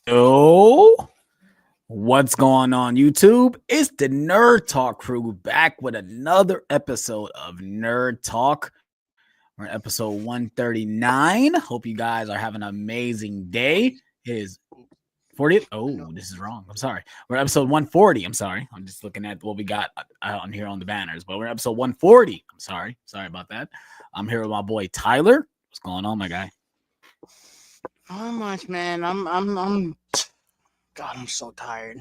Oh, what's going on, YouTube? It's the Nerd Talk crew back with another episode of Nerd Talk. We're in episode 139. Hope you guys are having an amazing day. It is 40th. Oh, this is wrong. I'm sorry. We're episode 140. I'm sorry. I'm just looking at what we got on here on the banners, but we're episode 140. I'm sorry. Sorry about that. I'm here with my boy Tyler. What's going on, my guy? Not much, man. God, I'm so tired.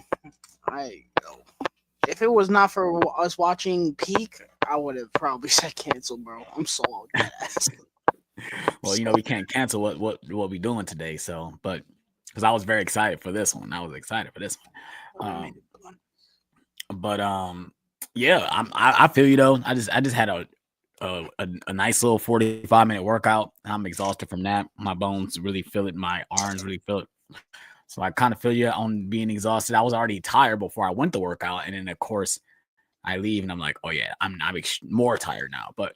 If it was not for us watching Peak, I would have probably said cancel, bro. I'm so dead ass. Well, we can't cancel what we doing today, so but because I was very excited for this one. I was excited for this one. But yeah, I feel you though. I just had a nice little 45-minute workout. I'm exhausted from that. My bones really feel it. My arms really feel it. So I kind of feel you on being exhausted. I was already tired before I went to workout, and then of course I leave and I'm like, oh yeah, I'm more tired now. But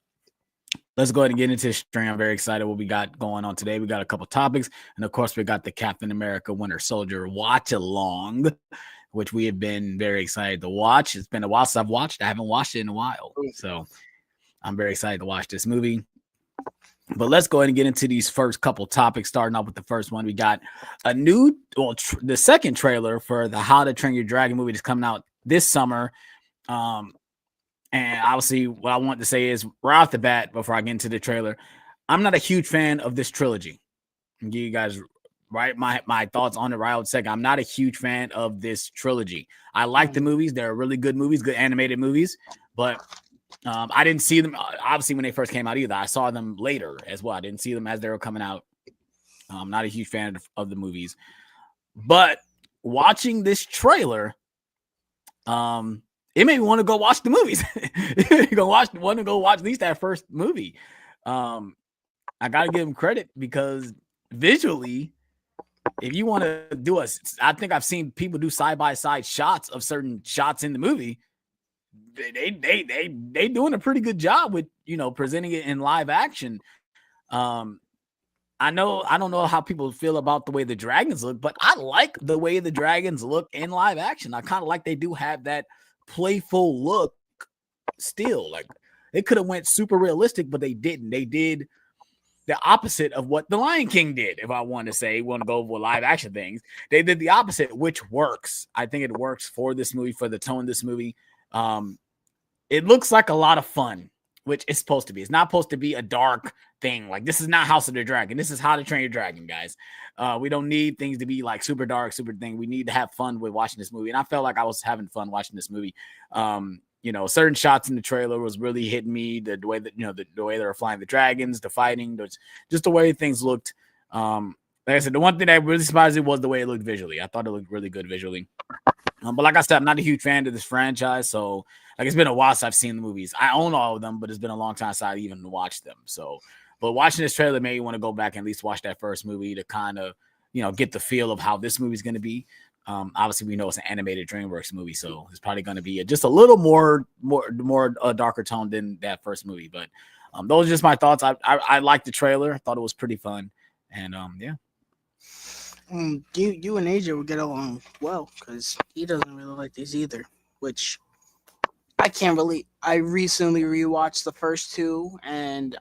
let's go ahead and get into this stream. I'm very excited what we got going on today. We got a couple topics, and of course we got the Captain America Winter Soldier watch along, which we have been very excited to watch. It's been a while since I've watched. I haven't watched it in a while, so I'm very excited to watch this movie. But let's go ahead and get into these first couple topics. Starting off with the first one, we got the second trailer for the How to Train Your Dragon movie that's coming out this summer. And obviously, what I want to say is right off the bat, before I get into the trailer, I'm not a huge fan of this trilogy. I'll give you guys my thoughts on it right out second. I'm not a huge fan of this trilogy. I like the movies; they're really good movies, good animated movies, but I didn't see them obviously when they first came out either. I saw them later as well. I didn't see them as they were coming out. I'm not a huge fan of the movies, but watching this trailer, it made me want to go watch the movies. Want to go watch at least that first movie. I gotta give them credit because visually, if you want to do I think I've seen people do side by side shots of certain shots in the movie. They doing a pretty good job with presenting it in live action. I don't know how people feel about the way the dragons look, but I like the way the dragons look in live action. I kind of like they do have that playful look still. Like they could have went super realistic, but they didn't. They did the opposite of what the Lion King did. If I want to say, want to go with live action things, they did the opposite, which works. I think it works for this movie, for the tone of this movie. It looks like a lot of fun, which it's supposed to be. It's not supposed to be a dark thing. Like this is not House of the Dragon. This is How to Train Your Dragon, guys. We don't need things to be like super dark, super thing. We need to have fun with watching this movie. And I felt like I was having fun watching this movie. Certain shots in the trailer was really hitting me. The way that, the way they were flying the dragons, the fighting, just the way things looked. Like I said, the one thing that really surprised me was the way it looked visually. I thought it looked really good visually. But like I said, I'm not a huge fan of this franchise. So like it's been a while since I've seen the movies. I own all of them, but it's been a long time since I even watched them. So, but watching this trailer made me want to go back and at least watch that first movie to kind of, get the feel of how this movie is going to be. Obviously, we know it's an animated DreamWorks movie, so it's probably going to be just a little more darker tone than that first movie. But those are just my thoughts. I liked the trailer. I thought it was pretty fun, and yeah. You and AJ would get along well because he doesn't really like these either, which I can't really. I recently rewatched the first two, and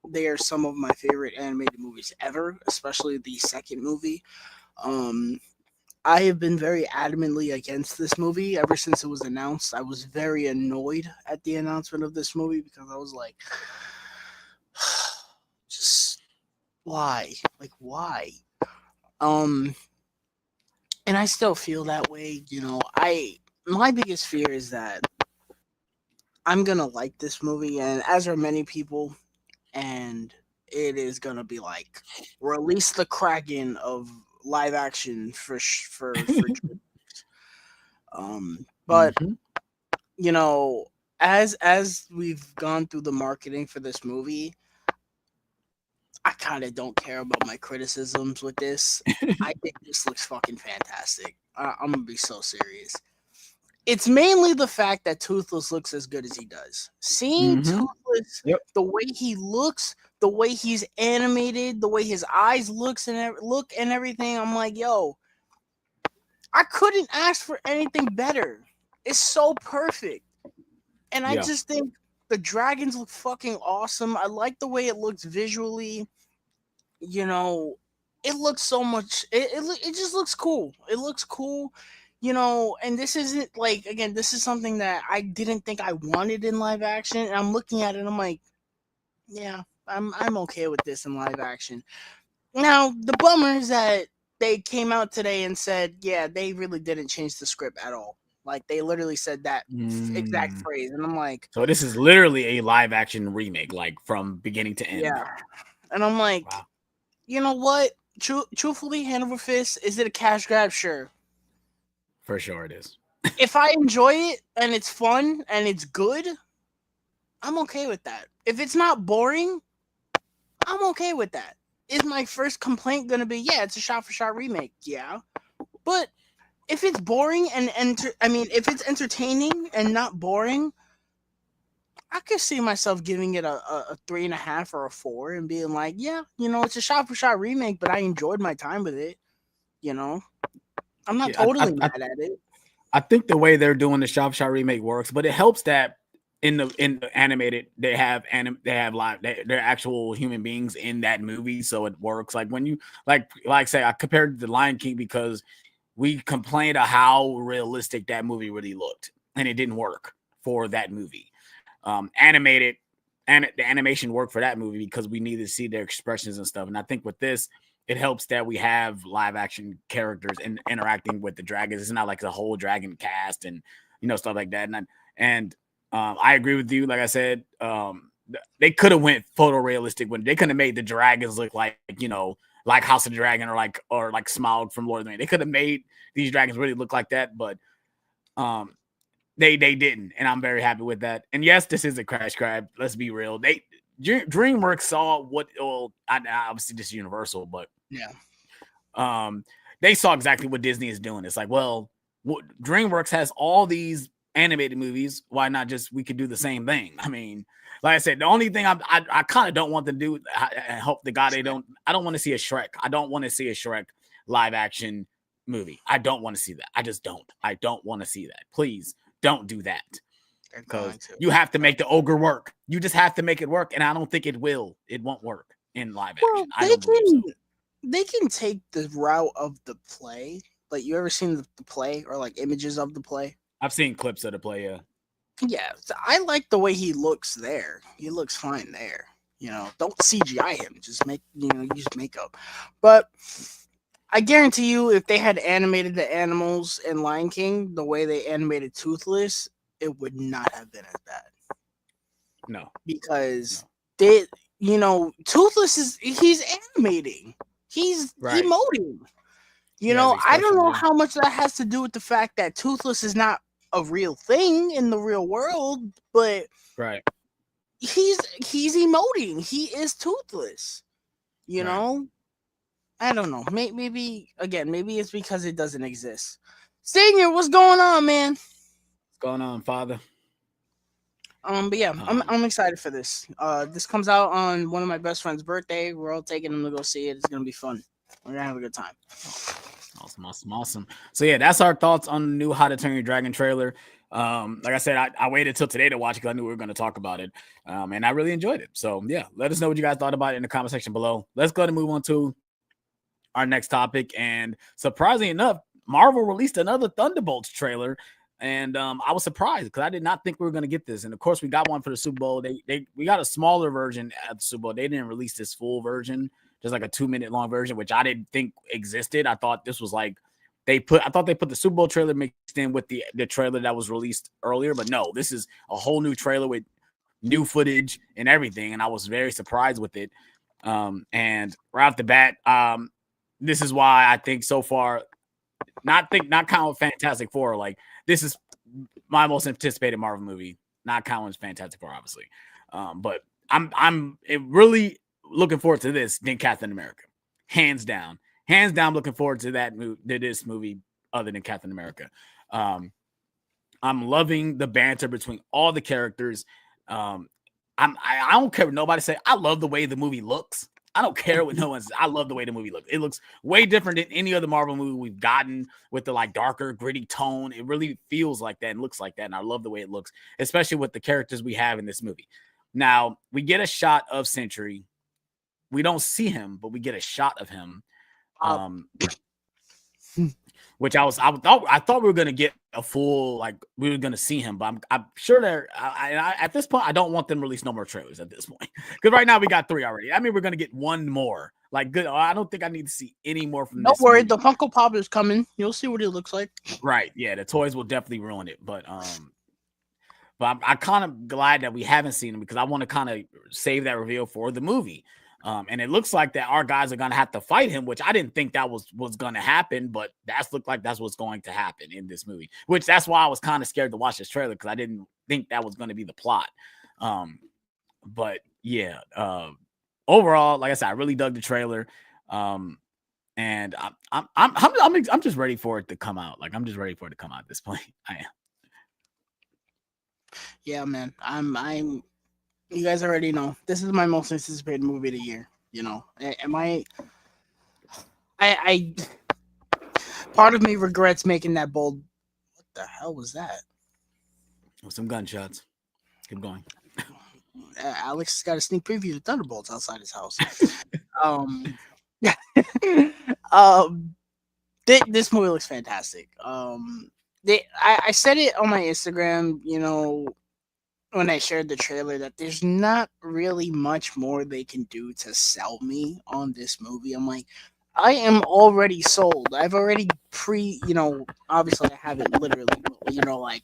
they are some of my favorite animated movies ever, especially the second movie. I have been very adamantly against this movie ever since it was announced. I was very annoyed at the announcement of this movie because I was like, just why? Like, why? And I still feel that way. My biggest fear is that I'm gonna like this movie, and as are many people, and it is gonna be like release the Kraken of live action for but as we've gone through the marketing for this movie, I kind of don't care about my criticisms with this. I think this looks fucking fantastic. I'm gonna be so serious. It's mainly the fact that Toothless looks as good as he does. Seeing Toothless, the way he looks, the way he's animated, the way his eyes look and everything, I'm like, yo, I couldn't ask for anything better. It's so perfect. And I Yeah. just think the dragons look fucking awesome. I like the way it looks visually. You know, it looks so much. It just looks cool. It looks cool. You know, and this isn't like, again, this is something that I didn't think I wanted in live action. And I'm looking at it, and I'm like, yeah, I'm okay with this in live action. Now the bummer is that they came out today and said, yeah, they really didn't change the script at all. Like they literally said that exact Mm. phrase, and I'm like, So this is literally a live action remake, like from beginning to end. yeah, and I'm like, Wow. you know what? Truthfully, hand over fist, is it a cash grab? Sure. For sure it is. If I enjoy it and it's fun and it's good, I'm okay with that. If it's not boring, I'm okay with that. Is my first complaint gonna be, yeah, it's a shot for shot remake? Yeah, but if it's boring and if it's entertaining and not boring, I could see myself giving it a 3.5 or a 4 and being like, yeah, it's a shot for shot remake, but I enjoyed my time with it. You know, I'm not Yeah, totally mad at it. I think the way they're doing the Shop Shot remake works, but it helps that in the animated they have live they're actual human beings in that movie, so it works. Like when you like say I compared to the Lion King because we complained of how realistic that movie really looked, and it didn't work for that movie. Animated and the animation worked for that movie because we needed to see their expressions and stuff. And I think with this, it helps that we have live action characters interacting with the dragons. It's not like the whole dragon cast and stuff like that. And I agree with you. Like I said, they could have went photorealistic when they could have made the dragons look like like House of the Dragon or like Smaug from Lord of the Rings. They could have made these dragons really look like that, but um, they didn't, and I'm very happy with that. And yes, this is a crash grab. Let's be real. DreamWorks saw what. Well, obviously this is Universal, but Yeah. um, they saw exactly what Disney is doing. It's like, well, DreamWorks has all these animated movies. Why not just we could do the same thing? I mean, like I said, the only thing I kind of don't want them to do. I hope the God they don't. I don't want to see a Shrek. I don't want to see a Shrek live action movie. I don't want to see that. I just don't. I don't want to see that. Please don't do that They're because going to. you have to make the ogre work. You just have to make it work, and I don't think it will. It won't work in live Well, action. I don't believe so. they can take the route of the play. Like, you ever seen the play or like images of the play? I've seen clips of the play. Yeah. Yeah, so I like the way he looks there. He looks fine there. Don't CGI him. Just use makeup. But I guarantee you, if they had animated the animals in Lion King the way they animated Toothless, it would not have been as bad. No. Because they, Toothless he's animating, he's Right. emoting. He has I don't expressions. know Yeah. how much that has to do with the fact that Toothless is not a real thing in the real world, but Right. he's emoting. He is Toothless. You Right. know, I don't know. Maybe it's because it doesn't exist. Senior, what's going on, man? What's going on, Father? But yeah, I'm Um, I'm excited for this. This comes out on one of my best friend's birthday. We're all taking him to go see it. It's gonna be fun. We're gonna have a good time. awesome. So yeah, that's our thoughts on the new How to Train Your Dragon trailer. Like I said, I waited till today to watch it because I knew we were going to talk about it, and I really enjoyed it. So yeah, let us know what you guys thought about it in the comment section below. Let's go ahead and move on to our next topic. And surprisingly enough, Marvel released another Thunderbolts trailer. And I was surprised because I did not think we were going to get this. And of course, we got one for the Super Bowl. We got a smaller version at the Super Bowl. They didn't release this full version, just like a 2-minute long version, which I didn't think existed. I thought this was like I thought they put the Super Bowl trailer mixed in with the trailer that was released earlier. But no, this is a whole new trailer with new footage and everything. And I was very surprised with it. And right off the bat, this is why I think so far, not count Fantastic Four. Like this is my most anticipated Marvel movie, not counting Fantastic Four, obviously. But I'm really looking forward to this than Captain America, hands down. Looking forward to this movie other than Captain America. I'm loving the banter between all the characters. I don't care what nobody say. I love the way the movie looks. I don't care what no one's. I love the way the movie looks. It looks way different than any other Marvel movie we've gotten with the like darker, gritty tone. It really feels like that and looks like that. And I love the way it looks, especially with the characters we have in this movie. Now we get a shot of Sentry. We don't see him, but we get a shot of him. Uh, Which I thought we were gonna get a full, like we were gonna see him, but I'm sure at this point I don't want them to release no more trailers at this point, because right now we got 3 already. I mean, we're gonna get one more. Like, good. I don't think I need to see any more from don't this worry, movie. the Funko Pop is coming. You'll see what it looks like. Right? Yeah, the toys will definitely ruin it, but I'm kind of glad that we haven't seen him, because I want to kind of save that reveal for the movie. And it looks like that our guys are gonna have to fight him, which I didn't think that was gonna happen, but that's looked like that's what's going to happen in this movie. Which that's why I was kind of scared to watch this trailer, because I didn't think that was going to be the plot. But yeah, overall, like I said, I really dug the trailer. And I'm just ready for it to come out. Like, I'm just ready for it to come out at this point. I am. Yeah, man. I'm. You guys already know this is my most anticipated movie of the year. You know, am I part of me regrets making that bold. What the hell was that? With some gunshots. Keep going. Alex has got a sneak preview of Thunderbolts outside his house. This movie looks fantastic. I said it on my Instagram, you know, when I shared the trailer, that there's not really much more they can do to sell me on this movie. I'm like, I am already sold. I've already obviously I haven't literally, but, you know, like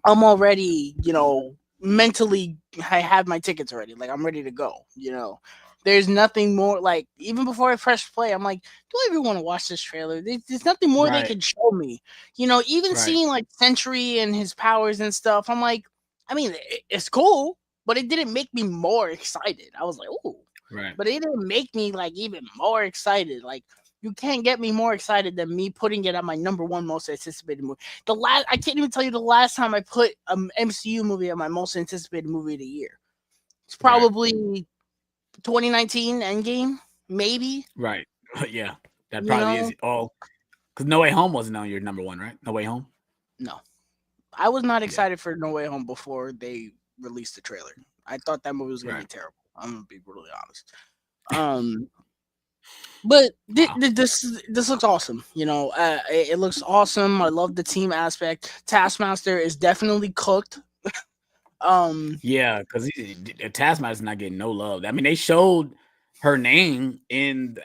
I'm already, you know, mentally, I have my tickets already. Like, I'm ready to go, you know. There's nothing more, like, even before I press play, I'm like, do I ever want to watch this trailer? There's nothing more they Right. could show me. You know, even Right. seeing like Sentry and his powers and stuff, I'm like, I mean, it's cool, but it didn't make me more excited. I was like, ooh. Right. But it didn't make me like even more excited. Like, you can't get me more excited than me putting it on my number one most anticipated movie. I can't even tell you the last time I put an MCU movie on my most anticipated movie of the year. It's Right. probably 2019 Endgame, maybe. Right. Yeah. That You probably know, is. Oh, because No Way Home wasn't on your number one, right? No Way Home. no, I was not Yeah. excited for No Way Home before they released the trailer. I thought that movie was gonna be Right. terrible. I'm gonna be brutally honest. But Wow. this looks awesome. You know, it looks awesome. I love the team aspect. Taskmaster is definitely cooked. Yeah, because Taskmaster's not getting no love. I mean, they showed her name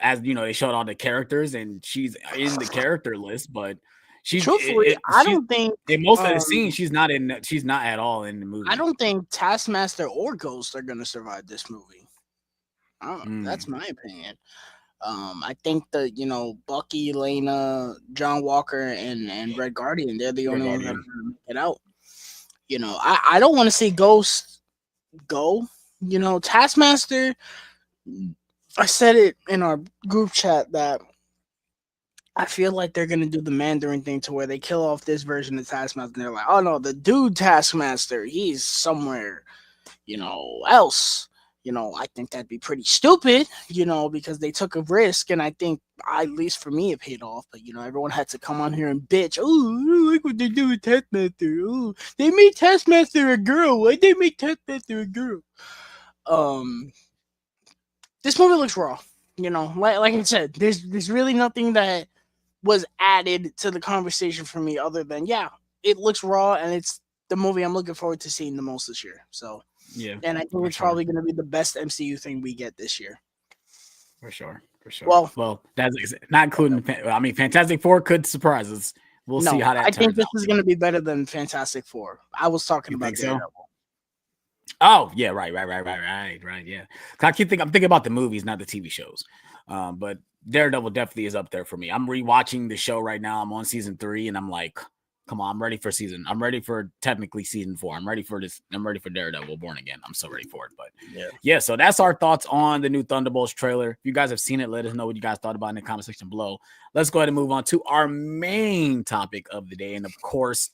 as you know, they showed all the characters, and she's in the character list, but Truthfully, I she's don't think in most of the scenes. She's not in. She's not at all in the I movie. don't think Taskmaster or Ghost are gonna survive this movie. That's Mm, my opinion. I think that, you know, Bucky, Lena, John Walker, and Red Guardian, they're the Red only ones that are Guardian. gonna make it out. You know, I don't want to see Ghost go. You know, Taskmaster. I said it in our group chat that I feel like they're gonna do the Mandarin thing to where they kill off this version of Taskmaster. And they're like, oh no, the dude Taskmaster, he's somewhere, you know, else. You know, I think that'd be pretty stupid, you know, because they took a risk, and I think, at least for me, it paid off. But, you know, everyone had to come on here and bitch. Oh, look what they do with Taskmaster. Oh, they made Taskmaster a girl. Why'd they make Taskmaster a girl? Um, this movie looks raw. You know, like I said, there's really nothing that was added to the conversation for me other than, yeah, it looks raw, and it's the movie I'm looking forward to seeing the most this year. So, Yeah, and I think for it's sure. probably going to be the best MCU thing we get this year. For sure. For sure. Well, Well, that's not including. I mean, Fantastic Four could surprise us. We'll see no, how I that think turns this out. is going to be better than Fantastic Four. I was talking You about think so? Daredevil. Oh yeah, right. Yeah. 'Cause I'm thinking about the movies, not the TV shows. But Daredevil definitely is up there for me. I'm rewatching the show right now. I'm on season 3, and I'm like, come on, I'm ready for technically season 4. I'm ready for this. I'm ready for Daredevil Born Again. I'm so ready for it. But Yeah. yeah, so that's our thoughts on the new Thunderbolts trailer. If you guys have seen it, let us know what you guys thought about in the comment section below. Let's go ahead and move on to our main topic of the day. And of course,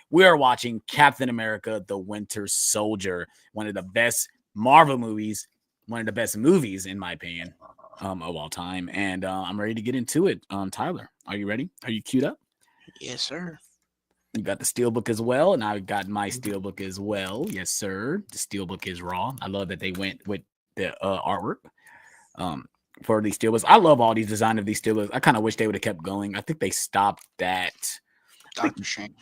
we are watching Captain America: The Winter Soldier, one of the best Marvel movies, one of the best movies in my opinion of all time. And I'm ready to get into it. Tyler, are you ready? Are you queued up? Yes, sir. You got the steelbook as well, and I got my steelbook as well. Yes, sir. The steelbook is raw. I love that they went with the artwork um, for these steelbooks. I love all these design of these steelbooks. I kind of wish they would have kept going. I think they stopped at Doctor Strange.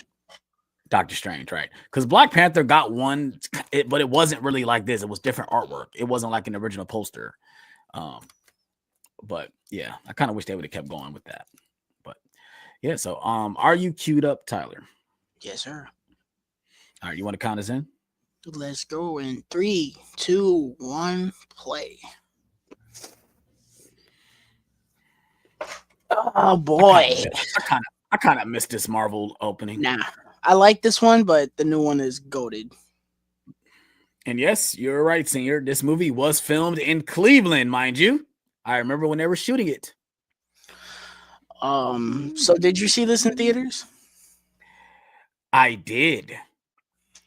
Doctor Strange, right? Because Black Panther got one, but it wasn't really like this. It was different artwork. It wasn't like an original poster. But yeah, I kind of wish they would have kept going with that. But yeah, so are you queued up, Tyler? Yes, sir. All right, you want to count us in? Let's go in 3, 2, 1, play. Oh boy. I kind of missed this Marvel opening. Nah. I like this one, but the new one is goated. And yes, you're right, Senior. This movie was filmed in Cleveland, mind you. I remember when they were shooting it. So did you see this in theaters? I did.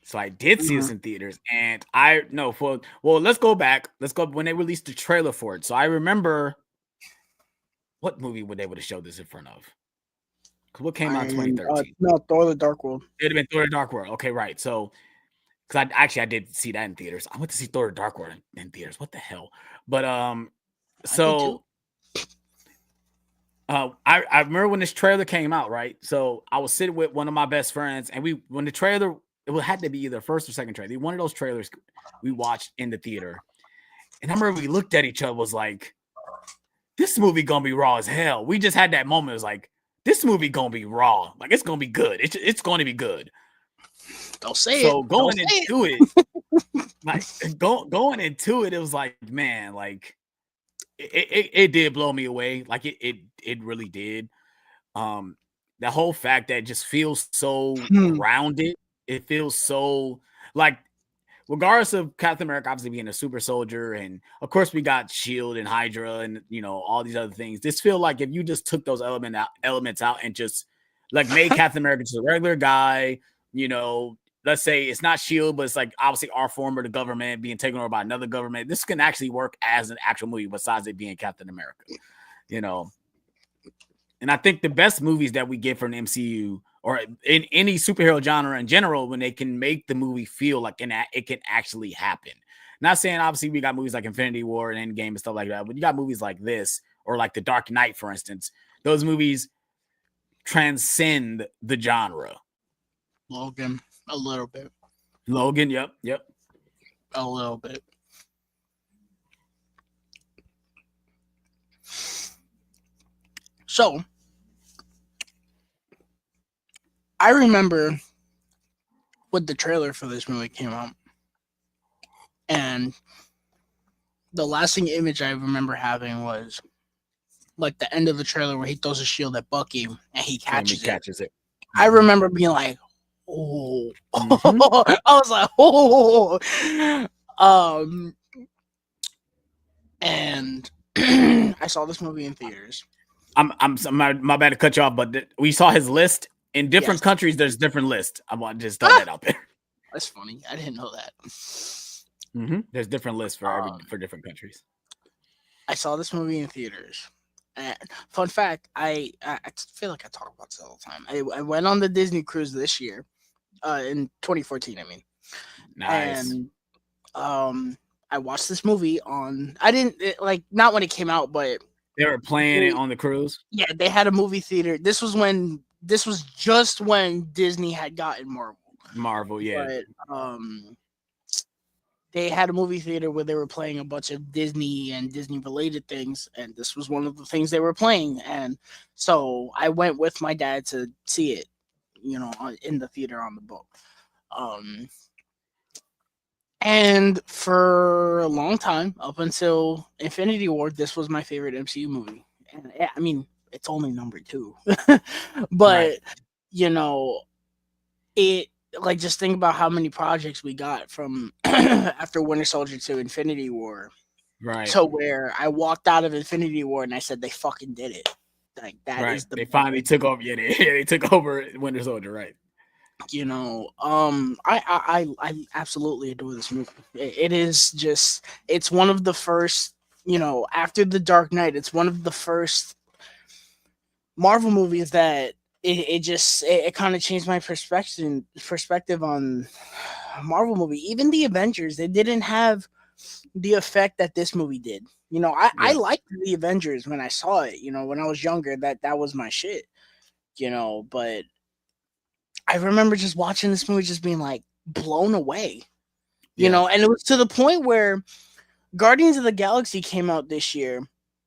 So I did see this in theaters, and let's go back. Let's go when they released the trailer for it. So I remember what movie would they would have showed this in front of? What came out in 2013? No, Thor: The Dark World. It'd have been Thor: The Dark World. Okay, right. So because I did see that in theaters. I went to see Thor: The Dark World in theaters. What the hell? But I remember when this trailer came out, right? So I was sitting with one of my best friends, and when the trailer, it had to be either first or second trailer. One of those trailers we watched in the theater, and I remember we looked at each other, was like, "This movie gonna be raw as hell." We just had that moment. It was like, "This movie gonna be raw. Like it's gonna be good. It's going to be good." Don't say so it. Going into it, like going into it, it was like, man, like it did blow me away. Like it really did. The whole fact that it just feels so grounded. It feels so like, regardless of Captain America obviously being a super soldier, and of course we got Shield and Hydra and all these other things. This feel like if you just took those elements out and just like made Captain America just a regular guy, let's say it's not Shield, but it's like obviously our form of the government being taken over by another government. This can actually work as an actual movie besides it being Captain America, And I think the best movies that we get from the MCU or in any superhero genre in general, when they can make the movie feel like it can actually happen. Not saying obviously we got movies like Infinity War and Endgame and stuff like that, but you got movies like this or like The Dark Knight, for instance. Those movies transcend the genre. Logan, a little bit. Logan, yep. A little bit. So, I remember when the trailer for this movie came out, and the lasting image I remember having was like the end of the trailer where he throws a shield at Bucky and he catches it. I remember being like, oh, I was like, oh, and I saw this movie in theaters. I'm my bad to cut you off, but we saw his list in different countries. There's different lists. I want to just throw that out there. That's funny. I didn't know that. There's different lists for different countries. I saw this movie in theaters. And fun fact, I feel like I talk about this all the time. I went on the Disney cruise this year, in 2014. I mean, nice. And I watched this movie on. I didn't not when it came out, but they were playing it on the cruise. Yeah, they had a movie theater. This was just when Disney had gotten Marvel. Marvel, yeah. But they had a movie theater where they were playing a bunch of Disney and Disney related things, and this was one of the things they were playing. And so I went with my dad to see it, in the theater on the boat. And for a long time, up until Infinity War, this was my favorite MCU movie. And I mean, it's only number 2, but it. Like, just think about how many projects we got from after Winter Soldier to Infinity War. Right. So where I walked out of Infinity War and I said, they fucking did it. Like, that is they finally took over. Yeah, they took over Winter Soldier, right? I absolutely adore this movie. It is just, it's one of the first, after The Dark Knight, it's one of the first Marvel movies that it kind of changed my perspective on Marvel movie. Even the Avengers, they didn't have the effect that this movie did. I Yeah. liked the Avengers when I saw it. When I was younger, that was my shit. But I remember just watching this movie, just being like blown away. Yeah. And it was to the point where Guardians of the Galaxy came out this year,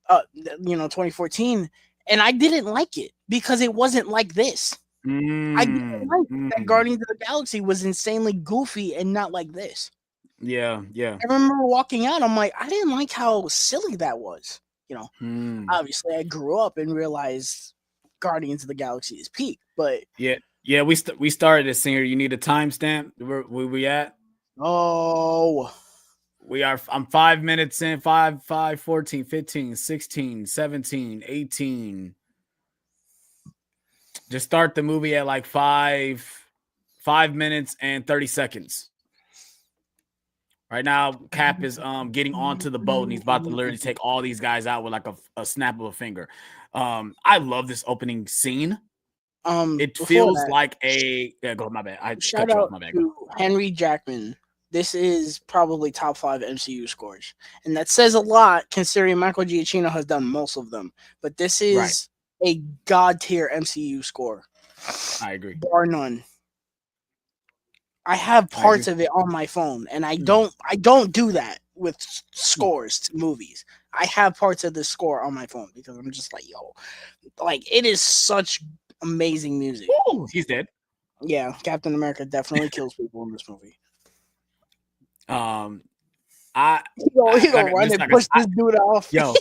2014, and I didn't like it because it wasn't like this. I didn't like that Mm. Guardians of the Galaxy was insanely goofy and not like this. Yeah. Yeah. I remember walking out, I'm like, I didn't like how silly that was. You know, Mm. Obviously I grew up and realized Guardians of the Galaxy is peak, but Yeah. Yeah. We started this singer. You need a timestamp. Where we at? oh, We are. I'm 5 minutes in. 5, 14, 15, 16, 17, 18. Just start the movie at like 5 minutes and 30 seconds. Right now, Cap is getting onto the boat and he's about to literally take all these guys out with like a snap of a finger. I love this opening scene. It before feels that, like a yeah. Go, my bad. I shout cut you off. out My bad. Go. to Henry Jackman. This is probably top 5 MCU scores, and that says a lot considering Michael Giacchino has done most of them. But this Right. is a god tier MCU score, I agree. bar none. I have I agree. parts of it on my phone, and I don't do that with scores to movies. I have parts of the score on my phone because I'm just like, yo, like it is such amazing music. Ooh, he's dead. Yeah, Captain America definitely kills people in this movie. Um, I, He like gonna run just and like I, push this dude off. yo,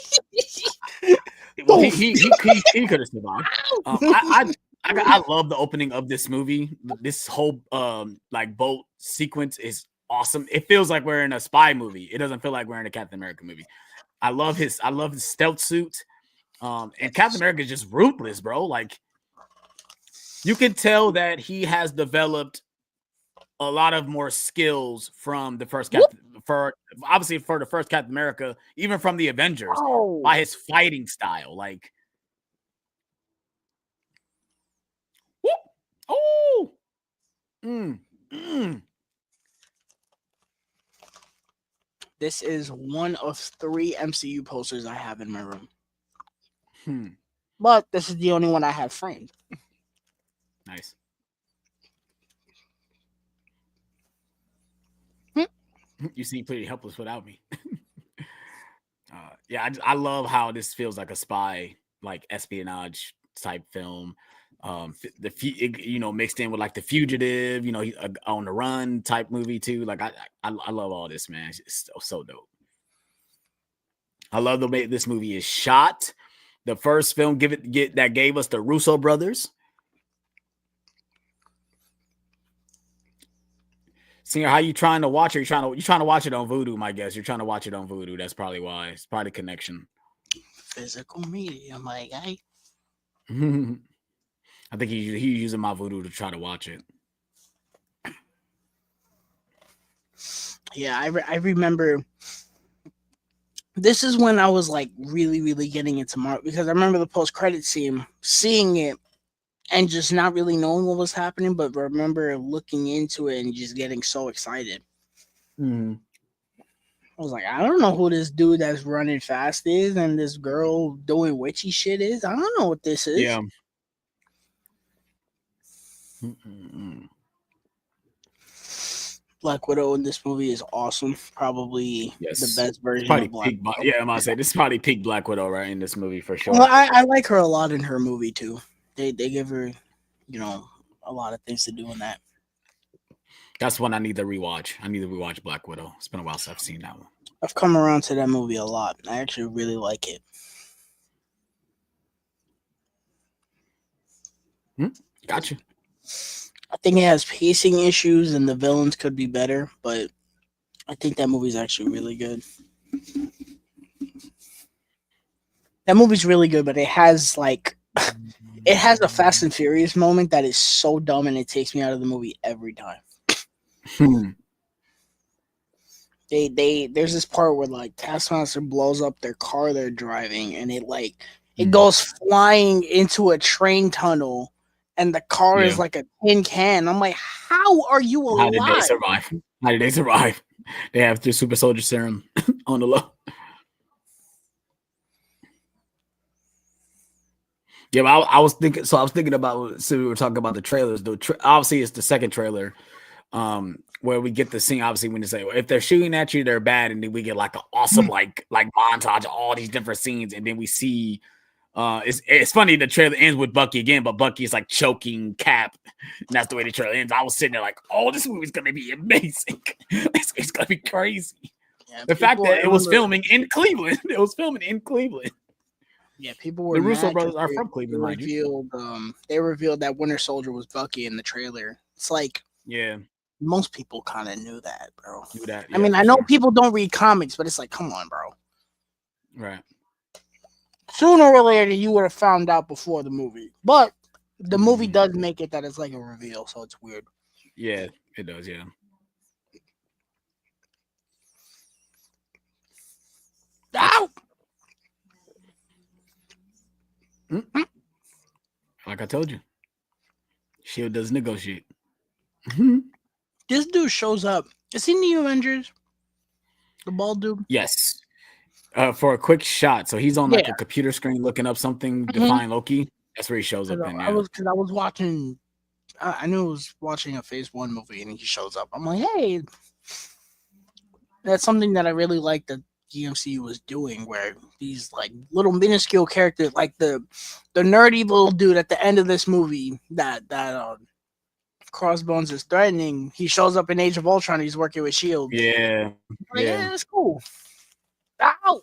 well, Poof. he could have survived. I love the opening of this movie. This whole like boat sequence is awesome. It feels like we're in a spy movie. It doesn't feel like we're in a Captain America movie. I love his stealth suit. And Captain America is just ruthless, bro. Like you can tell that he has developed a lot of more skills from the first Whoop. Captain for obviously for the first Captain America, even from the Avengers, Oh, by his fighting style. Like, whoop, oh, mm, mm. this is one of 3 MCU posters I have in my room, Hmm. but this is the only one I have framed. Nice. Hmm. You seem pretty helpless without me. Yeah, I love how this feels like a spy, like espionage type film. Mixed in with like the fugitive, on the run type movie too. Like I love all this, man. It's so dope. I love the way this movie is shot. The first film that gave us the Russo brothers. Singer, how you trying to watch it? You trying to watch it on Vudu? My guess you're trying to watch it on Vudu. That's probably why. It's probably the connection. Physical media, my guy. I think he using my Vudu to try to watch it. Yeah, I remember. This is when I was like really, really getting into Marvel because I remember the post credit scene, seeing it, and just not really knowing what was happening, but remember looking into it and just getting so excited. Mm-hmm. I was like, I don't know who this dude that's running fast is, and this girl doing witchy shit is. I don't know what this is. Yeah. Mm-mm. Black Widow in this movie is awesome. Probably the Yes. best It's version probably of Black peak. Widow. Yeah, I'm gonna say this is probably peak Black Widow right in this movie for Well, sure. I like her a lot in her movie too. They give her, a lot of things to do in that. That's one I need to rewatch. I need to rewatch Black Widow. It's been a while since I've seen that one. I've come around to that movie a lot. I actually really like it. Gotcha. I think it has pacing issues and the villains could be better, but I think that movie's actually really good. That movie's really good, but it has like It has a Fast and Furious moment that is so dumb, and it takes me out of the movie every time. There's this part where like Taskmaster blows up their car they're driving, and it goes flying into a train tunnel, and the car is like a tin can. I'm like, how are you alive? How did they survive? How did they survive? They have their super soldier serum on the low. Yeah, but I was thinking. So I was thinking about. So we were talking about the trailers. Obviously, it's the second trailer, where we get the scene. Obviously, when they say if they're shooting at you, they're bad, and then we get like an awesome like montage of all these different scenes, and then we see. It's funny. The trailer ends with Bucky again, but Bucky is like choking Cap, and that's the way the trailer ends. I was sitting there like, "Oh, this movie's gonna be amazing. It's gonna be crazy." Yeah, the fact that it was filming in Cleveland. It was filming in Cleveland. Yeah, people were. The Russo brothers are from Cleveland. They revealed that Winter Soldier was Bucky in the trailer. It's like, yeah, most people kind of knew that, bro. Knew that. Yeah, I mean, I know people don't read comics, but it's like, come on, bro. Right. Sooner or later, you would have found out before the movie, but the movie does make it that it's like a reveal, so it's weird. Yeah, it does. Yeah. Ow! Like I told you, Shield does negotiate. This dude shows up. Is he in the Avengers? The bald dude? Yes. For a quick shot. So he's on like a computer screen looking up something to find Loki. That's where he shows up in. I was watching. I knew I was watching a Phase 1 movie, and he shows up. I'm like, hey, that's something that I really like that DMC was doing, where these like little minuscule characters, like the nerdy little dude at the end of this movie that Crossbones is threatening, he shows up in Age of Ultron. He's working with Shield. Yeah, yeah, that's cool. Ow!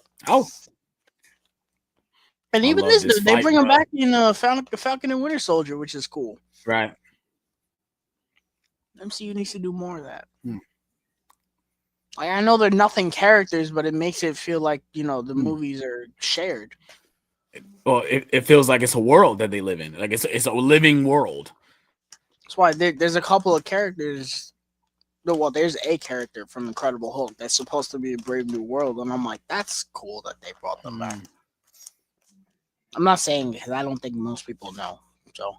And even this dude, they bring him back in Falcon and Winter Soldier, which is cool. Right. MCU needs to do more of that. Like, I know they're nothing characters, but it makes it feel like, the movies are shared. Well, it feels like it's a world that they live in. Like it's a living world. That's why there's a couple of characters. Well, there's a character from Incredible Hulk that's supposed to be a Brave New World, and I'm like, that's cool that they brought them back. I'm not saying because I don't think most people know, so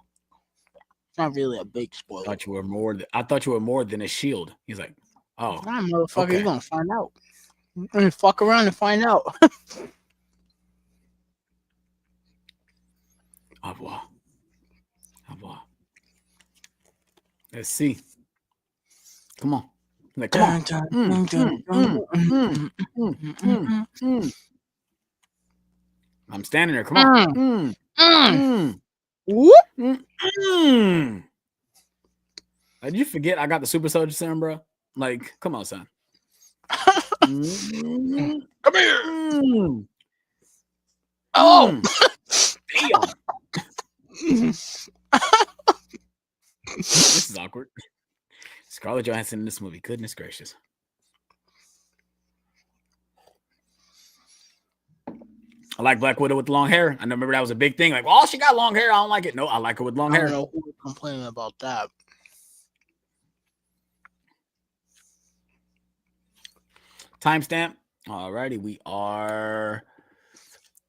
it's not really a big spoiler. I thought you were more than a shield. He's like, oh, nah, motherfucker, okay. You're gonna find out. You're gonna fuck around and find out. Au revoir. Let's see. Come on. Like, come on. I'm standing there. Come on. Did you forget I got the super soldier serum, bro? Like, come on, son. Come here. Oh, damn. This is awkward. Scarlett Johansson in this movie. Goodness gracious. I like Black Widow with long hair. I remember that was a big thing. Like, oh, she got long hair. I don't like it. No, I like her with long hair. I don't know who was complaining about that. Timestamp. Alrighty, we are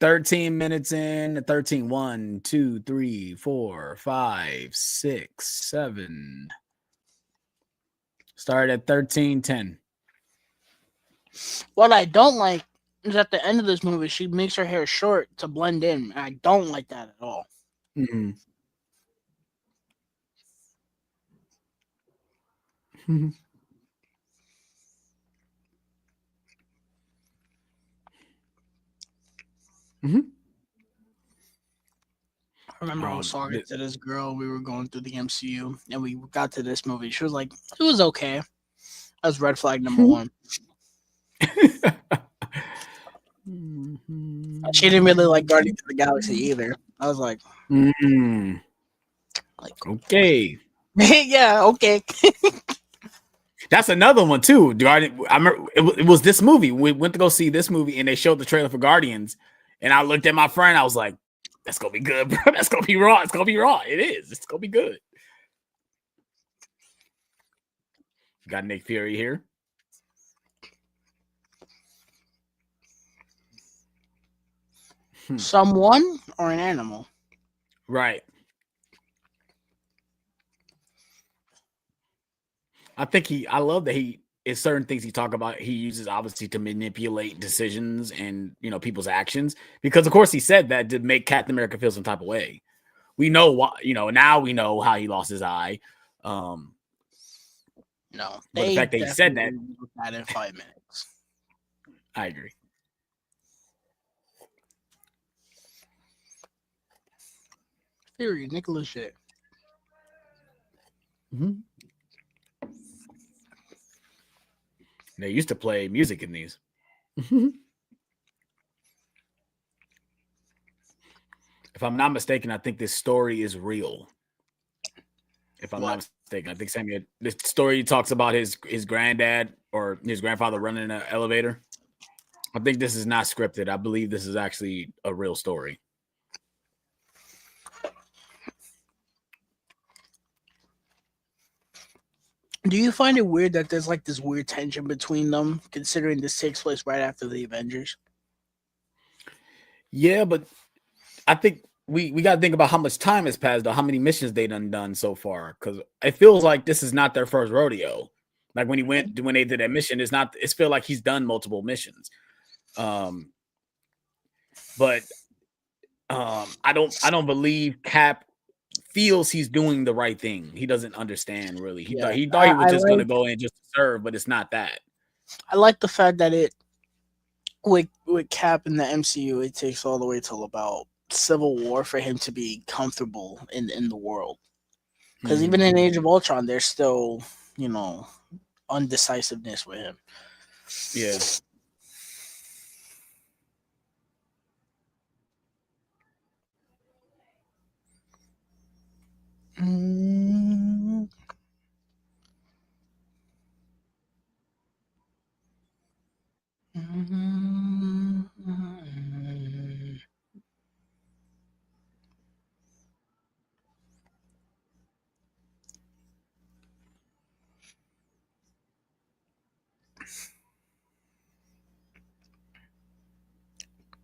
13 minutes in. 13. 1, 2, 3, 4, 5, 6, 7. Start at 13:10. What I don't like is at the end of this movie, she makes her hair short to blend in. And I don't like that at all. Mm-hmm. I remember I was talking to this girl. We were going through the MCU, and we got to this movie. She was like, "It was okay." That's red flag number one. She didn't really like Guardians of the Galaxy either. I was like, okay. Yeah, okay. That's another one too. I remember it was this movie. We went to go see this movie, and they showed the trailer for Guardians. And I looked at my friend. I was like, That's gonna be good, bro. That's gonna be raw. It's gonna be raw. It is. It's gonna be good. Got Nick Fury here. Someone or an animal? Right. I love that he is certain things he talk about. He uses obviously to manipulate decisions and people's actions because of course he said that to make Captain America feel some type of way. We know why. Now we know how he lost his eye. No, But the they fact that he said that, definitely did that in 5 minutes. I agree. Fury, Nicholas shit. Mm-hmm. They used to play music in these. If I'm not mistaken, I think this story is real. If I'm not mistaken, I think Samuel. This story talks about his granddad or his grandfather running an elevator. I think this is not scripted. I believe this is actually a real story. Do you find it weird that there's like this weird tension between them, considering this takes place right after the Avengers? Yeah, but I think we got to think about how much time has passed or how many missions they done so far, because it feels like this is not their first rodeo. Like when they did that mission, it's feel like he's done multiple missions. But I don't believe Cap feels he's doing the right thing. He doesn't understand really. He thought he was just gonna go in just to serve, but it's not that. I like the fact that it with Cap in the MCU, it takes all the way till about Civil War for him to be comfortable in the world. Because even in Age of Ultron, there's still undecisiveness with him. Yeah.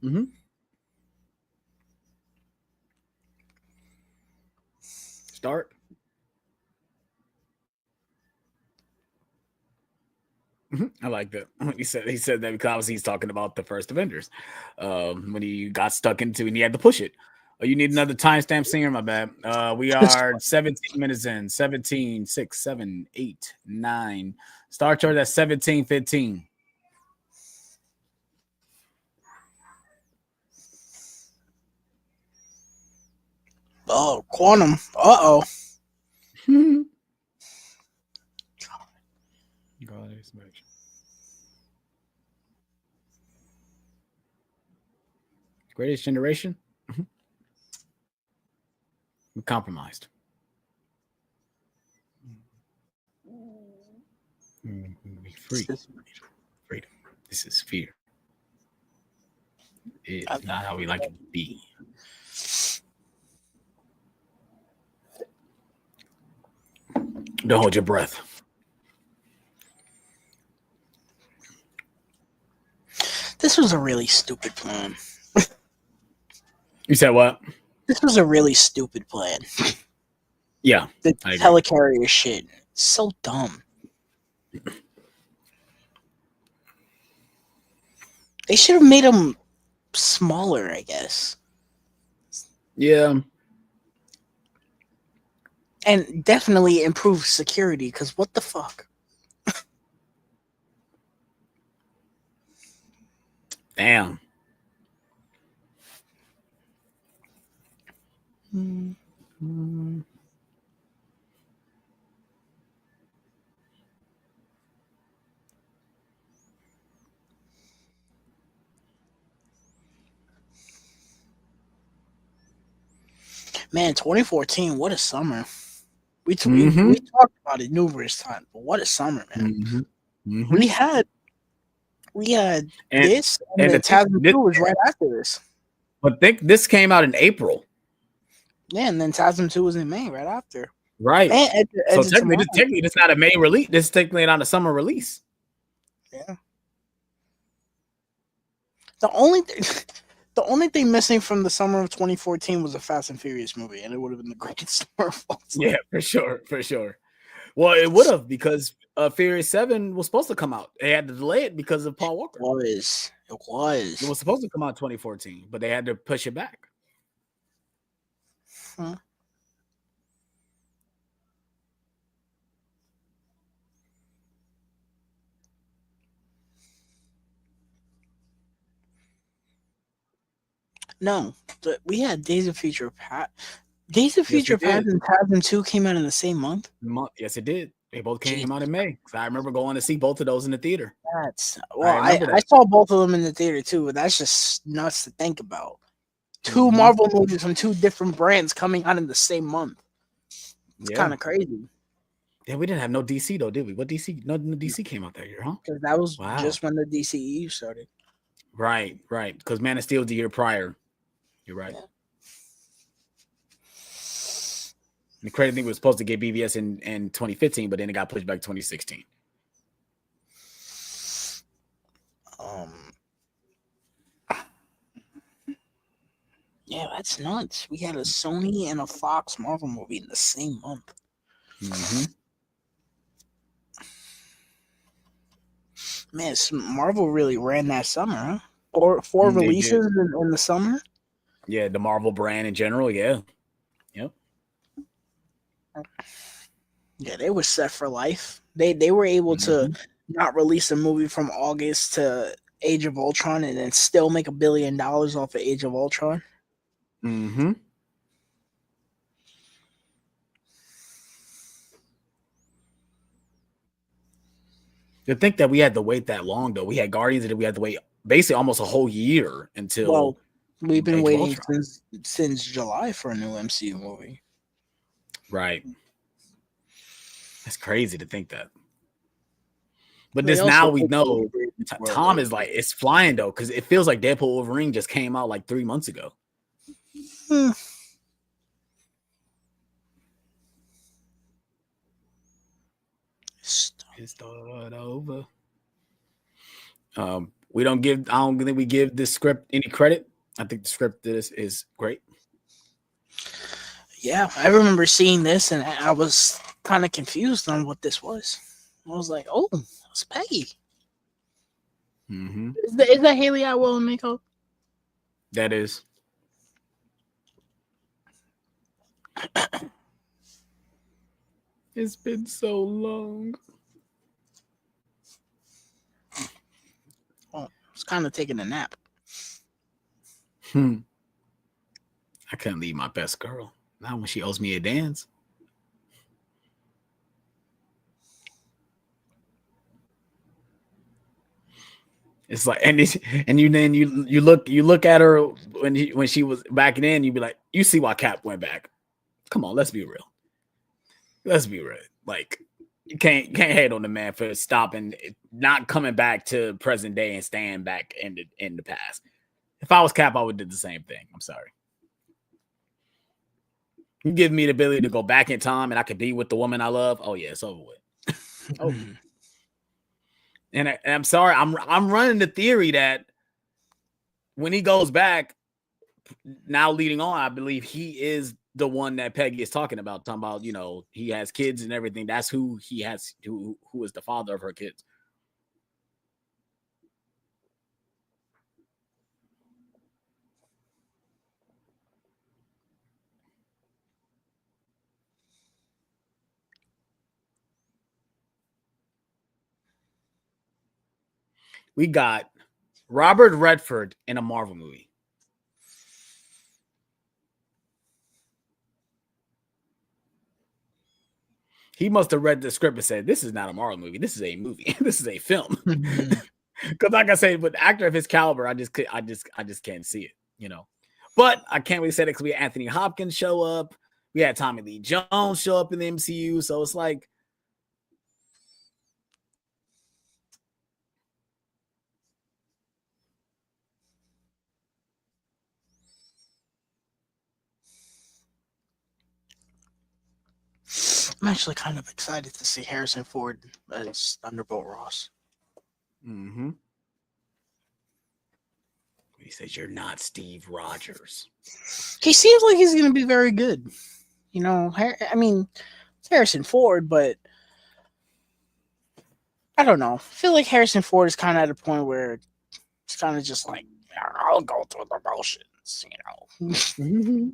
Mm-hmm. Start. I like that. He said that because obviously he's talking about the first Avengers. When he got stuck into and he had to push it. Oh, you need another timestamp, singer? My bad. We are 17 minutes in. 17, 6, 7, 8, 9. Star Chart at 17:15. Oh, Quantum. Uh-oh. God, it's much. Greatest Generation? We compromised. Be free. Freedom. This is fear. It's not how we like it to be. Don't hold your breath. This was a really stupid plan. You said what? This was a really stupid plan. Yeah. The helicarrier shit. So dumb. They should have made him smaller, I guess. Yeah. And definitely improve security, because what the fuck? Damn. Man, 2014, what a summer. We talked about it numerous times, but what a summer, man. We had this, and then Tasman 2 was right after this. But think this came out in April, Yeah, and then Tasm 2 was in May right after. right? And So Edge of technically, Tomorrow. this not a May release. This is technically not a summer release. Yeah. The only thing, the only thing missing from the summer of 2014 was a Fast and Furious movie, and it would have been the greatest summer of all time. Yeah, for sure, for sure. Well, it would have because Furious 7 was supposed to come out. They had to delay it because of Paul Walker. It It was. was supposed to come out 2014, but they had to push it back. Hmm. No, we had Days of Future Past. Days of Yes, we Future Past did. and Tasm 2 came out in the same month. Yes, it did. They both came out Jesus, in May. I remember going to see both of those in the theater. that's I well. remember I that. saw both of them in the theater too, but that's just nuts to think about. Two Mm-hmm. Marvel movies from two different brands coming out in the same month. It's Yeah. kind of crazy Yeah, we didn't have no DC though, did we? What DC? No DC came out that year, huh? because that was Wow. just when the DCEU started. Right, right. Because Man of Steel was the year prior. You're right. Yeah. And the credit thing was supposed to get BVS in 2015, but then it got pushed back to 2016. Um. Yeah, that's nuts. We had a Sony and a Fox Marvel movie in the same month. Mm-hmm. Man, Marvel really ran that summer, huh? Four They did. releases in the summer. Yeah, the Marvel brand in general. Yeah. Yep. Yeah, they were set for life. They were able to Mm-hmm. not release a movie from August to Age of Ultron and then still make $1 billion off of Age of Ultron. Mm-hmm. To think that we had to wait that long though. We had Guardians and then we had to wait basically almost a whole year until Well, we've been Age of waiting Ultron. since July for a new MCU movie. Right. That's crazy to think that. But They this also now we know were Tom like, is like it's flying though because it feels like Deadpool Wolverine just came out like 3 months ago. hmm. It's start over. We don't give. I don't think we give this script any credit. I think the script is great. Yeah, I remember seeing this and I was kind of confused on what this was. I was like, "Oh, it's Peggy. Mm-hmm. Is that Haley Atwell in makeup?" That is. It's been so long. Oh, it's kind of taking a nap. Hmm. I couldn't leave my best girl. Not when she owes me a dance. It's like and you look at her when she was back then. You be like, you see why Cap went back. Come on, let's be real. Let's be real. Like you can't hate on the man for stopping, not coming back to present day and staying back in the past. If I was Cap, I would do the same thing. I'm sorry. You give me the ability to go back in time and I could be with the woman I love. Oh yeah, it's over with. Oh, and I'm sorry. I'm running the theory that when he goes back, now leading on, I believe he is the one that Peggy is talking about. Talking about, he has kids and everything. That's who he has, who is the father of her kids. We got Robert Redford in a Marvel movie. He must have read the script and said, "This is not a Marvel movie. This is a movie. This is a film." Because, like I said, with actor of his caliber, I just can't see it. But I can't really say that because we had Anthony Hopkins show up, we had Tommy Lee Jones show up in the MCU, so it's like. I'm actually kind of excited to see Harrison Ford as Thunderbolt Ross. Mm-hmm. He says you're not Steve Rogers. He seems like he's going to be very good. You know, I mean, it's Harrison Ford, but I don't know. I feel like Harrison Ford is kind of at a point where it's kind of just like, I'll go through the motions, you know. Mm-hmm.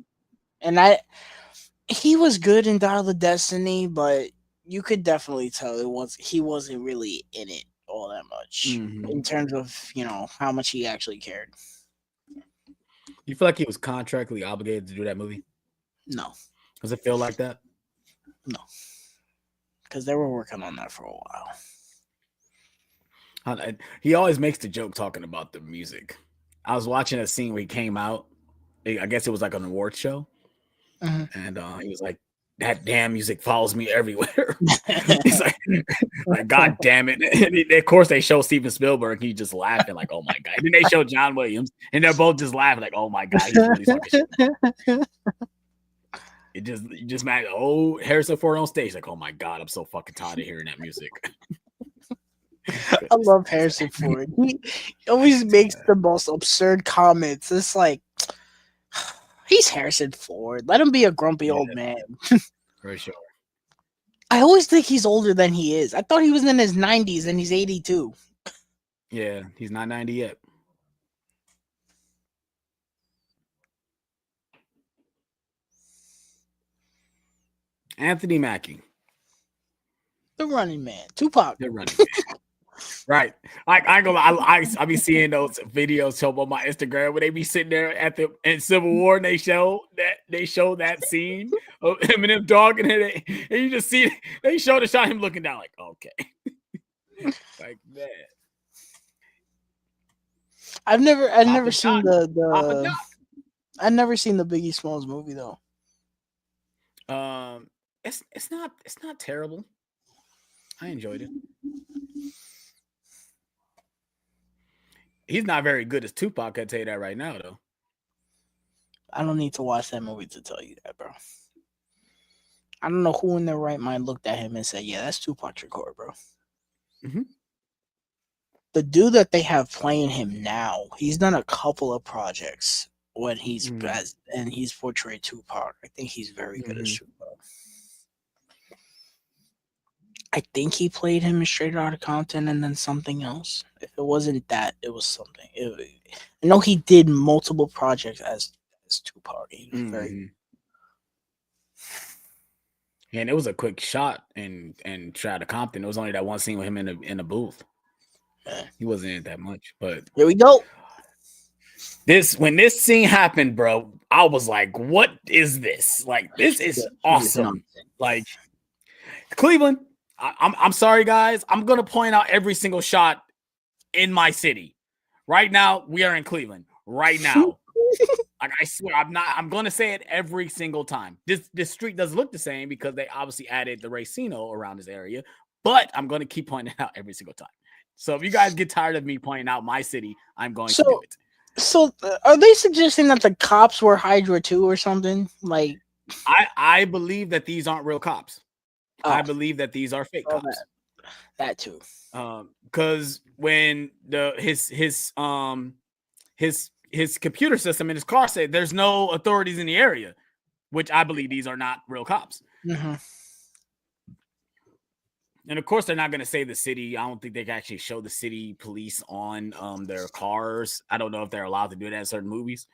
And he was good in Dial of Destiny, but you could definitely tell he wasn't really in it all that much Mm-hmm. in terms of, you know, how much he actually cared. You feel like he was contractually obligated to do that movie? No, Does it feel like that? no, because they were working on that for a while. He always makes the joke talking about the music. I was watching a scene where he came out. I guess it was like an awards show, and he was like, "That damn music follows me everywhere." He's like, "God damn it!" And of course, they show Steven Spielberg. He's just laughing like, "Oh my god!" And then they show John Williams, and they're both just laughing like, "Oh my god, he's really talking shit." You just mad. Oh, Harrison Ford on stage, like, "Oh my god, I'm so fucking tired of hearing that music." I love Harrison Ford. He always makes the most absurd comments. It's like, he's Harrison Ford. Let him be a grumpy Yeah, old man. for sure. I always think he's older than he is. I thought he was in his 90s and he's 82. Yeah, he's not 90 yet. Anthony Mackie, The Running Man. Tupac. the running man. Right. I go. I be seeing those videos show up on my Instagram where they be sitting there at the in Civil War and they show that scene of him and him talking and you just see they show the shot of him looking down like okay, like that. I've never Papa seen John, Papa I've never seen the Biggie Smalls movie though. John. It's not terrible. I enjoyed it. He's not very good as Tupac. I tell you that right now, though. I don't need to watch that movie to tell you that, bro. I don't know who in their right mind looked at him and said, "Yeah, that's Tupac Shakur, bro." Mm-hmm. The dude that they have playing him now, he's done a couple of projects when he's and he's portrayed Tupac. I think he's very good as Tupac. I think he played him in Straight Outta Compton and then something else. If it wasn't that, it was something. I know he did multiple projects as Tupac. He was very. And it was a quick shot and Straight Outta Compton. It was only that one scene with him in the booth. He wasn't in it that much, but here we go. When this scene happened, bro, I was like, "What is this? Like, this is awesome!" Like, Cleveland. I'm sorry, guys. I'm gonna point out every single shot in my city. Right now, we are in Cleveland. Right now, like I swear, I'm gonna say it every single time. This street does look the same because they obviously added the Racino around this area, but I'm gonna keep pointing it out every single time. So if you guys get tired of me pointing out my city, I'm going to do it. So are they suggesting that the cops were Hydra too or something? Like, I believe that these aren't real cops. I believe that these are fake cops. That too. Because when his computer system in his car said there's no authorities in the area, which I believe these are not real cops. Mm-hmm. And of course, they're not going to say the city. I don't think they can actually show the city police on their cars. I don't know if they're allowed to do that in certain movies.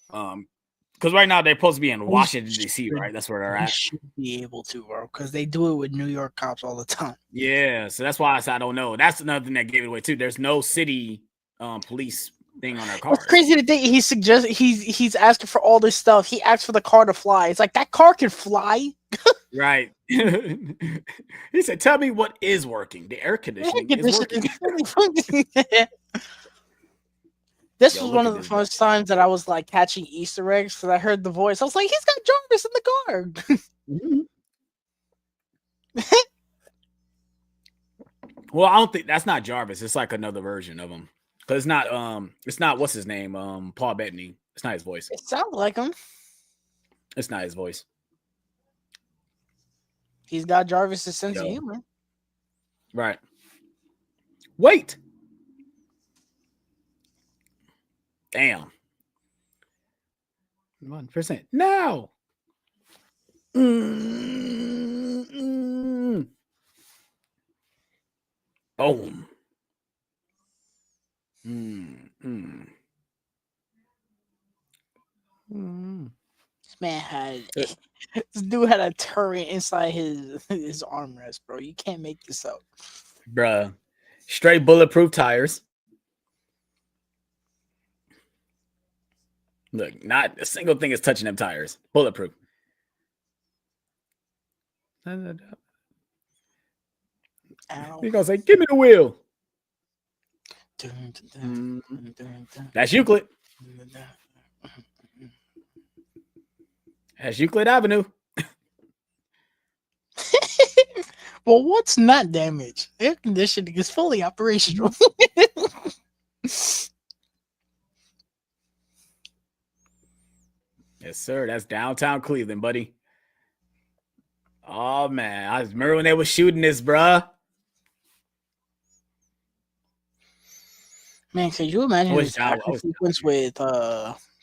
Because right now they're supposed to be in Washington, D.C., right? That's where they're at. Should be able to, bro, because they do it with New York cops all the time. Yeah, so that's why I said I don't know. That's another thing that gave it away too. There's no city police thing on their cars. It's crazy to think he suggests he's asking for all this stuff. He asked for the car to fly. It's like that car can fly. Right. He said, "Tell me what is working. The air conditioning is working." This was one of the first times that I was like catching Easter eggs because I heard the voice. I was like, he's got Jarvis in the car. Well, I don't think that's not Jarvis. It's like another version of him. Because it's not what's his name? Paul Bettany. It's not his voice. It sounds like him. It's not his voice. He's got Jarvis's sense of Yo, humor. right. Wait. Damn. 1%. Now. Mm-mm. Boom. Mm-mm. Mm. This man had this dude had a turret inside his armrest, bro. You can't make this up. Bruh. Straight bulletproof tires. Look, not a single thing is touching them tires. Bulletproof. You're Ow. gonna say, give me the wheel. Dun, dun, dun, dun, That's Euclid. dun, dun. That's Euclid Avenue. Well, what's not damaged? Air conditioning is fully operational. Yes, sir. That's downtown Cleveland, buddy. Oh man, I remember when they were shooting this, bruh. Man, could you I imagine was this down. I action was sequence with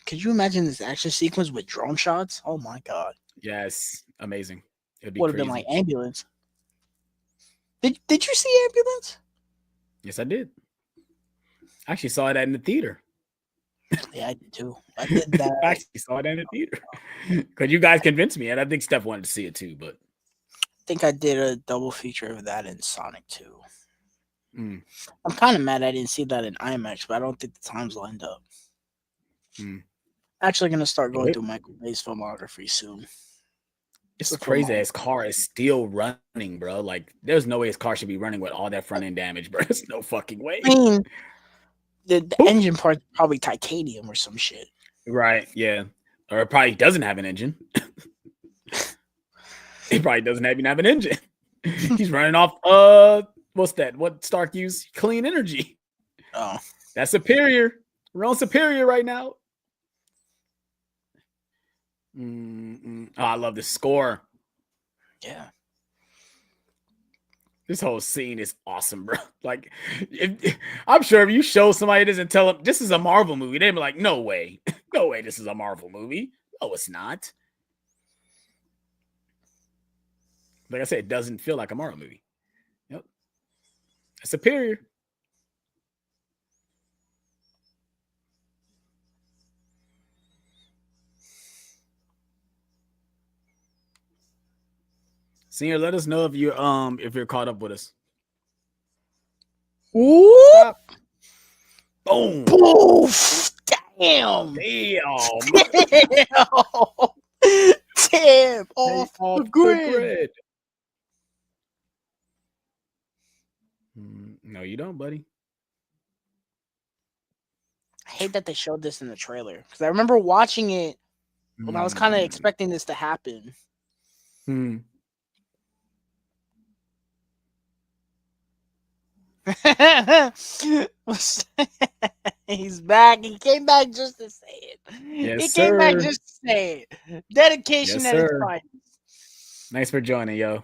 could you imagine this action sequence with drone shots? Oh my god. yes, amazing. It'd be Would have been like crazy. ambulance. Did you see ambulance? Yes, I did. I actually saw that in the theater. Yeah, I did too. I did I that. actually saw it in the theater because you guys convinced me, and I think Steph wanted to see it too. But I think I did a double feature of that in Sonic 2. mm, I'm kind of mad I didn't see that in IMAX, but I don't think the times lined up. mm. Actually, gonna start Yo, going through Michael Bay's filmography soon. it's The crazy that filmography. his car is still running, bro. Like, there's no way his car should be running with all that front end damage, bro. There's no fucking way. I mean, the Boop. engine part's probably titanium or some shit. Right? Yeah. Or it probably doesn't have an engine. It probably doesn't even have an engine. He's running off. What's that? What Stark used? Clean energy. Oh, That's Superior. We're on Superior right now. Oh, I love the score. yeah. This whole scene is awesome, bro. Like, I'm sure if you show somebody this and tell them this is a Marvel movie, they'd be like, "No way, no way, this is a Marvel movie. No, it's not." Like I said, it doesn't feel like a Marvel movie. Yep, Superior. Senior, let us know if you're caught up with us. Whoop! Boom! Poof! Damn! Damn! Damn! Damn! Off the Off the grid. grid. No, you don't, buddy. I hate that they showed this in the trailer because I remember watching it when I was kind of expecting this to happen. He's back. He came back just to say it. Yes, he came back sir. just to say it. Dedication Yes, at its sir. finest. Thanks for joining, yo.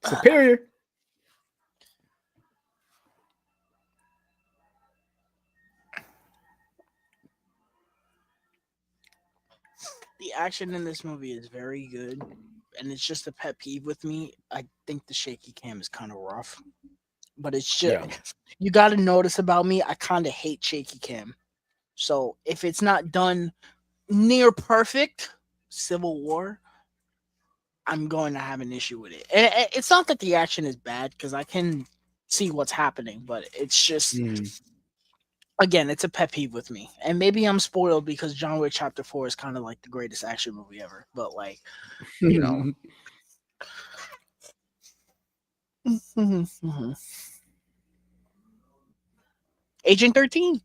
Superior. The action in this movie is very good, and it's just a pet peeve with me. I think the shaky cam is kind of rough, but it's just Yeah. you got to notice about me. I kind of hate shaky cam. So if it's not done near perfect, Civil War, I'm going to have an issue with it. And it's not that the action is bad because I can see what's happening, but it's just again, it's a pet peeve with me. And maybe I'm spoiled because John Wick Chapter 4 is kind of like the greatest action movie ever. But like, you know. Agent 13.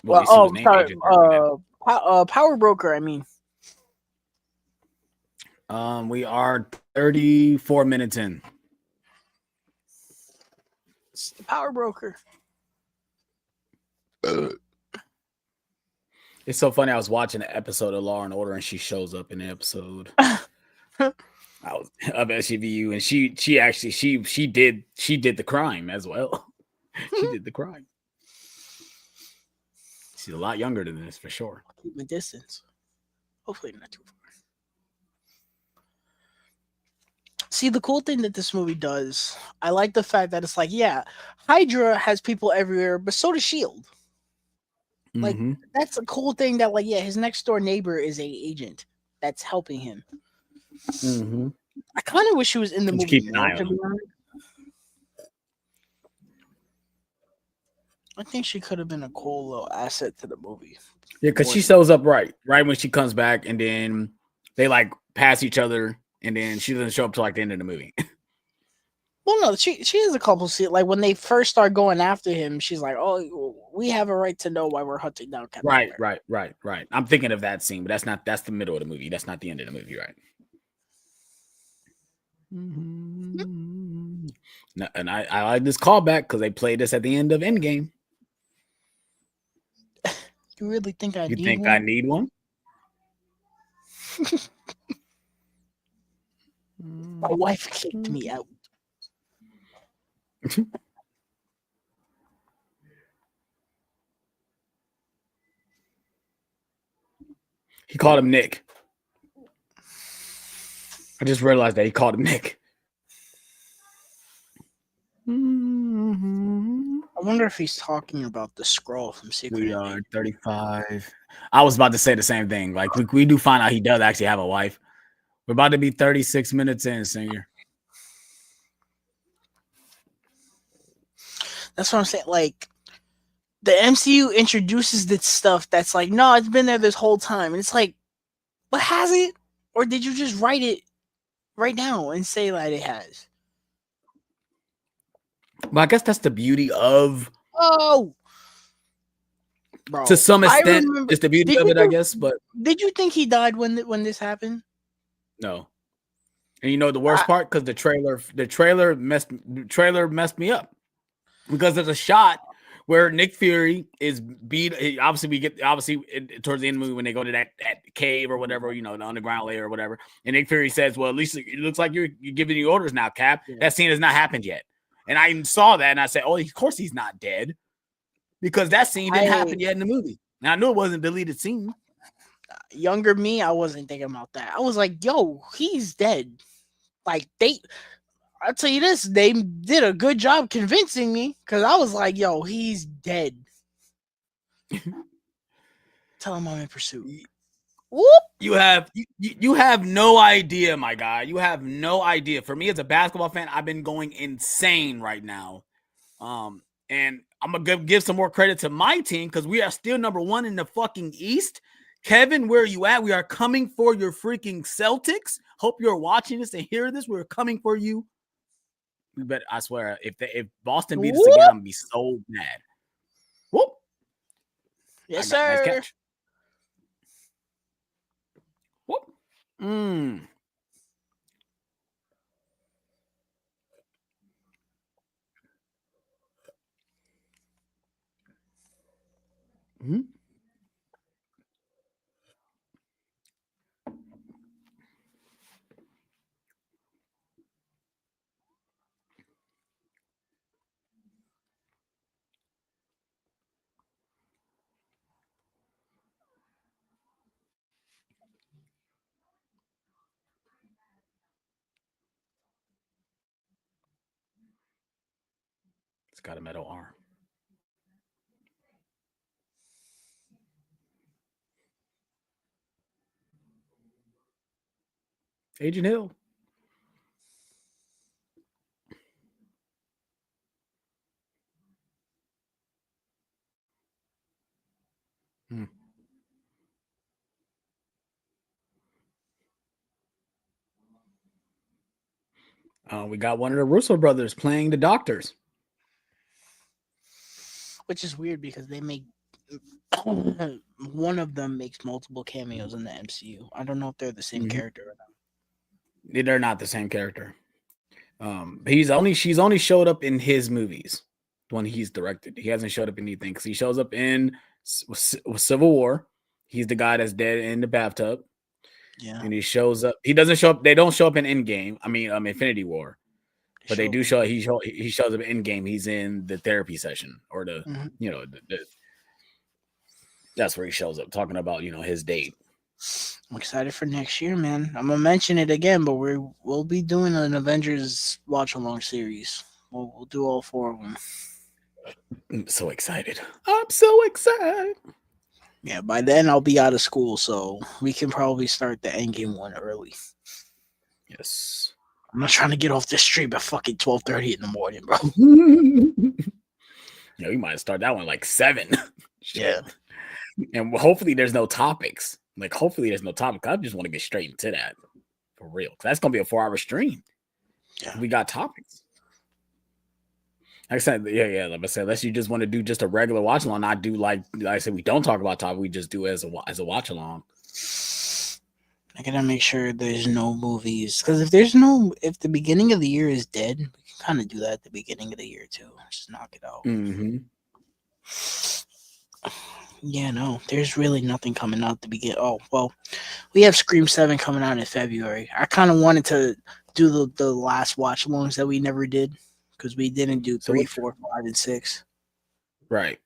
Well, at least he was named Sorry. Agent 13. Power Broker, I mean. We are 34 minutes in. It's the Power Broker. It's so funny. I was watching an episode of Law and Order, and she shows up in the episode. of SCVU, and she actually she did the crime as well. She did the crime. She's a lot younger than this for sure. Keep my distance. Hopefully not too far. See, the cool thing that this movie does, I like the fact that it's like, yeah, Hydra has people everywhere, but so does Shield. Like, Mm-hmm. that's a cool thing that, like, yeah, his next door neighbor is a agent that's helping him. Mm-hmm. I kind of wish he was in the Just movie keep an more, eye on to be him. honest. I think she could have been a cool little asset to the movie. Yeah, because she shows up right when she comes back, and then they like pass each other, and then she doesn't show up till like the end of the movie. Well, no, she has a couple scenes. Like when they first start going after him, she's like, "Oh, we have a right to know why we're hunting down Captain America." Right. I'm thinking of that scene, but that's the middle of the movie. That's not the end of the movie, right? Mm-hmm. No, and I like this callback because they played this at the end of Endgame. You really think I You need think one? I need one? My wife kicked me out. He called him Nick. I just realized that he called him Nick. I wonder if he's talking about the scroll from Secret We Invasion. are 35. I was about to say the same thing. Like we do find out he does actually have a wife. We're about to be 36 minutes in, Senior. That's what I'm saying. Like, the MCU introduces this stuff that's like, no, it's been there this whole time. And it's like, but has it? Or did you just write it right now and say that it has? But I guess that's the beauty of, Oh, bro. to some I extent, remember. it's the beauty of it, I guess. But Did you think he died when this happened? no. And you know the worst part, because the trailer messed me up, because there's a shot where Nick Fury is beat. Obviously, towards the end of the movie when they go to that cave or whatever, you know, the underground layer or whatever, and Nick Fury says, "Well, at least it looks like you're giving you orders now, Cap." Yeah. That scene has not happened yet, and I saw that and I said, "Oh, of course he's not dead," because that scene didn't happen yet in the movie. Now I knew it wasn't a deleted scene. Younger me, I wasn't thinking about that. I was like, "Yo, he's dead." Like I'll tell you this, they did a good job convincing me because I was like, "Yo, he's dead." Tell him I'm in pursuit. Whoop! You have no idea, my guy. You have no idea. For me as a basketball fan, I've been going insane right now. And I'm gonna give some more credit to my team because we are still number 1 in the fucking East. Kevin, where are you at? We are coming for your freaking Celtics. Hope you're watching this and hear this. We're coming for you. We bet. I swear, if Boston beat us again, I'm gonna be so mad. Whoop! Yes, sir. Nice catch. Whoop! Mm-hmm. It's got a metal arm. Agent Hill. We got one of the Russo brothers playing the doctors, which is weird because they make one of them makes multiple cameos in the MCU. I don't know if they're the same character or not. They're not the same character. She's only showed up in his movies when he's directed. He hasn't showed up in anything because he shows up in Civil War. He's the guy that's dead in the bathtub. Yeah, and he shows up. He doesn't show up. They don't show up in Endgame. I mean, Infinity War, but they show do them. show. He shows up in Endgame. He's in the therapy session or the Hmm. you know that's where he shows up talking about his date. I'm excited for next year, man. I'm gonna mention it again, but we'll be doing an Avengers watch along series. We'll do all four of them. I'm so excited. I'm so excited. Yeah, by then I'll be out of school, so we can probably start the Endgame one early. Yes. I'm not trying to get off the stream at fucking 12:30 in the morning, bro. You might start that one like 7. Yeah. Shit. And hopefully there's no topics. Like hopefully there's no topic. I just want to get straight into that for real. 'Cause that's gonna be a 4-hour stream. Yeah. We got topics. Like I said, yeah. Like I said, unless you just want to do just a regular watch along, I do like I said, we don't talk about topic. We just do it as a watch along. I gotta make sure there's no movies because if the beginning of the year is dead, we can kind of do that at the beginning of the year too. Just knock it out. Mm-hmm. Yeah, no, there's really nothing coming out to begin. Oh well, we have Scream 7 coming out in February. I kind of wanted to do the last watch alongs that we never did because we didn't do So 3, what? 4, 5, and 6. Right.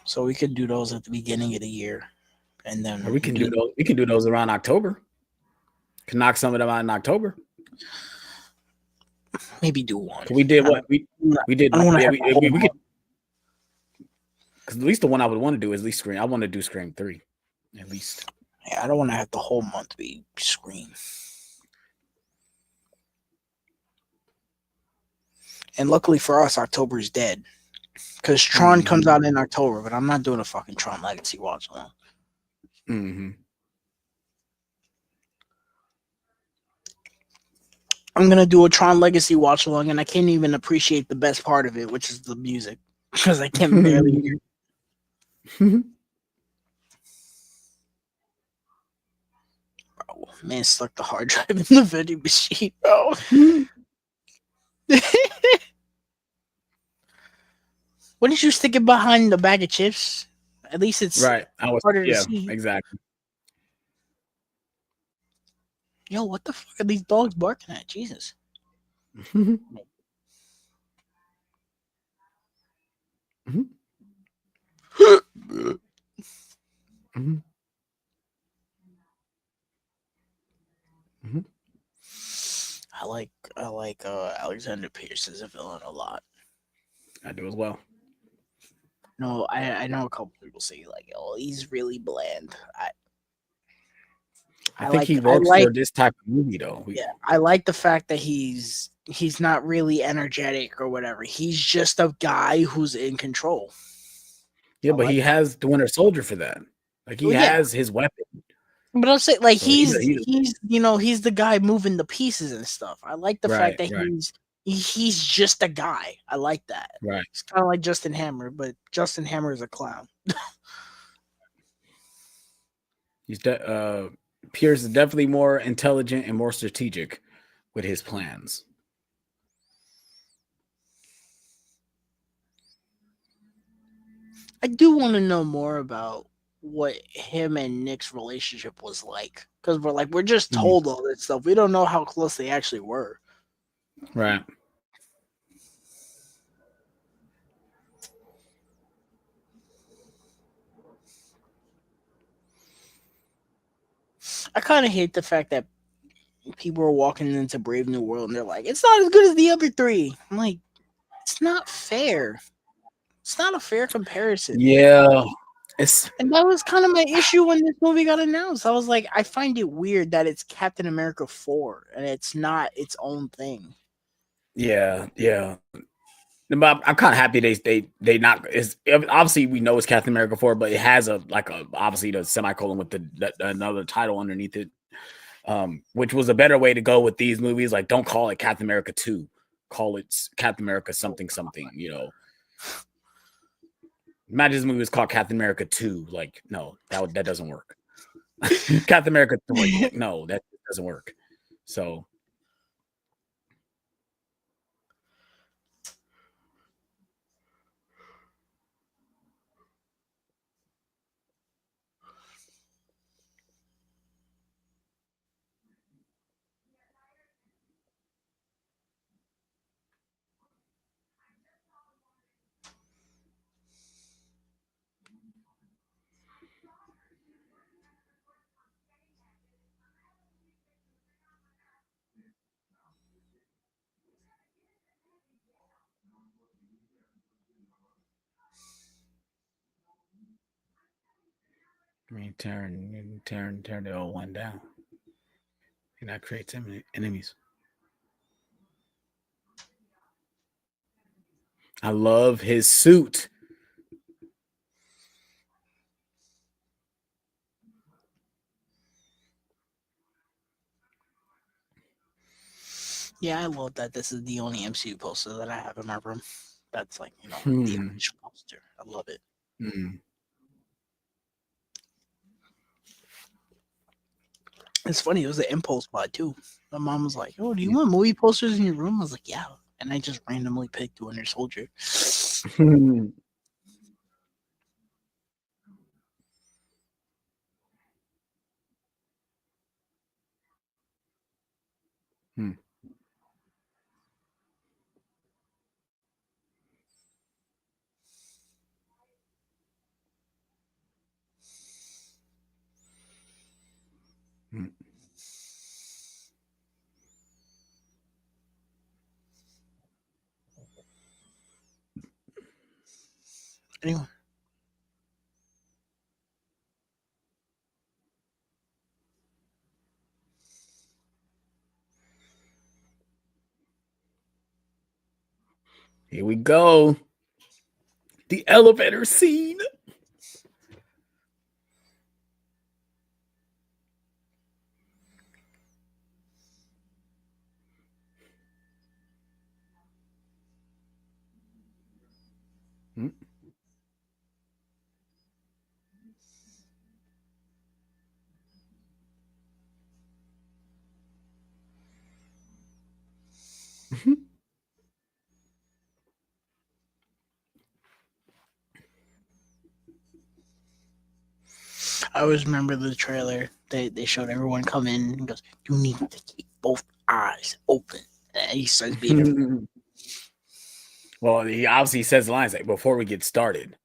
So we could do those at the beginning of the year, and Or then we can do those. We can do those around October. Can knock some of them out in October. maybe do one. Cause we did what we did. I don't want to Yeah, have a whole we could. month. Because at least the one I would want to do is at least Scream. I want to do Scream 3, at least. Yeah, I don't want to have the whole month be Scream. And luckily for us, October is dead because Tron comes out in October, but I'm not doing a fucking Tron Legacy watch along. Mm-hmm. I'm gonna do a Tron Legacy watch along, and I can't even appreciate the best part of it, which is the music, because I can barely hear. Bro, man, stuck the hard drive in the vending machine, bro. What did you stick it behind the bag of chips? At least it's Right. harder to Yeah, see. exactly. Yo, what the fuck are these dogs barking at? Jesus. Mm-hmm. Mm-hmm. Mm-hmm. I like Alexander Pierce as a villain a lot. I do as well. No, I know a couple people say like, oh, he's really bland. I think he works for this type of movie, though. Yeah, I like the fact that he's not really energetic or whatever. He's just a guy who's in control. Yeah, I but like he has the Winter Soldier for that. Like he well, yeah, has his weapon. but I'm saying like So he's the guy moving the pieces and stuff. I like the fact right, that right, he's just a guy. I like that. right. It's kind of like Justin Hammer, but Justin Hammer is a clown. Pierce is definitely more intelligent and more strategic with his plans. I do want to know more about what him and Nick's relationship was like because we're just told all this stuff. We don't know how close they actually were. Right. I kind of hate the fact that people are walking into Brave New World and they're like, it's not as good as the other three. I'm like, it's not fair. It's not a fair comparison. Yeah. It's And that was kind of my issue when this movie got announced. I was like, I find it weird that it's Captain America 4 and it's not its own thing. yeah. But I'm kind of happy they not. It's obviously we know it's Captain America 4, but it has a obviously the semicolon with another title underneath it, which was a better way to go with these movies. Like, don't call it Captain America 2, call it Captain America something. Imagine this movie was called Captain America 2. Like, no, that doesn't work. Captain America 3. Like, no, that doesn't work. So. I mean, tearing the old one down. And that creates enemies. I love his suit. Yeah, I love that this is the only MCU poster that I have in my room. That's like, the Hmm. official poster. I love it. Hmm. It's funny, it was an impulse buy too. My mom was like, "Oh, do you want movie posters in your room?" I was like, "Yeah." And I just randomly picked Winter Soldier. Hmm. Hmm. Hmm. Anyway, Here we go. The elevator scene. Hmm. I always remember the trailer. They showed everyone come in and goes, "You need to keep both eyes open." And he starts beating. Well, he obviously says the lines like, before we get started,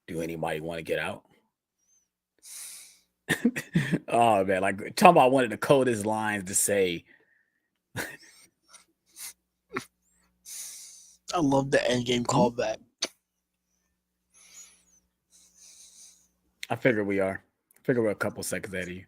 do anybody want to get out? Oh man, like talking about one of the coldest lines to say. I love the Endgame Hmm? callback. I figure we are. I figure we're a couple seconds ahead of you.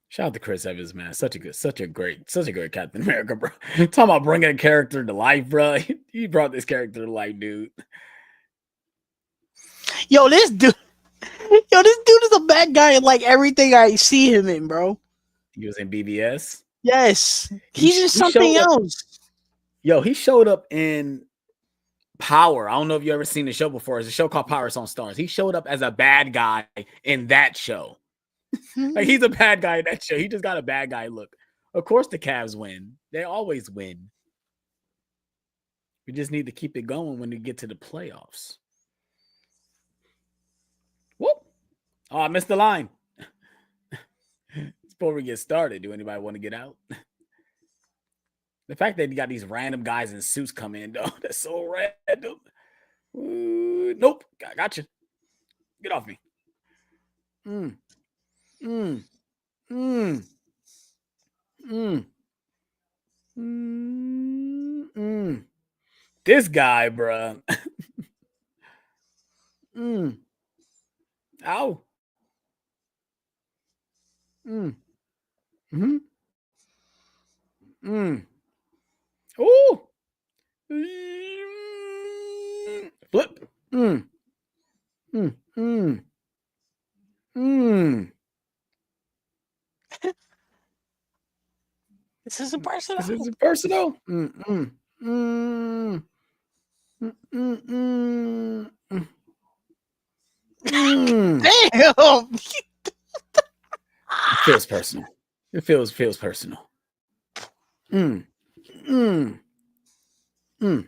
Shout out to Chris Evans, man. Such a great Captain America, bro. Talking about bringing a character to life, bro. He brought this character to life, dude. Yo, this dude. Yo, this dude is a bad guy in like everything I see him in, bro. He was in BBS. Yes, He he's in he something showed up. else. Yo, he showed up in Power. I don't know if you ever seen the show before. It's a show called Power on Stars. He showed up as a bad guy in that show. Like he's a bad guy in that show. He just got a bad guy look. Of course, the Cavs win. They always win. We just need to keep it going when we get to the playoffs. Whoop! Oh, I missed the line. Before we get started, do anybody want to get out? The fact that you got these random guys in suits come in, though, that's so random. Nope. I got you. Get off me. Mm, mm, mm, mm, mm. This guy, bruh. Mm. Ow. Mm. Mm-hmm. Mm. Ooh. Flip. Mm. Mm. Mm. Mm. This isn't personal. This is personal. Mm. Mm. Mm. Mm. Mm. Mm. Mm. Damn. It feels personal. It feels personal. Mm. Mm. Mm.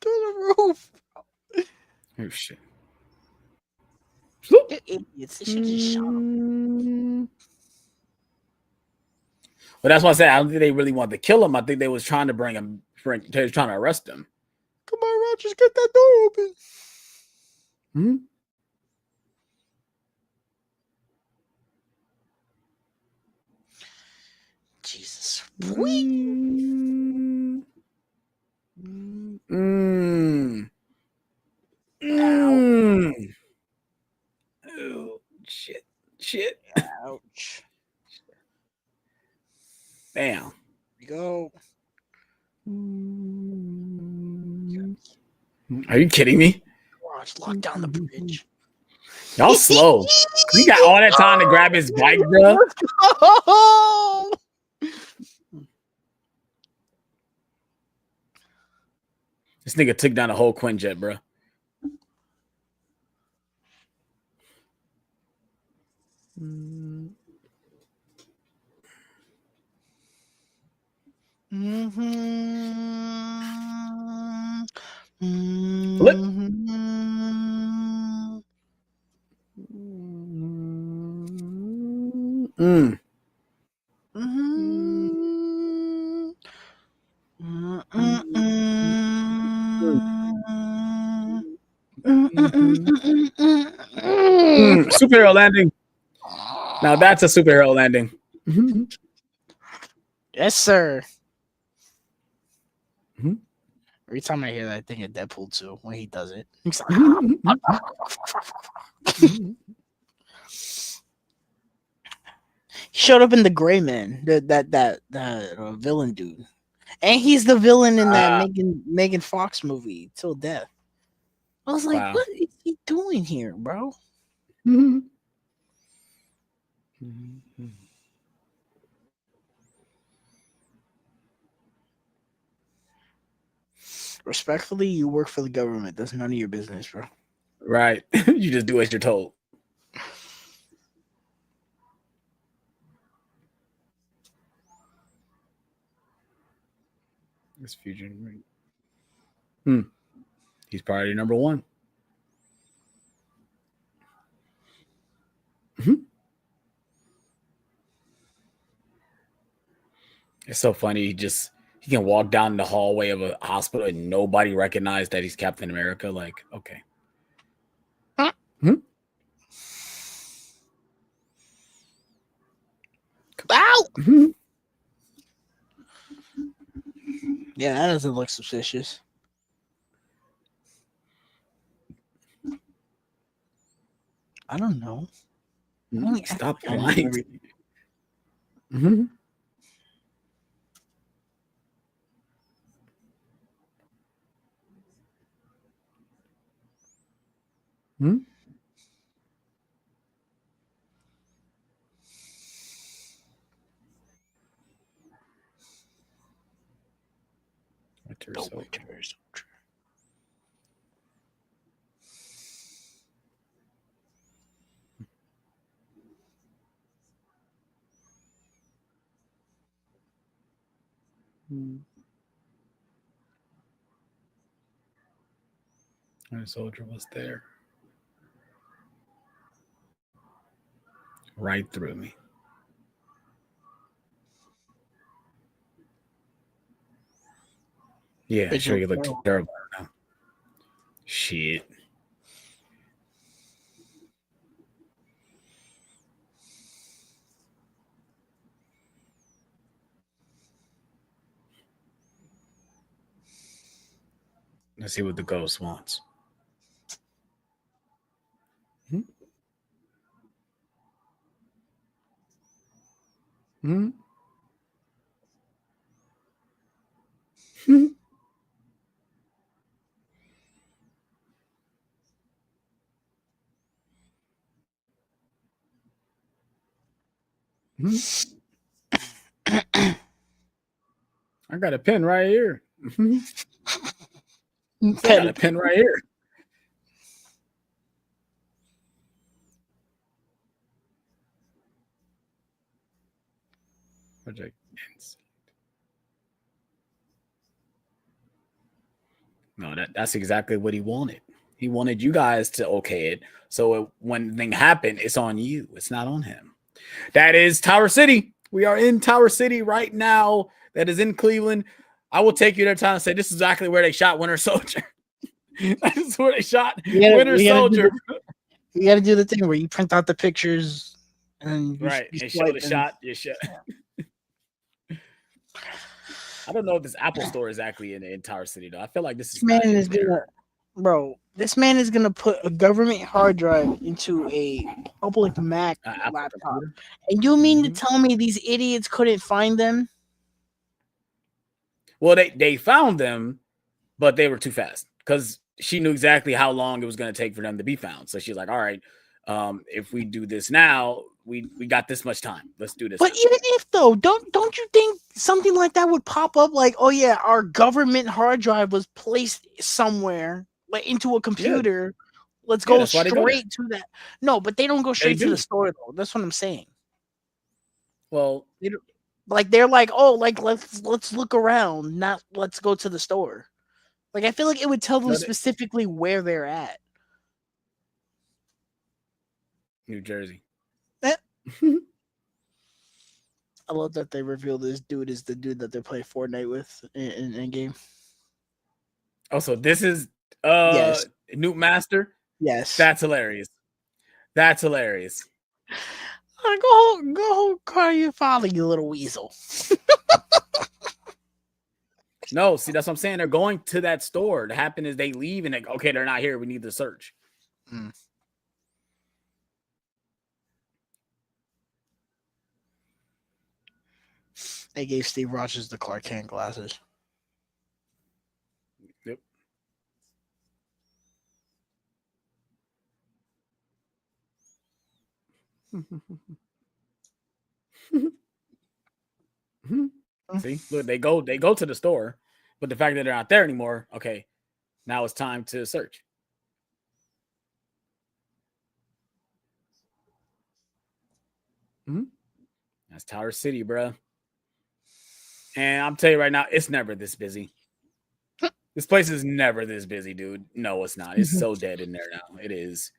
Through the roof. Oh shit. Sloop. You're idiots. They should just shot him. Mm. But that's why I said I don't think they really wanted to kill him. I think they was trying to bring him. They was trying to arrest him. Come on, Rogers, get that door open. Hmm? Jesus. Mm, mm, Ow. mm. Oh, shit. Ouch. Damn. Here we go. Are you kidding me? Garage, lock down the bridge. Y'all slow. He got all that time to grab his bike, bro. Oh! This nigga took down the whole Quinjet, bro. Flip. Mm. Superhero landing. Now that's a superhero landing. Yes, sir. Mhm. Every time I hear that, I think of Deadpool 2 when he does it. He's like, he showed up in the Gray Man, that villain dude, and he's the villain in that Megan Fox movie Till Death. I was like, Wow. what is he doing here, bro? Respectfully, you work for the government. That's none of your business, bro. Right. You just do as you're told. This future. He's priority number one. It's so funny. He can walk down the hallway of a hospital and nobody recognized that he's Captain America. Like, okay. Ow! Yeah, that doesn't look suspicious. I don't know. Stop lying. Winter Soldier. Winter Soldier was there. Right through me. Yeah, sure you look terrible now. Shit. Let's see what the ghost wants. I got a pen right here. I got a pen right here. Project Instinct. No, that's exactly what he wanted. He wanted you guys to okay it. So when the thing happened, it's on you. It's not on him. That is Tower City. We are in Tower City right now. That is in Cleveland. I will take you there time and say this is exactly where they shot Winter Soldier. This is where they shot Winter Soldier. You got to do the thing where you print out the pictures and you show the shot. You show. I don't know if this Apple store is actually in the entire city though. I feel like this This is not man in is there. gonna, bro. This man is gonna put a government hard drive into a public Mac Apple laptop, computer. and you mean to Hmm. tell me these idiots couldn't find them? Well, they found them, but they were too fast because she knew exactly how long it was going to take for them to be found. So she's like, "All right, if we do this now, we got this much time. Let's do this But now." even if though, don't you think something like that would pop up? Like, oh yeah, our government hard drive was placed somewhere, like into a Yeah, computer. Let's yeah, go that's why they go there. straight to that. No, but they don't go They straight to the do. store though. That's what I'm saying. Well, They don't, like they're like, oh, like let's look around, not let's go to the store. Like I feel like it would tell them no, specifically where they're at. New Jersey. Eh, I love that they reveal this dude is the dude that they're playing Fortnite with in game. Also, this is Yes, Newt Master. yes. That's hilarious. That's hilarious. Go home, call your father, you little weasel. No, see, that's what I'm saying. They're going to that store. The happen is they leave and they okay, they're not here. We need to search. Mm. They gave Steve Rogers the Clark Kent glasses. Yep. See, look, they go to the store, but the fact that they're not there anymore, okay, now it's time to search. Mm-hmm. That's Tower City, bro. And I'm telling you right now, it's never this busy. This place is never this busy, dude. No, it's not. It's so dead in there now. It is.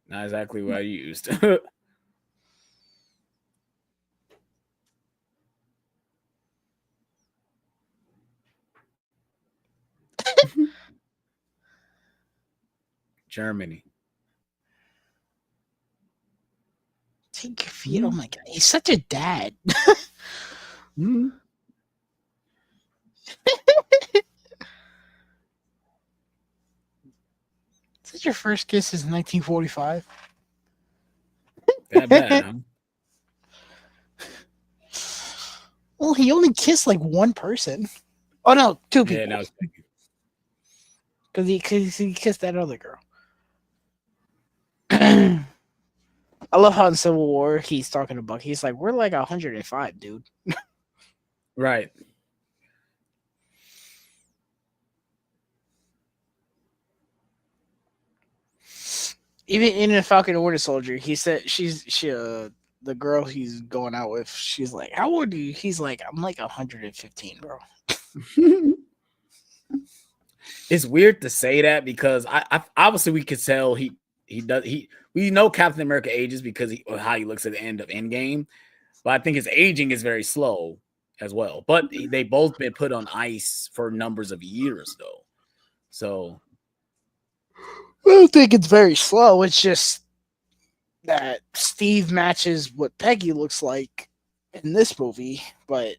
Not exactly what I used. Germany. Take your feet. Oh Mm-hmm. my god, he's such a dad. Mm-hmm. Is this your first kiss since 1945? That bad, huh? Well, he only kissed like one person. Oh no, two Yeah, people. that was Cause he kissed that other girl. I love how in Civil War he's talking to Buck. He's like, "We're like 105, dude." right. Even in the Falcon and Winter Soldier, he said she the girl he's going out with. She's like, "How old are you?" He's like, "I'm like 115, bro." It's weird to say that because I obviously we could tell he does he we know Captain America ages because how he looks at the end of Endgame, but I think his aging is very slow as well. But they both been put on ice for numbers of years though, so I don't think it's very slow. It's just that Steve matches what Peggy looks like in this movie, but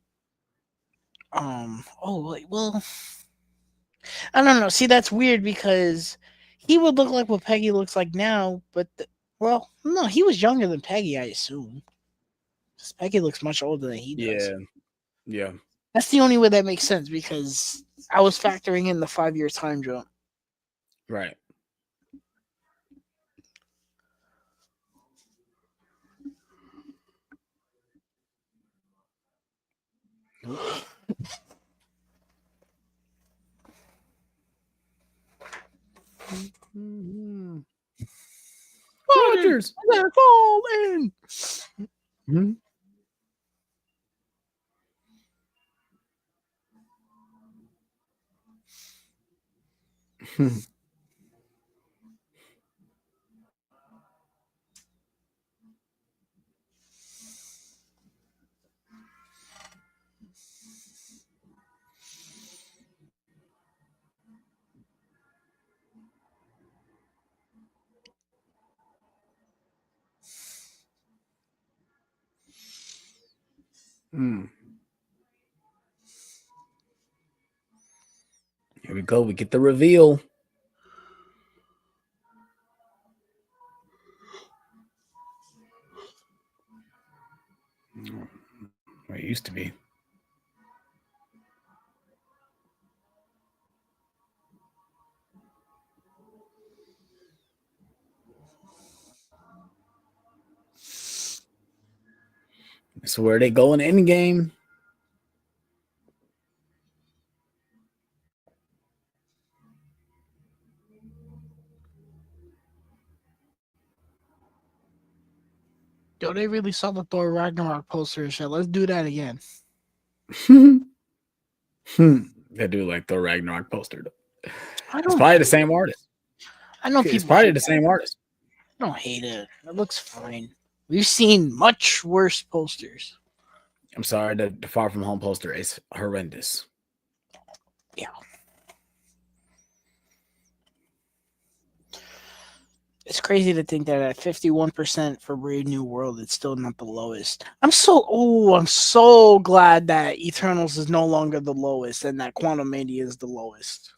well, I don't know. See, that's weird because he would look like what Peggy looks like now, but well, no, he was younger than Peggy, I assume. 'Cause Peggy looks much older than he does. yeah, yeah. That's the only way that makes sense because I was factoring in the 5 year time jump. Right. Nope. Mm-hmm. Rogers. Fall in. Mm-hmm. Mm. Here we go. We get the reveal. Where it used to be. It's where they go in the end game. Yo, they really saw the Thor Ragnarok poster and shit. Let's do that again. They do like the Ragnarok poster. I It's don't probably the hate same it. artist. I know It's people probably hate the it. same artist. I don't hate it. It looks fine. We've seen much worse posters. I'm sorry, the Far From Home poster is horrendous. Yeah. It's crazy to think that at 51% for Brave New World, it's still not the lowest. I'm so glad that Eternals is no longer the lowest and that Quantum Mania is the lowest.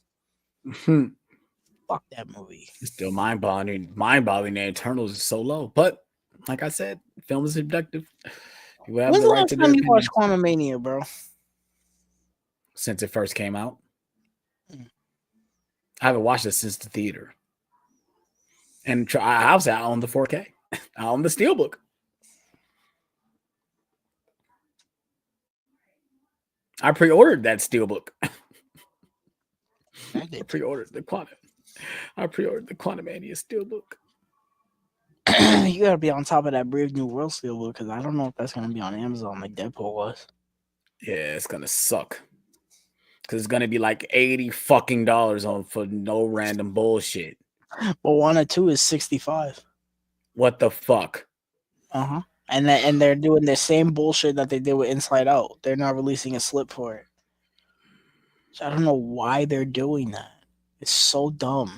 Fuck that movie. It's still mind-boggling that Eternals is so low. But like I said, film is subjective. People have When's the the right last to their time you watched opinions. Quantum Mania, bro? Since it first came out, Mm. I haven't watched it since the theater. And I was out on the 4K, I own the Steelbook. I pre-ordered that Steelbook. I I did too. pre-ordered the Quantum. I pre-ordered the Quantum Mania Steelbook. You gotta be on top of that Brave New World Steelbook because I don't know if that's gonna be on Amazon like Deadpool was. Yeah, it's gonna suck. Cause it's gonna be like $80 on for no random bullshit. But one or two is 65. What the fuck? Uh-huh. And they're doing the same bullshit that they did with Inside Out. They're not releasing a slip for it. So I don't know why they're doing that. It's so dumb.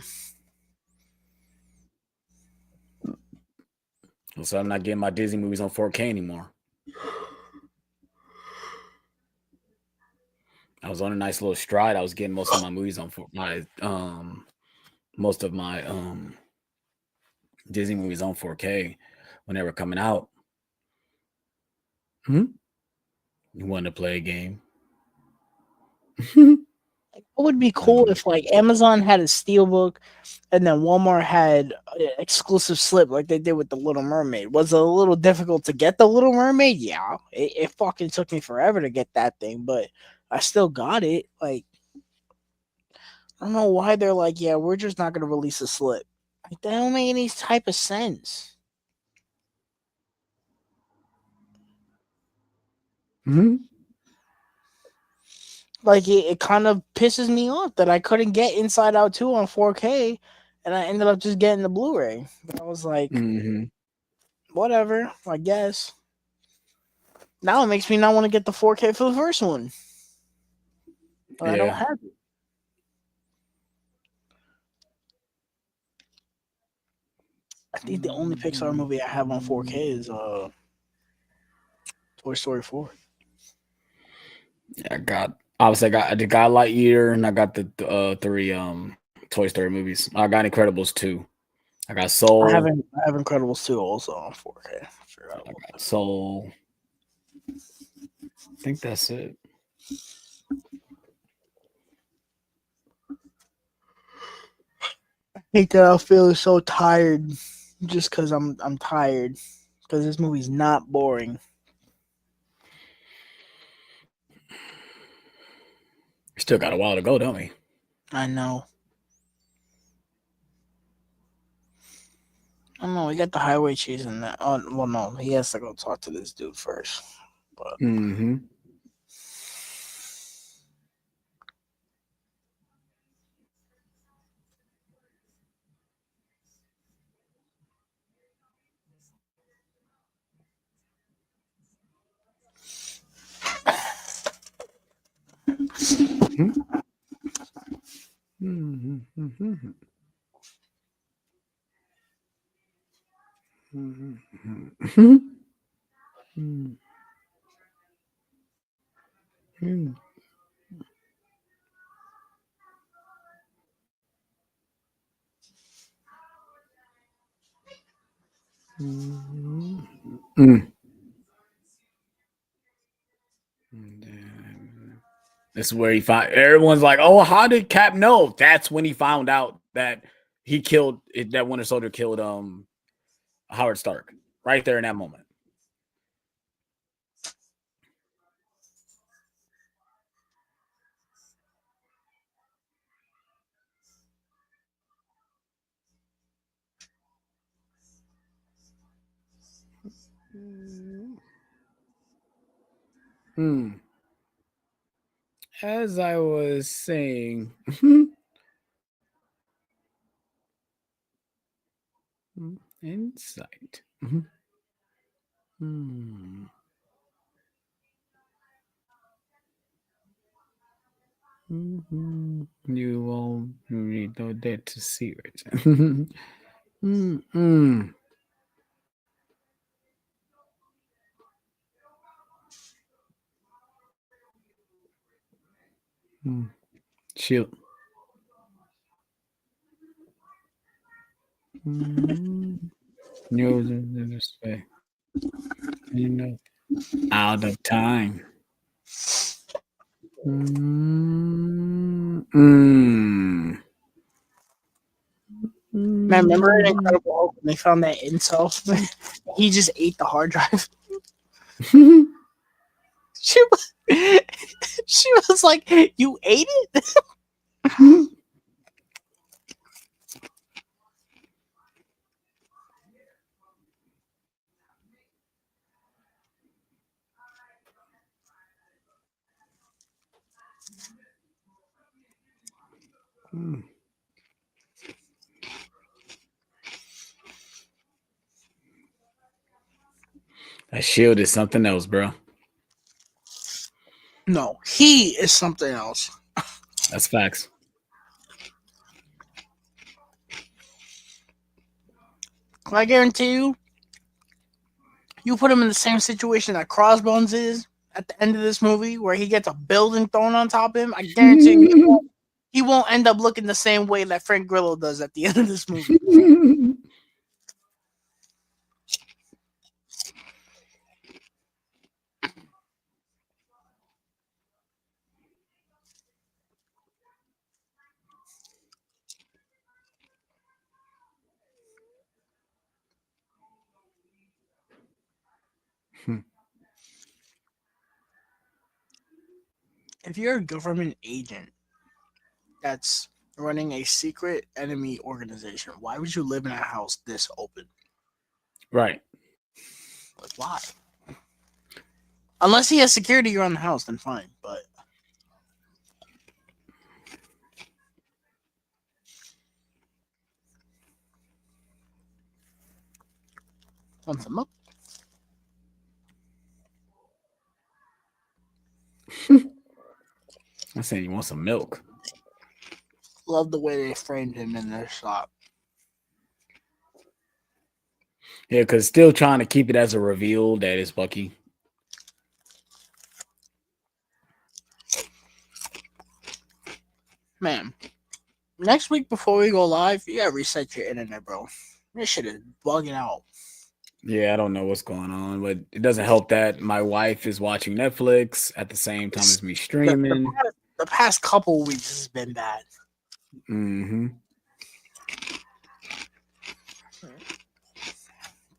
So I'm not getting my Disney movies on 4K anymore. I was on a nice little stride. I was getting most of my movies on most of my Disney movies on 4K when they were coming out. Hmm? You wanted to play a game? It would be cool if like Amazon had a steelbook and then Walmart had an exclusive slip like they did with the Little Mermaid. Was it a little difficult to get the Little Mermaid? Yeah. It fucking took me forever to get that thing, but I still got it. Like I don't know why they're like, yeah, we're just not gonna release a slip. Like that don't make any type of sense. Hmm? Like it kind of pisses me off that I couldn't get Inside Out 2 on 4K and I ended up just getting the Blu-ray. But I was like, Mm-hmm. whatever, I guess. Now it makes me not want to get the 4K for the first one. But I don't Yeah. have it. I think the only Pixar movie I have on 4K is Toy Story 4. I got obviously I got Lightyear and I got the three Toy Story movies. I got Incredibles 2. I got Soul. I have Incredibles 2 also on 4K. I forgot I about got Soul. I think that's it. that. I hate that I'm feeling so tired just because I'm tired. Because this movie's not boring. Still got a while to go, don't we? I know. I don't know. We got the highway cheese in that. Oh, well, no. He has to go talk to this dude first. But Mm-hmm. Mm-hmm. Mm-hmm. Mm-hmm. Mm. Mm. Mm. This is where he found. Everyone's like, "Oh, how did Cap know?" That's when he found out that he killed that Winter Soldier killed Howard Stark right there in that moment. Hmm. As I was saying, insight. Hmm. You won't need no that to see it. Mm-mm. Mm. Chill. Mm. News in this way. You know, out of time. Mm. Mm. Man, remember in Mm. Incredible Hulk when they found that intel? He just ate the hard drive. She was, she was like, "You ate it?" That shield is something else, bro. No, he is something else. That's facts. I guarantee you, you put him in the same situation that Crossbones is at the end of this movie, where he gets a building thrown on top of him. I guarantee you, he won't end up looking the same way that Frank Grillo does at the end of this movie. If you're a government agent that's running a secret enemy organization, why would you live in a house this open? Right. Like, why? Unless he has security around the house, then fine. But want some milk? I'm saying you want some milk. Love the way they framed him in their shot. Yeah, because still trying to keep it as a reveal that it's Bucky. Man, next week before we go live, you gotta reset your internet, bro. This shit is bugging out. Yeah, I don't know what's going on, but it doesn't help that my wife is watching Netflix at the same time It's, as me the, streaming. past, the past couple weeks has been bad. Hmm.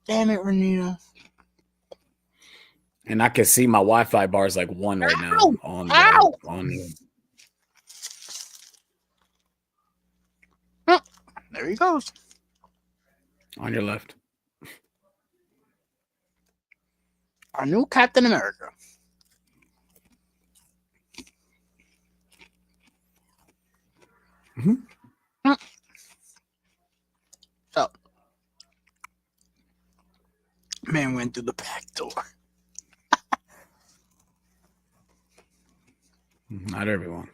Damn it, Renita. And I can see my Wi-Fi bar is like 1 right now Ow! Ow! Oh, there he goes. on your left. Our new Captain America. Hmm. So, man went through the back door. Not everyone.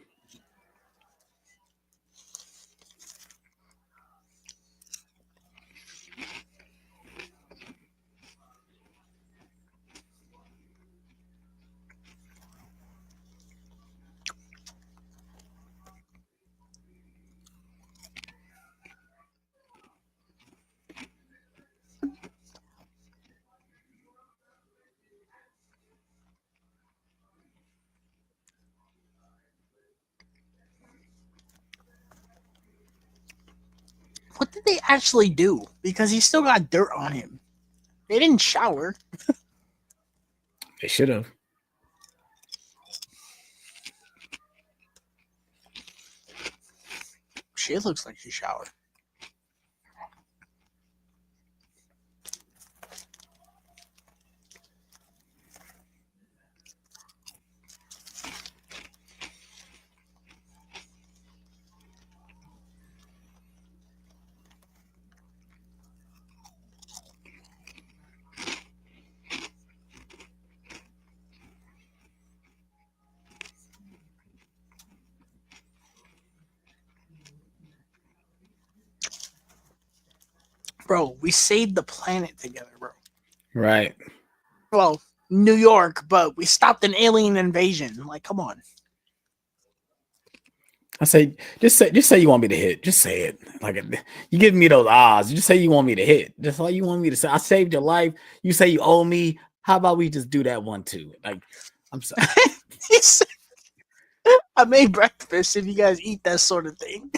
What did they actually do? Because he still got dirt on him. They didn't shower. They should have. She looks like she showered. Bro, we saved the planet together, bro. Right. Well, New York, but we stopped an alien invasion. Like, come on. I say, just say you want me to hit. Just say it. Like you give me those odds. Just say you want me to hit. Just like you want me to say. I saved your life. You say you owe me. How about we just do that one too? Like, I'm sorry. I made breakfast if you guys eat that sort of thing.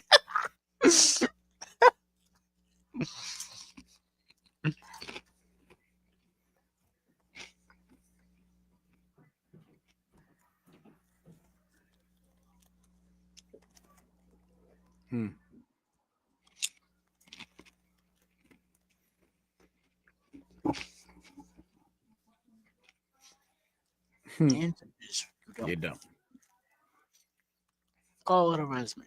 Hmm. Answers. You don't. Call it a resume.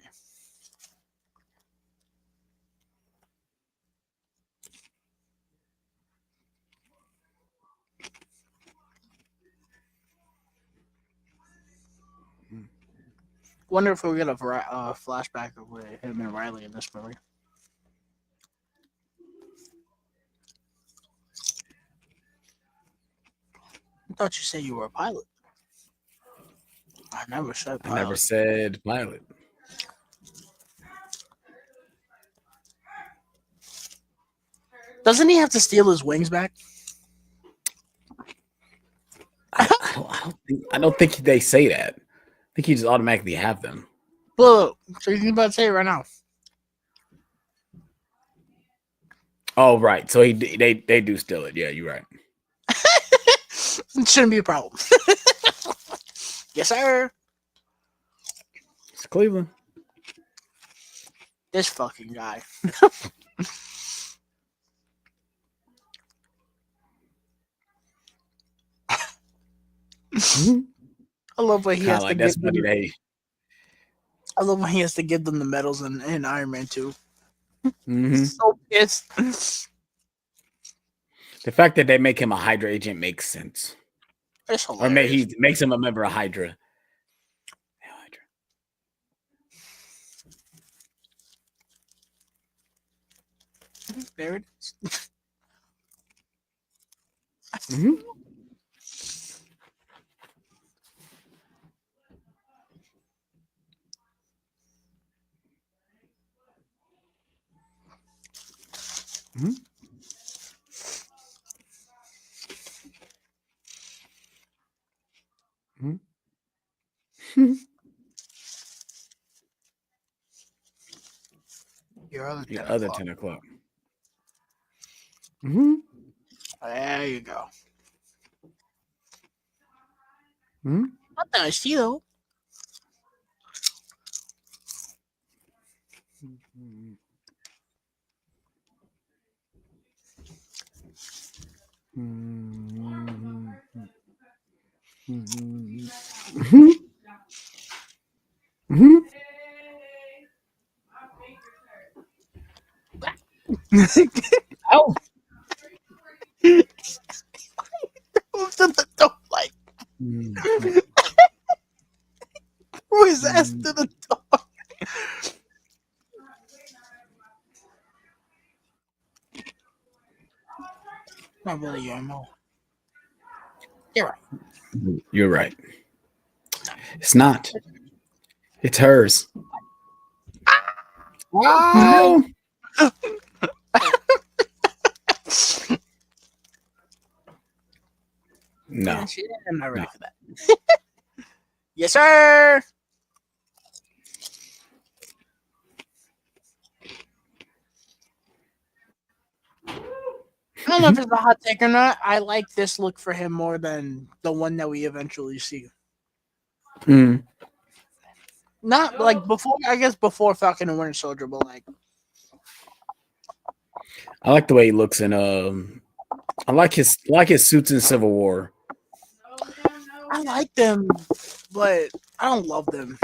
Wonder if we'll get a flashback of him and Riley in this movie. I thought you said you were a pilot. I never said I pilot. never said pilot. Doesn't he have to steal his wings back? I don't think they say that. I think you just automatically have them. Look, so you're about to say it right now. Oh, right. So they do steal it. Yeah, you're right. It shouldn't be a problem. Yes, sir. It's Cleveland. This fucking guy. Mm-hmm. I love when he Kind has of to like give that's funny. them. I love when he has to give them the medals in Iron Man 2. Mm-hmm. So pissed. The fact that they make him a Hydra agent makes sense. It's Or hilarious. he makes him a member of Hydra. There it is. Mm-hmm. Mm-hmm. Mm-hmm. Your other 10 Your other o'clock. 10 o'clock. Mm-hmm. There you go. Mm-hmm. Not that I see though. Mm-hmm. Mm-hmm. Oh. Move to the door, like Mm-hmm. threw his ass to the door. Not really, you know. You're right. You're right. It's not. It's hers. Wow. No. Yeah, shit, I'm not ready No. for that. Yes, sir. don't know if it's a hot take or not. I like this look for him more than the one that we eventually see. Mm. Not like before, I guess before Falcon and Winter Soldier, but like I like the way he looks in I like his suits in Civil War. I like them, but I don't love them.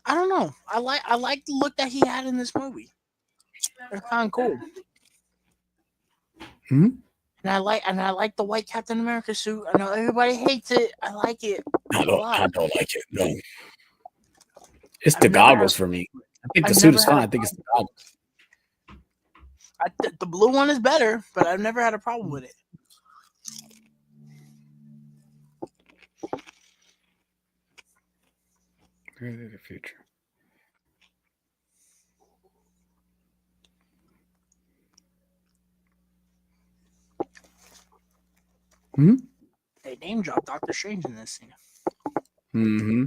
I don't know. I like the look that he had in this movie. They're kind of cool. Hmm? And I like the white Captain America suit. I know everybody hates it. I like it a lot. I don't like it. No. It's I've the never had goggles for me. I think the I've suit never is had fine. a I think it's problem. the goggles. The blue one is better, but I've never had a problem with it. Created the future. Hmm? They name drop Doctor Strange in this scene. Mm-hmm.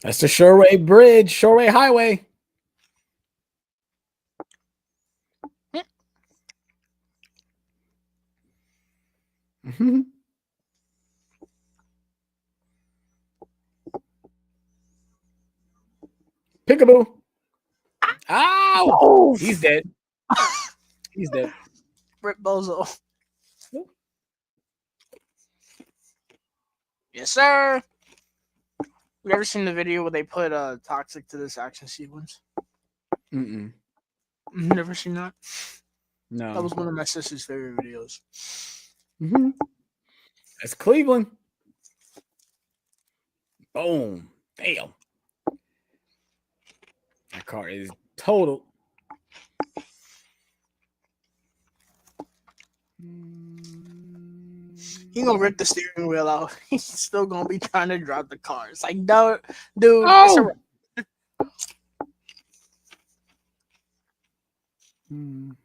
That's the Shoreway Bridge, Shoreway Highway. Mm-hmm. Peekaboo. Ow! Oh, He's dead. He's dead. Rip Bozo. Yes, sir. You ever seen the video where they put toxic to this action sequence? Mm-mm. Never seen that. No. That was one of my sister's favorite videos. Mm-hmm. That's Cleveland. Boom. Damn. That car is total. He gonna rip the steering wheel out. He's still gonna be trying to drive the car. It's like, no, dude, it's a Oh! Mm.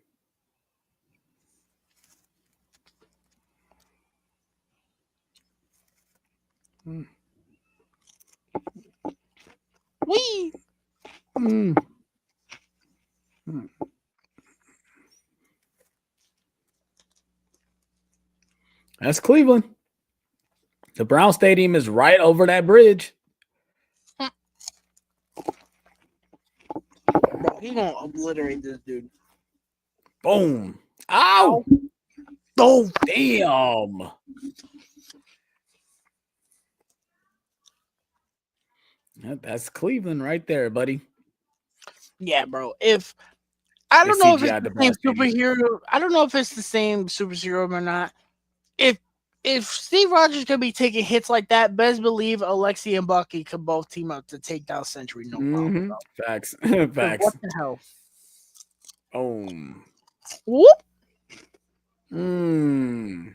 Mm. wee. Mm. Mm. That's Cleveland. The Brown Stadium is right over that bridge. Bro, he gonna obliterate this dude. Boom. Ow! Oh, Damn. That's Cleveland right there, buddy. yeah, bro. If I They don't know if it's CGI the the same Brown Stadium. superhero. I don't know if it's the same superhero or not. If Steve Rogers could be taking hits like that, best believe Alexi and Bucky could both team up to take down Century, no problem, bro. Facts. 'Cause what Facts. the hell? Boom. Whoop! Mm.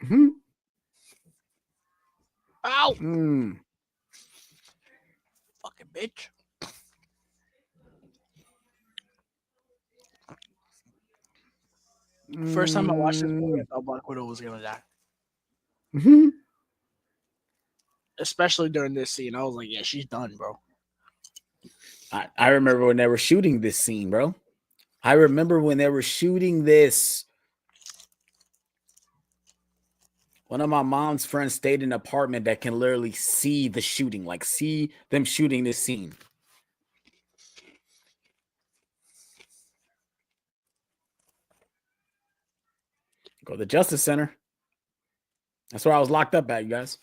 Mm-hmm. Ow! Mm. Fucking bitch. First time I watched this movie, I thought Black Widow was gonna die. Mm-hmm. Especially during this scene. I was like, yeah, she's done, bro. I remember when they were shooting this scene, bro. I remember when they were shooting this. One of my mom's friends stayed in an apartment that can literally see the shooting, like see them shooting this scene. Go to the Justice Center. That's where I was locked up at, you guys.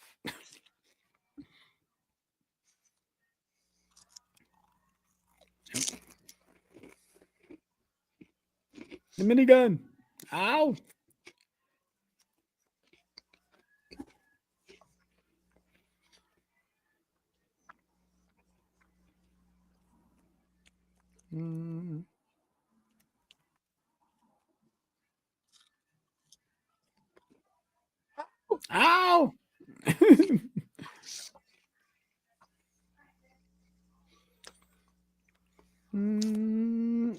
The minigun. Ow. Mm. Ow. Mm,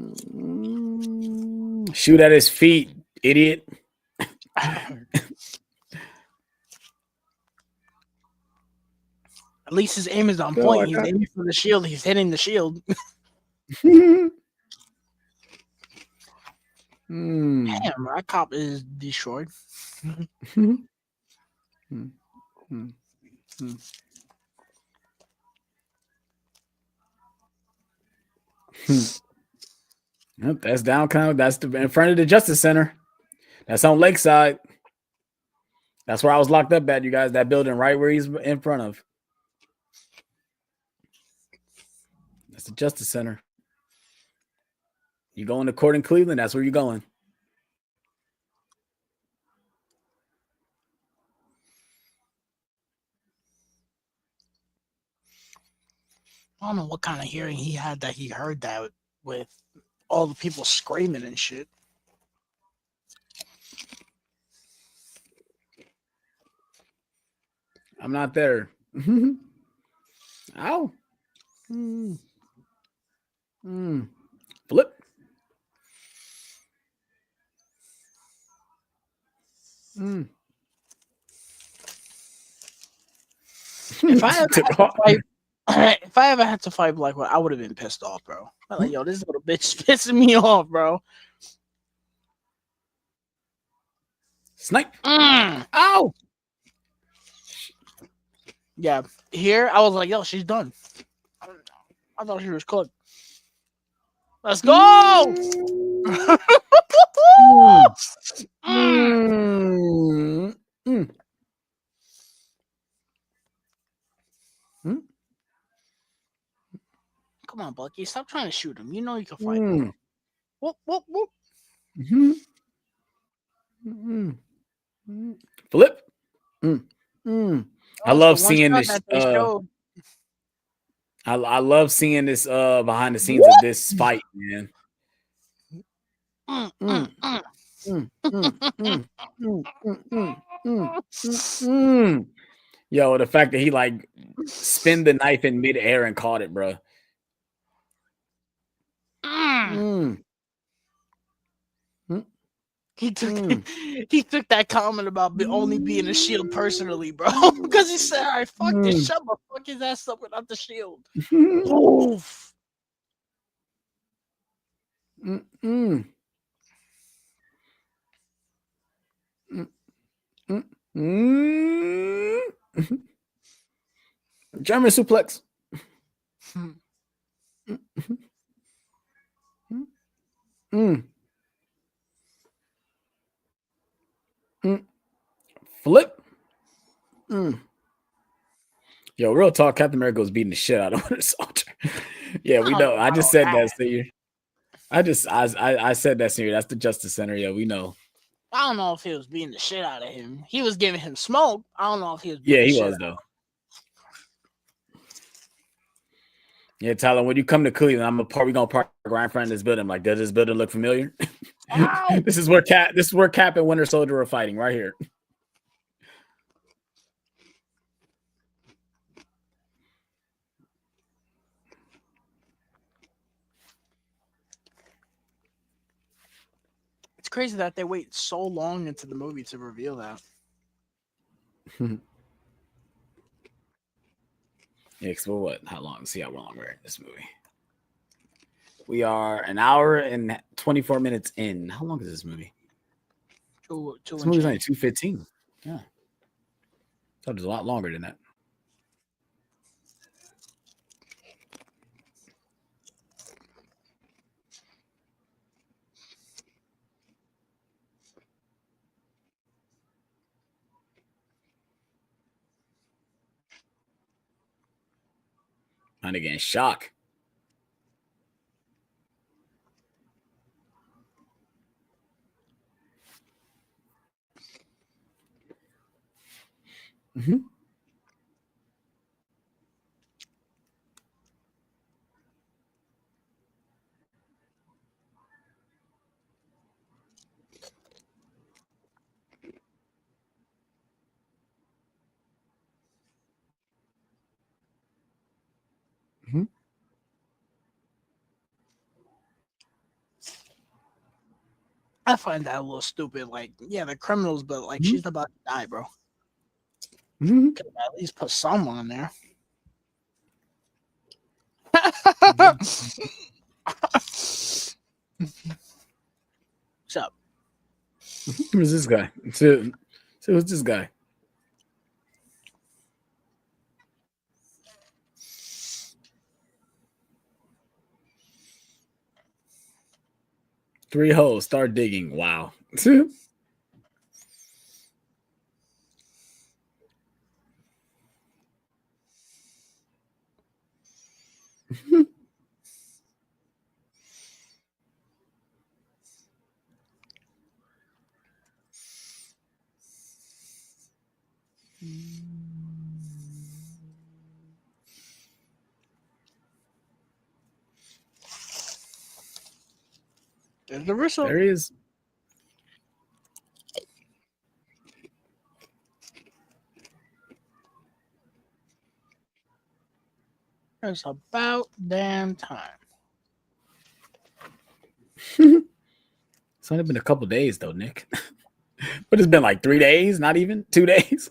mm, Shoot at his feet, idiot. At least his aim is on Oh point. my He's god. aiming for the shield. He's hitting the shield. Mm. Damn, that cop is destroyed. Mm, mm, mm. Yep, that's downtown. That's in front of the Justice Center. That's on Lakeside. That's where I was locked up at, you guys. That building right where he's in front of. That's the Justice Center. You going to court in Cleveland, that's where you're going. I don't know what kind of hearing he had that he heard that with all the people screaming and shit. I'm not there. Ow. Mm. Mm. Flip. Mm. If I ever had to fight, if I ever had to fight Blackwood, I would have been pissed off, bro. I'm like, yo, this little bitch pissing me off, bro. Snipe. Mm. Ow. Yeah, here I was like, yo, she's done. I thought she was cooked. Let's go. Mm. Mm. Mm. Mm. Come on, Bucky, stop trying to shoot him. You know you can fight him. Mm. Whoop, whoop, whoop. Mm-hmm. Mm-hmm. Flip. Mm. Mm. That I was the love one seeing shot this. that they showed. I love seeing this behind the scenes of Whoop. this fight, man. Mm, mm, Mm. mm. Mm. Mm. Mm. Mm. Mm. Mm. Mm. Mm. Mm. Yo, the fact that he like spin the knife in midair and caught it, bro. Mm. Mm. Mm. He took Mm. he took that comment about only being a shield personally, bro. Because he said, "All right, fuck this, Mm. shut my fuck his ass up without the shield." Mm. Oof. Mm. Mm. Mm. Mm. German suplex. Mm. Mm. Flip. Mm. Yo, real talk, Captain America was beating the shit out of Winter Soldier. Yeah, I we don't know. know I just about said that. that, Senior. I said that, Senior. That's the Justice Center. Yeah, we know. I don't know if he was beating the shit out of him. He was giving him smoke. I don't know if he was beating Yeah, the he shit was out though. Yeah, Tyler, when you come to Cleveland, we gonna park right in front of this building. I'm like, does this building look familiar? Ow! This is where Cap and Winter Soldier are fighting, right here. It's crazy that they wait so long into the movie to reveal that. Yeah, well, what? How long? See how long we're in this movie. We are an hour and 24 minutes in. How long is this movie? Two This and movie's only change. 2:15. Yeah. So it's a lot longer than that. And again, shock. Mm-hmm. I find that a little stupid. Like, yeah, they're criminals, but like, Mhm. she's about to die, bro. Mhm. Could at least put someone on there. What's up? Who's this guy? So who's this guy? Three holes. Start digging. Wow. There's the result. There he is. It's about damn time. It's only been a couple days though, Nick. But it's been like 3 days, not even 2 days.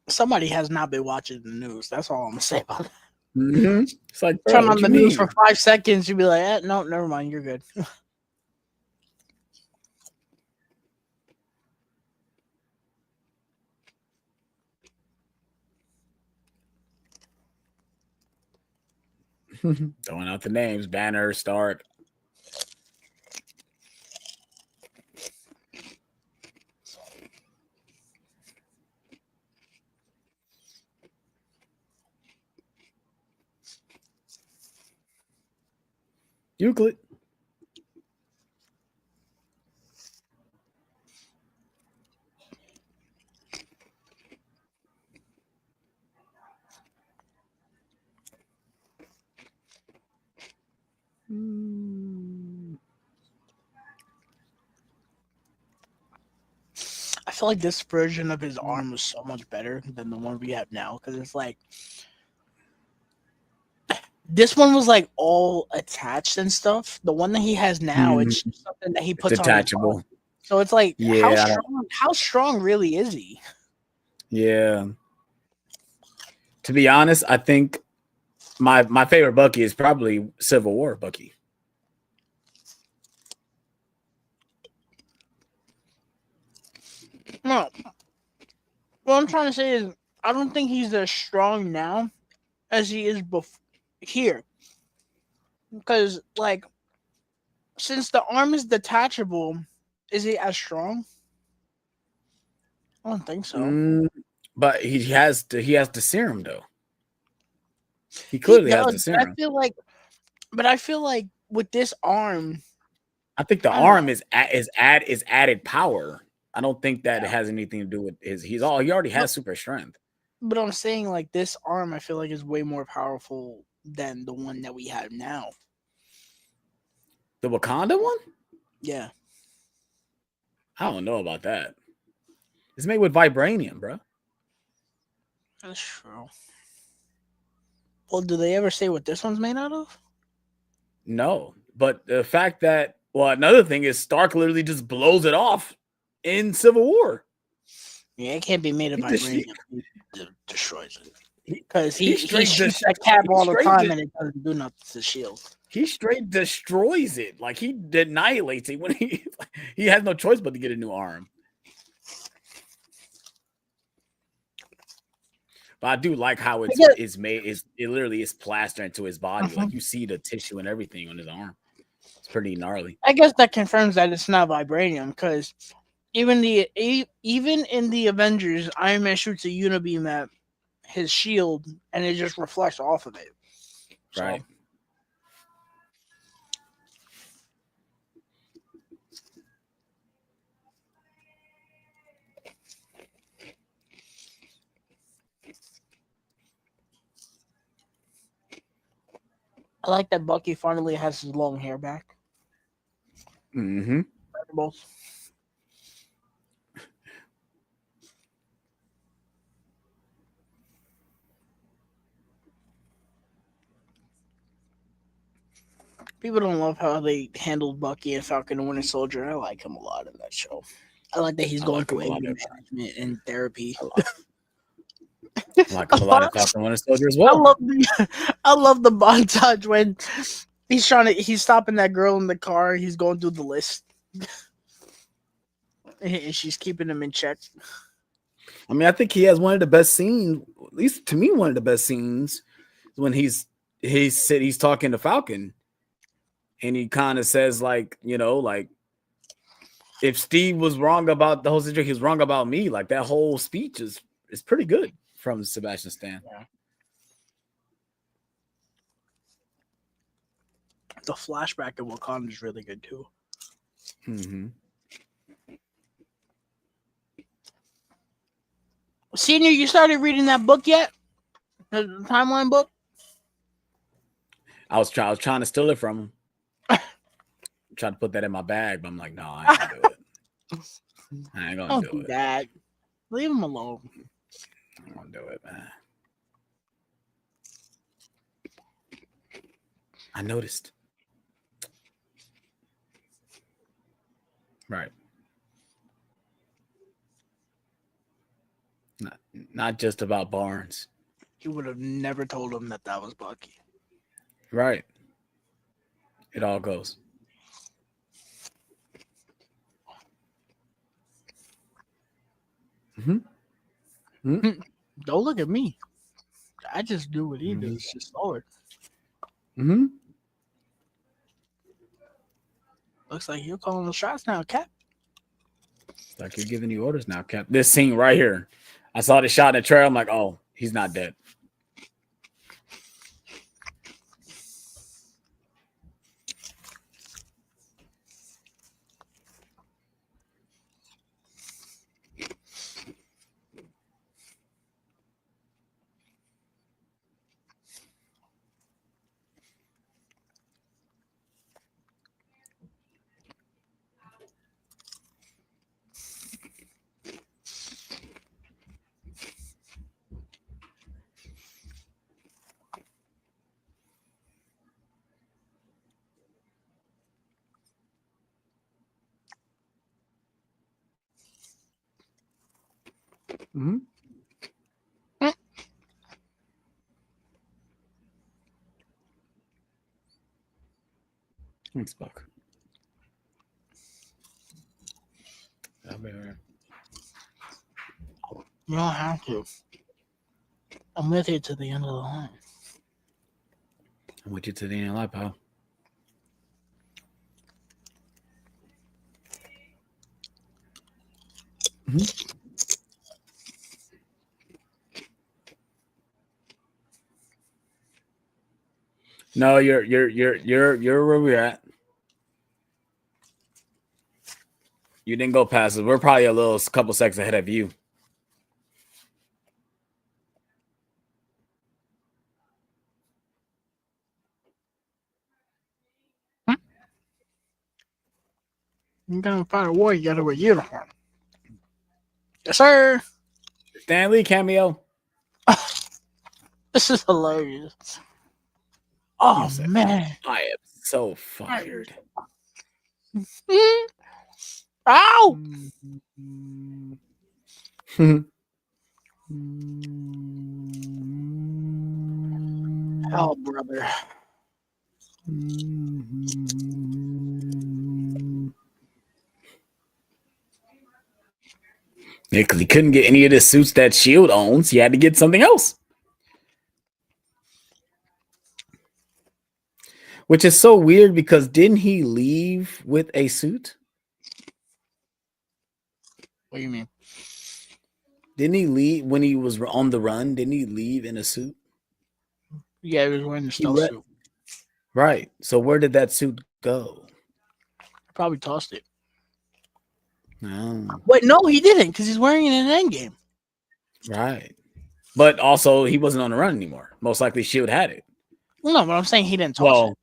Somebody has not been watching the news. That's all I'm gonna say about it. It's like, bro, Turn what on you the news for mean? 5 seconds, you'd be like, no, never mind, you're good. Throwing out the names: Banner, Stark. Euclid. I feel like this version of his arm was so much better than the one we have now because it's like this one was like all attached and stuff. The one that he has now, Mm, it's just something that he it's puts on his body. detachable. So it's like Yeah, how strong really is he? yeah. To be honest, I think my favorite Bucky is probably Civil War Bucky. No, what I'm trying to say is I don't think he's as strong now as he is before here because like since the arm is detachable, is he as strong? I don't think so. Mm, but he has the serum though. He He clearly has does, the serum. but I feel like with this arm, I think the I don't arm know. is added power. I don't think that it Yeah. has anything to do with he already But has super strength. but I'm saying like this arm, I feel like is way more powerful than the one that we have now. The Wakanda one? Yeah, I don't know about that. It's made with vibranium, bro. that's true. Well, do they ever say what this one's made out of? No, but the fact that another thing is Stark literally just blows it off in Civil War. Yeah, it can't be made of He just vibranium. He destroys it he, because he he straight shoots just that cap he all the straight time de- and it doesn't do nothing to the shield. he straight destroys it. Like he annihilates it when he has no choice but to get a new arm. But I do like how I guess, it's made. It literally is plastered into his body. Like mhm. you see the tissue and everything on his arm. It's pretty gnarly. I guess that confirms that it's not vibranium because even in the Avengers, Iron Man shoots a unibeam at his shield and it just reflects off of it. So Right. I like that Bucky finally has his long hair back. Mm-hmm. Thunderbolts. People don't love how they handled Bucky and Falcon and Winter Soldier. I like him a lot in that show. I like that he's I going like through him a lot. anger management and therapy. I like, I like him a lot in Falcon Winter Soldier as I well. love the I love the montage when he's stopping that girl in the car. He's going through the list, and she's keeping him in check. I mean, I think he has one of the best scenes, at least to me, one of the best scenes when he's talking to Falcon, and he kind of says like, like if Steve was wrong about the whole situation, he was wrong about me. Like that whole speech is pretty good from Sebastian Stan. Yeah. The flashback of Wakanda is really good too. Mm-hmm. Senior, you started reading that book yet? The timeline book? I was trying to steal it from him. Tried to put that in my bag, but I'm like, no, I ain't gonna do it. I ain't gonna Don't do do it. that. Leave him alone. I'm gonna do it, man. I noticed. Right. Not just about Barnes. He would have never told him that was Bucky. Right. It all goes. Mm-hmm. Mm-hmm. Don't look at me. I just do what he Mm-hmm. does. Just forward. Mm-hmm. Looks like you're calling the shots now, Cap. It's like you're giving you orders now, Cap. This scene right here. I saw the shot in the trailer. I'm like, oh, he's not dead. Mm-hmm. Thanks, Buck. I'll be right. You don't have to. I'm with you to the end of the line. I want you to the end of life, pal. Mm-hmm. No, you're where we're at. You didn't go past us. We're probably a couple seconds ahead of you. You're gonna fight a war, you gotta wear uniform. Yes, sir. Stan Lee cameo. This is hilarious. Oh Say, man. I am so fired. Ow! Oh, brother. Yeah, because he couldn't get any of the suits that Shield owns. He had to get something else. Which is so weird because didn't he leave with a suit? What do you mean? Didn't he leave when he was on the run? Didn't he leave in a suit? Yeah, he was wearing the stealth suit. Right. So where did that suit go? Probably tossed it. Oh. Wait, no, he didn't, because he's wearing it in an Endgame. Right. But also, he wasn't on the run anymore. Most likely, Shield had it. No, but I'm saying he didn't toss it.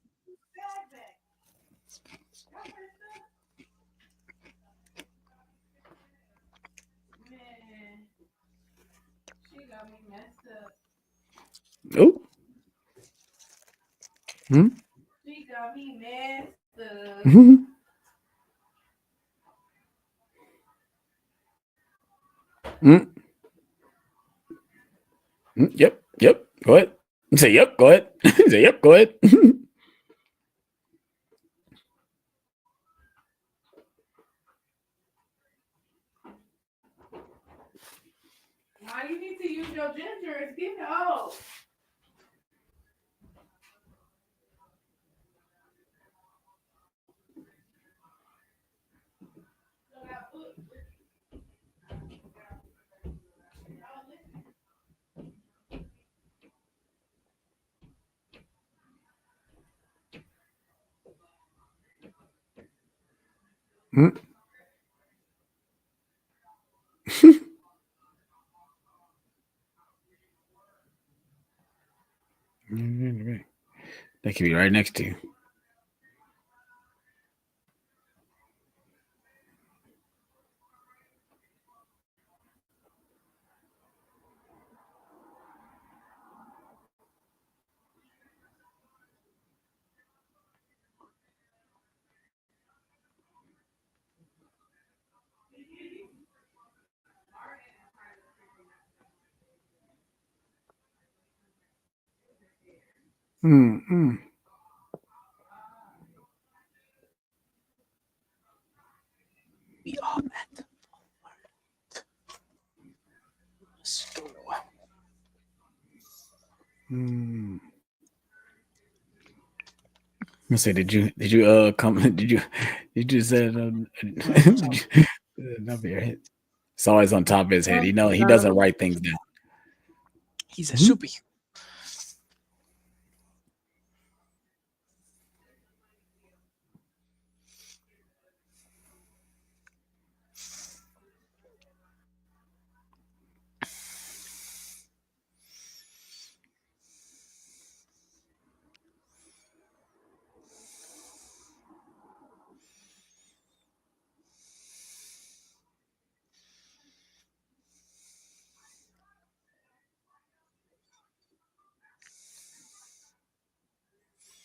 Oh. Hmm? Mhm. Mm, yep. Yep. Go ahead. Say yep. Go ahead. Say yep. Go ahead. Mm. They could be right next to you. Mm, mm. We are at the store. Mm. I say, did you come? Did you say did you, top of your head? It's always on top of his head. He doesn't write things down. He's a Mhm. superhero.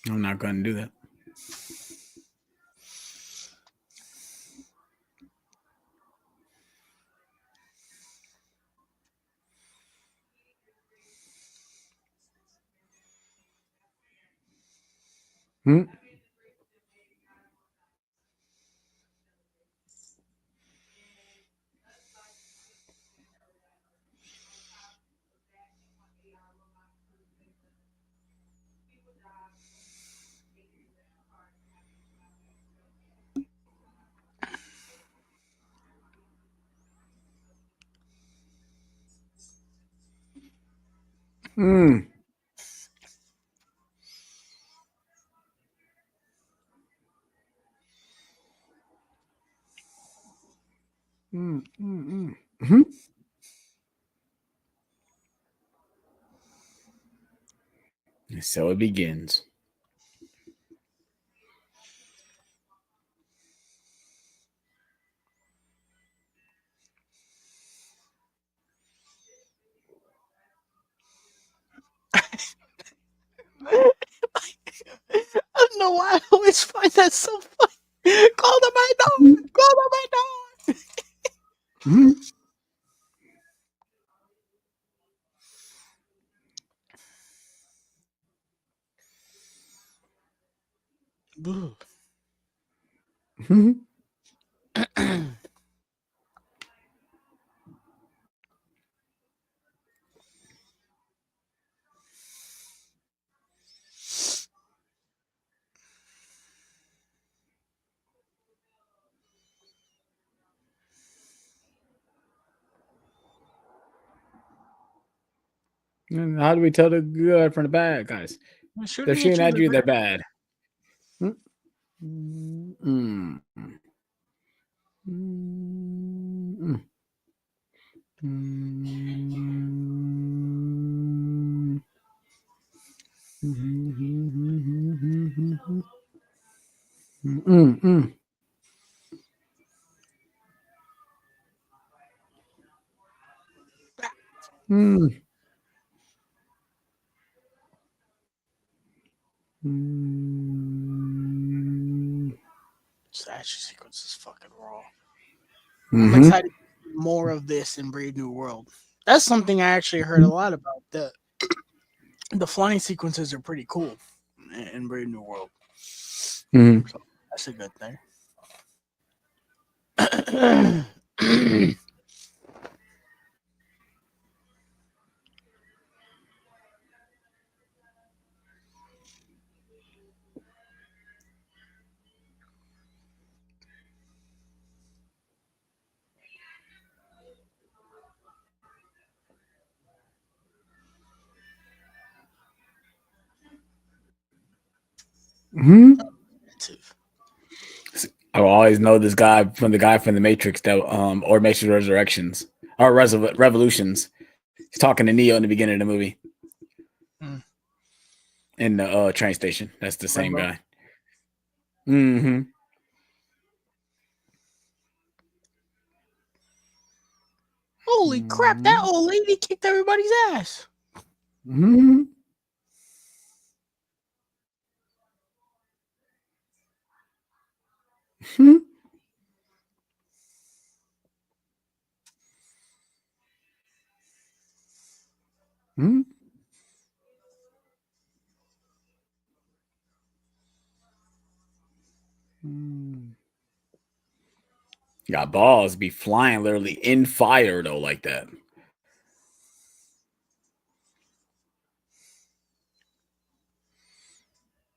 I'm not going to do that. Mm. Mm. Mm. Mm. Mm. Mhm. And so it begins. I don't know why I always find that so funny. Call to my door. Mhm. Call to my door. Mhm. Mhm. And how do we tell the good from the bad, guys? I'm They're shooting at shooting you at with you. They're that. bad. Mm. Mm. Mm. Mm. Mm. Mm. Mm. Mm. action sequence is fucking raw. I'm Mm-hmm. excited to see more of this in Brave New World. That's something I actually heard a lot about. The flying sequences are pretty cool in Brave New World. Mm-hmm. So that's a good thing. Mm-hmm. Expensive. I will always know this guy from the Matrix that or Matrix Resurrections or Revolutions. He's talking to Neo in the beginning of the movie Mm. in the train station. That's the same Limbo. guy. Mm-hmm. Holy crap! That Mm-hmm. old lady kicked everybody's ass. Mm-hmm. Mm-hmm. Got balls be flying literally in fire though, like that.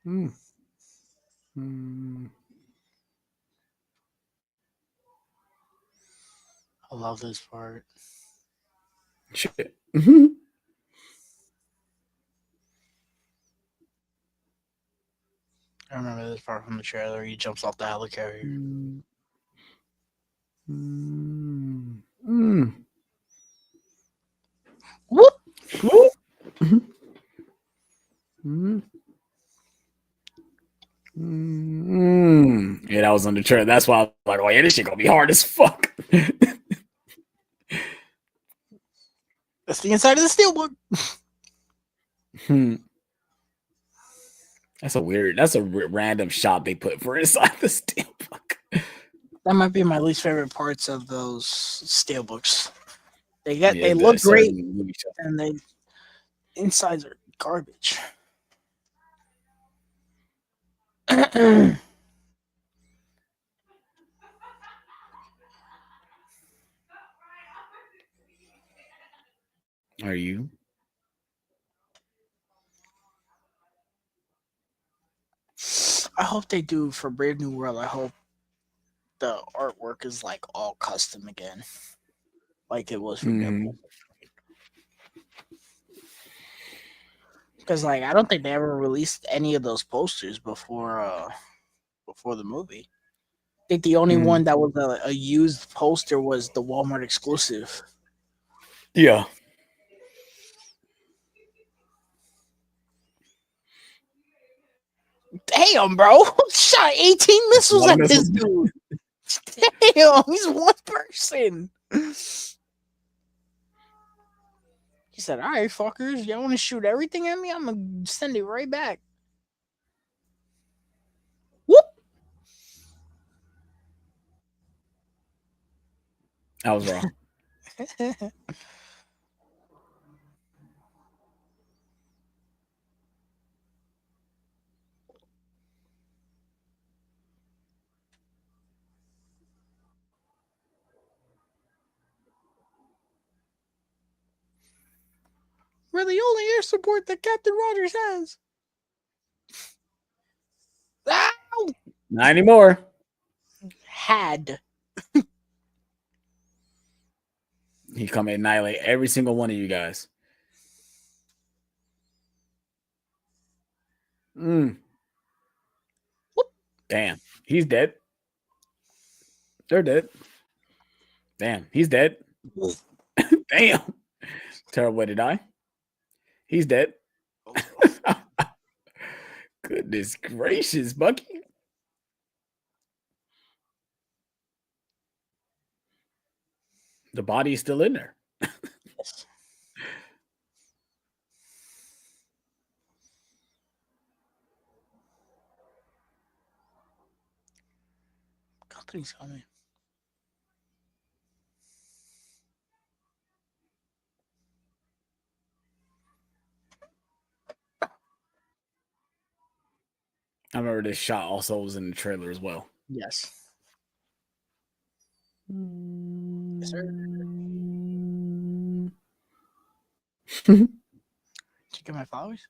Mm. Mm. I love this part. Shit. Mm-hmm. I remember this part from the trailer. He jumps off the helicarrier. Mm. Mm. Mm. Whoop! Whoop. Mm. Mm. Yeah, that was on the trailer. That's why I was like, oh yeah, this shit gonna be hard as fuck. That's the inside of the steelbook. Hmm. That's a random shot they put for inside the steelbook. That might be my least favorite parts of those steelbooks. Yeah, They the look great certain movie shot. and they insides are garbage. I Are you? hope they do for Brave New World. I hope the artwork is like all custom again, like it was for Mm-hmm. Deadpool. Because like I don't think they ever released any of those posters before the movie. I think the only Mm-hmm. one that was a used poster was the Walmart exclusive. Yeah. Damn, bro, shot 18 That's a missiles lot of at this missiles. dude. Damn, he's one person. He said, "All right, fuckers, y'all want to shoot everything at me? I'm gonna send it right back." Whoop! I was wrong. We're the only air support that Captain Rogers has. Ow! Not anymore. Had. He come and annihilate every single one of you guys. Mm. Whoop! Damn. He's dead. They're dead. Damn. He's dead. Damn. Terrible way to die. He's dead. Goodness gracious, Bucky. The body is still in there. Yes. Something's coming. I remember this shot also was in the trailer as well. Yes. Yes, sir. Did you get my flowers?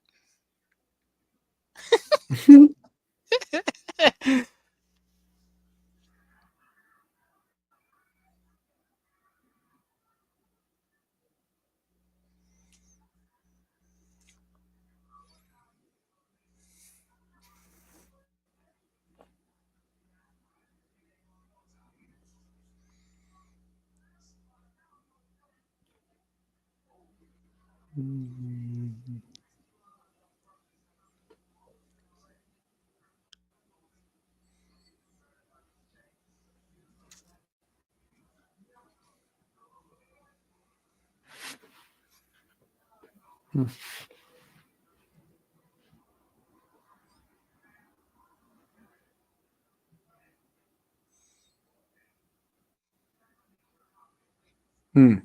Hmm.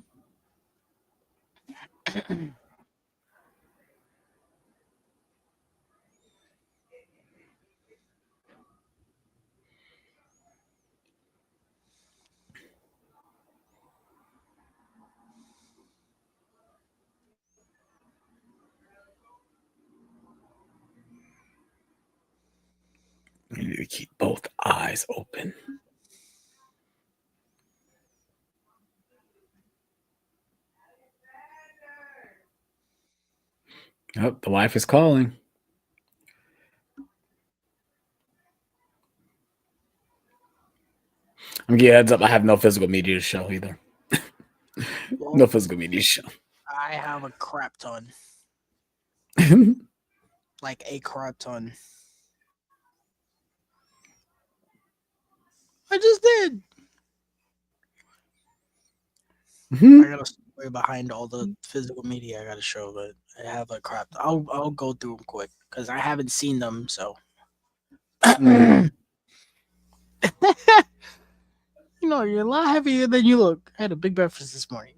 You need to keep both eyes open. Oh, the wife is calling. I'm gonna give you a heads up. I have no physical media to show either. Well, No physical media to show. I have a crap ton. Like a crap ton. I just did. I got a story behind all the physical media I gotta show, but I have a crap. I'll go through them quick because I haven't seen them. So, you know, you're a lot heavier than you look. I had a big breakfast this morning.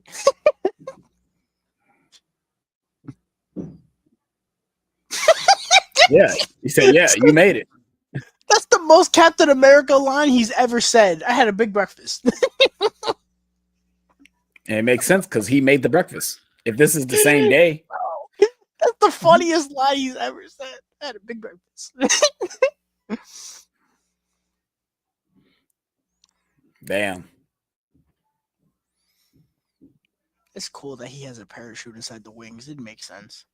Yeah, you said, yeah, you made it. That's the most Captain America line he's ever said. I had a big breakfast. And it makes sense because he made the breakfast. If this is the same day, That's the funniest line he's ever said. I had a big breakfast. damn. It's cool that he has a parachute inside the wings. It makes sense.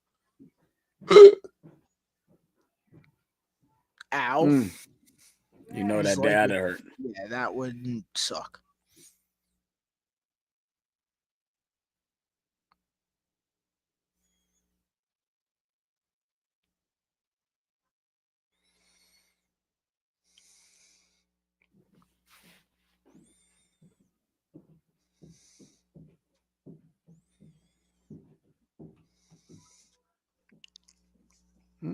Ow. You know Just that like dad it. hurt. Yeah, that would suck. Hmm?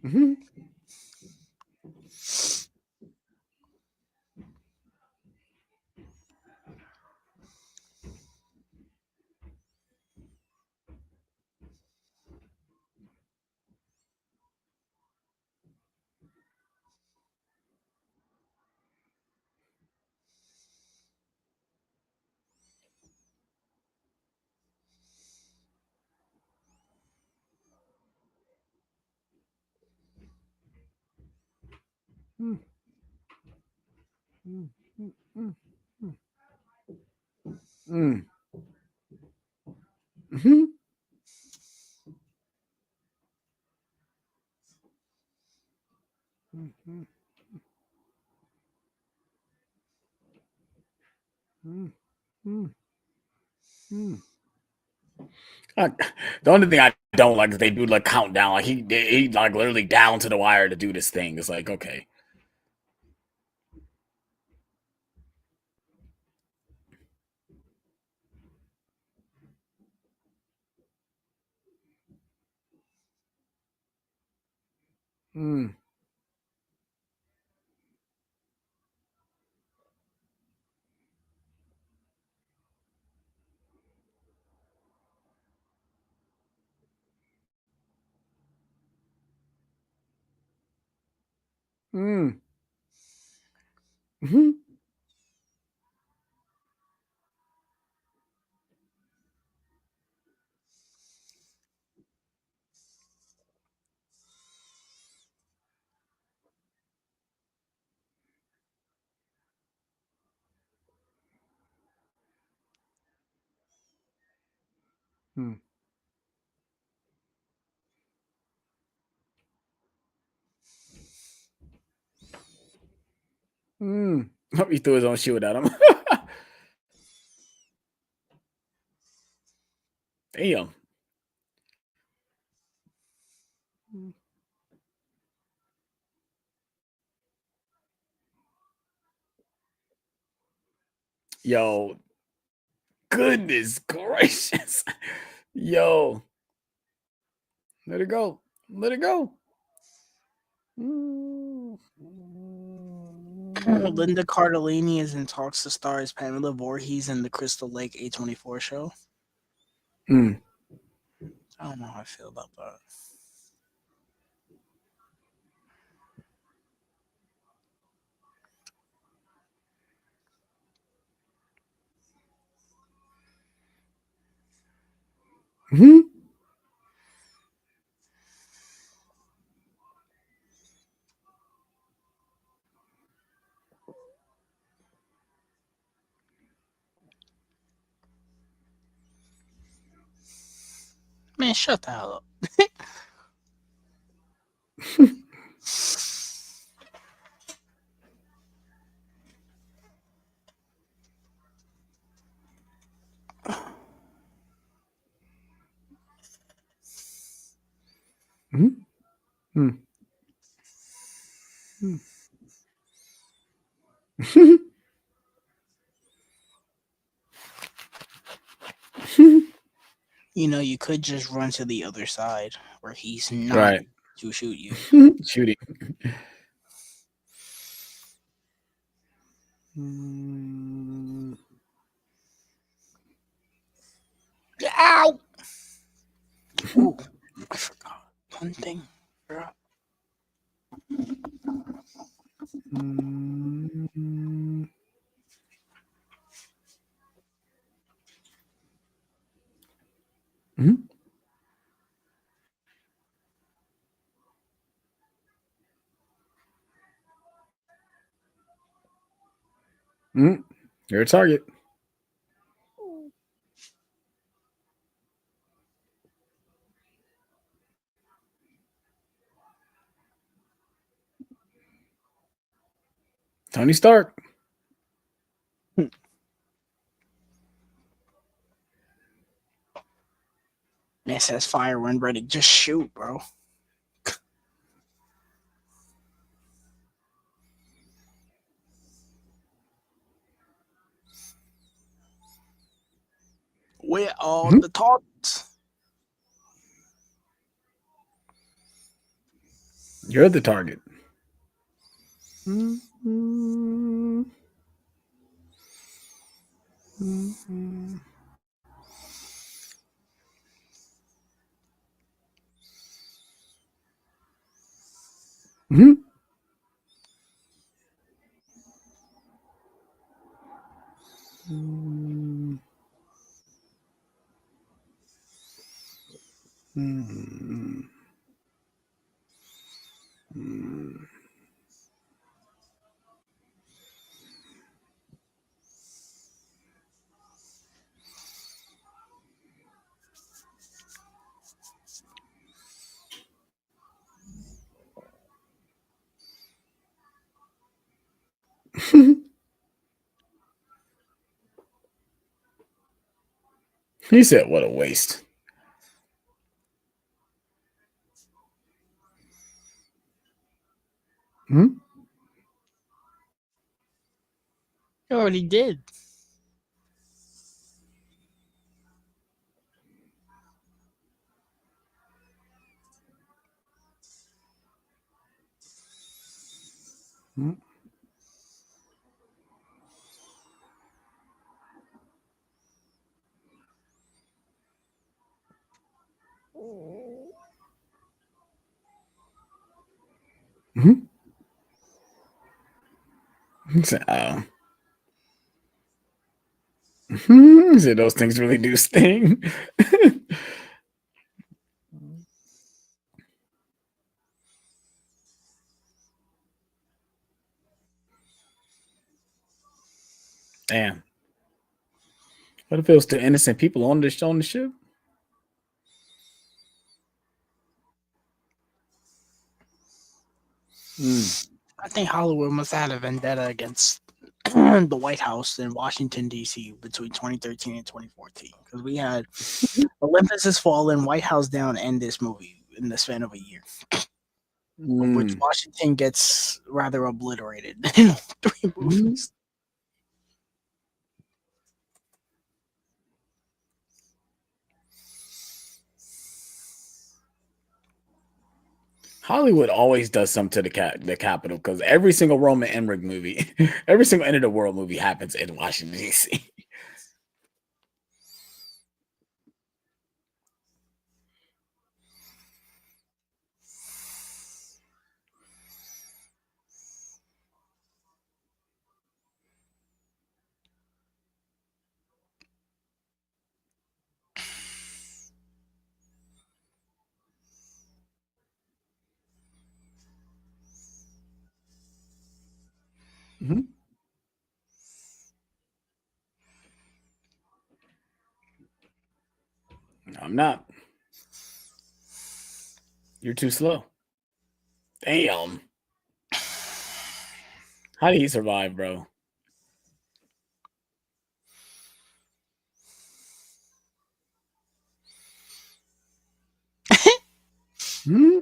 Mm-hmm. Mm-hmm. The only thing I don't like is they do like countdown. Like he like literally down to the wire to do this thing. It's like, okay. Mm. Mm. Mhm. Mm. Mm. He threw his own shield at him. Damn. Yo, goodness gracious. Yo, let it go. Let it go. Mm. Linda Cardellini is in talks to star as Pamela Voorhees in the Crystal Lake A24 show. Mm. I don't know how I feel about that. Mhm. Man, shut the hell up. Mhm. Mm. Mm. You know, you could just run to the other side where he's not Right. to shoot you. Shooting. Mm. Ow! Ooh, I forgot one thing. Bruh. Mm. Mhm. Mm. You're a target. Tony Stark. Man says fire when ready. Just shoot, bro. Where are Mhm. the targets? You're the target. Mm. Mm. Mhm. Mm. Mm. Mm. He said, "What a waste." Hmm? You already did. Oh. So those things really do sting. Damn. What if it was to innocent people on the ship? I think Hollywood must have had a vendetta against the White House in Washington D.C. between 2013 and 2014 because we had Olympus Has Fallen, White House Down, and this movie in the span of a year, of which Washington gets rather obliterated in all three movies. Hollywood always does something to the Capitol because every single Roman Emmerich movie, every single end of the world movie happens in Washington D.C. Mm-hmm. I'm not. You're too slow. Damn. How did he survive, bro? Hmm?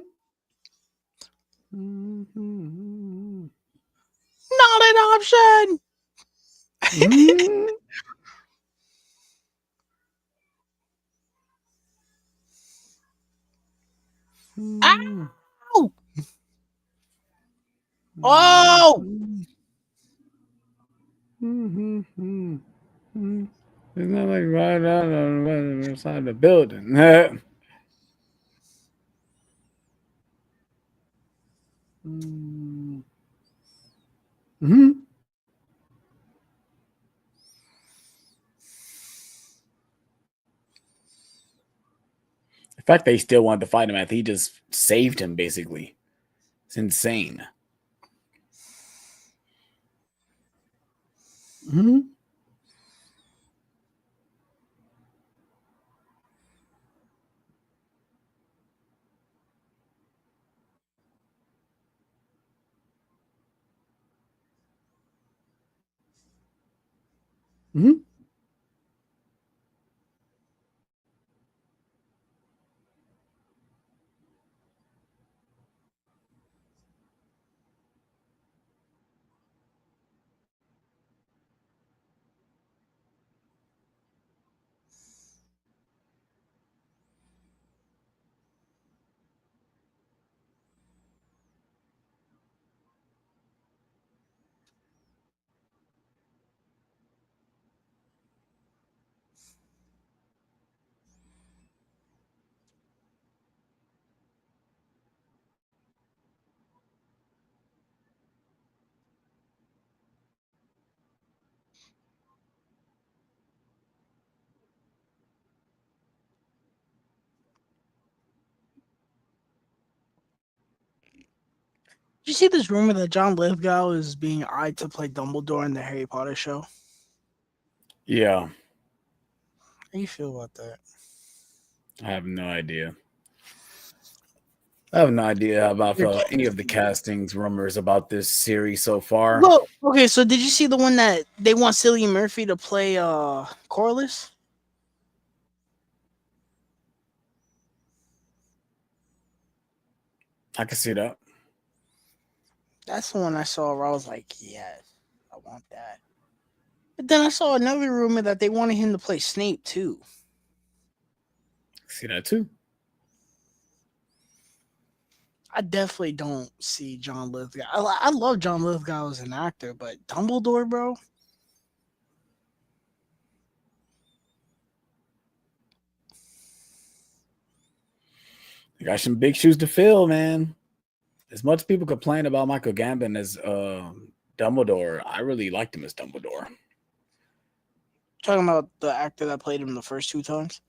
Not an option. Hmm? Ow! Oh! It's not like right out on inside the building. Mm-hmm. The fact that he still wanted to fight him after he just saved him, basically, it's insane. Mm-hmm. Mm-hmm. Did you see this rumor that John Lithgow is being eyed to play Dumbledore in the Harry Potter show? Yeah, How do you feel about that? I have no idea. I have no idea about any of the castings rumors about this series so far. Well, okay, so did you see the one that they want Cillian Murphy to play Corliss? I can see that. That's the one I saw where I was like, yes, I want that. But then I saw another rumor that they wanted him to play Snape too. See that too. I definitely don't see John Lithgow. I love John Lithgow as an actor, but Dumbledore, bro. You got some big shoes to fill, man. As much as people complain about Michael Gambon as Dumbledore, I really liked him as Dumbledore. Talking about the actor that played him the first two times.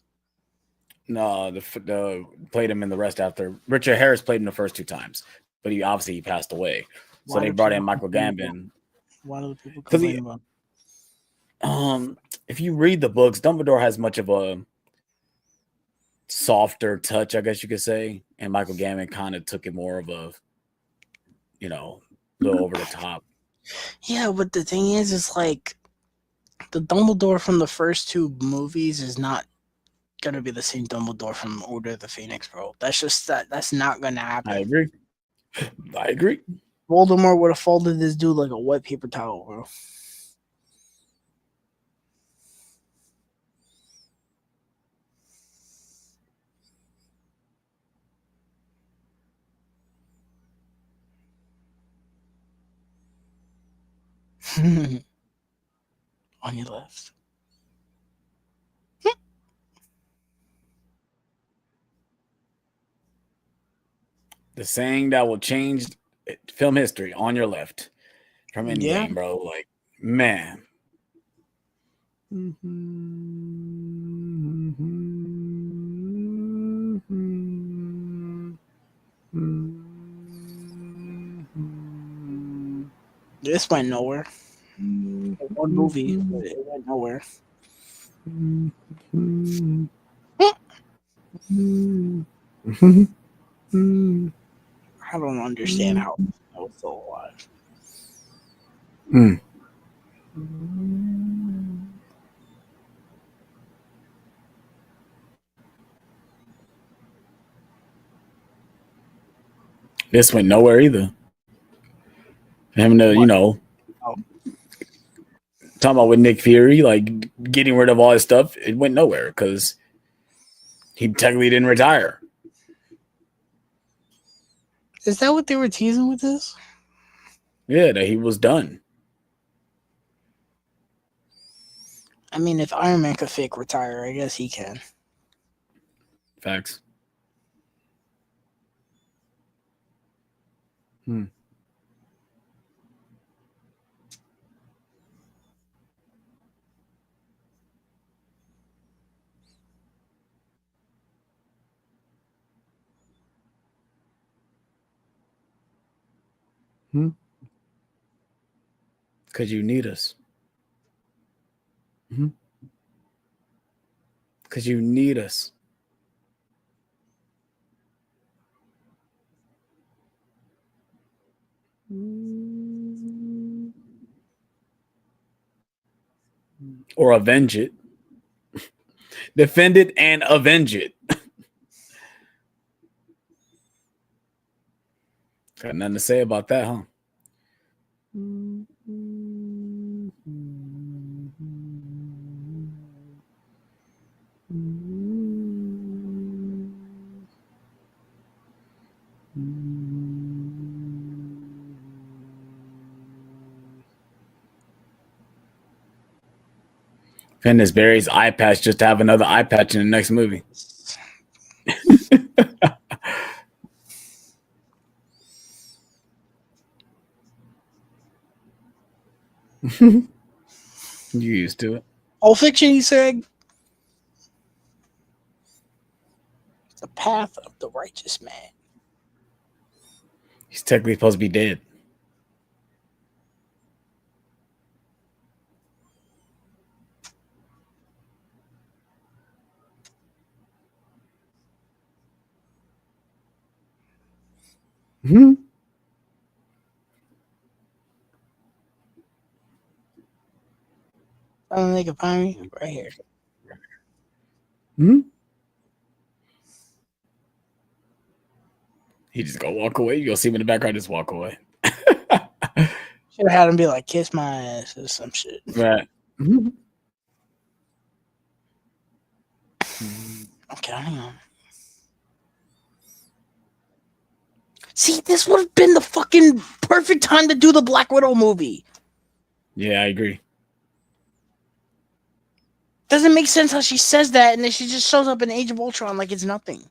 No, the played him in the rest after. Richard Harris played him the first two times, but he passed away. So Why they do brought in people Michael complain about? Gambon Why do people because complain about? if you read the books, Dumbledore has much of a softer touch, I guess you could say, and Michael Gambon kind of took it more of a, little over the top. Yeah, but the thing is, it's like the Dumbledore from the first two movies is not gonna be the same Dumbledore from Order of the Phoenix, bro. That's just that's not gonna I happen. agree. I agree. Voldemort would have folded this dude like a wet paper towel, bro. On your left. The saying that will change film history on your left from Yeah. Endgame, bro. Like, man. This went nowhere. One movie, but it went nowhere. I don't understand how I was still alive. This went nowhere either. Having to, What? Oh, talking about with Nick Fury, like getting rid of all his stuff, it went nowhere because he technically didn't retire. is that what they were teasing with this? Yeah, that he was done. I mean, if Iron Man could fake retire, I guess he can. Facts. Hmm. Hmm. Because you need us. Because you need us. Or avenge it. Defend it and avenge it. Got nothing to say about that, huh? Goodness, Barry's eye patch just to have another eye patch in the next movie. You used to it. All Fiction, he said. The path of the righteous man. He's technically supposed to be dead. Hmm. I don't think of me right here. Hmm. He just go walk away. You go see him in the background, just walk away. Should have had him be like, "Kiss my ass" or some shit. Right. Mm-hmm. Okay, hang on. See, this would have been the fucking perfect time to do the Black Widow movie. Yeah, I agree. Doesn't make sense how she says that and then she just shows up in Age of Ultron like it's nothing.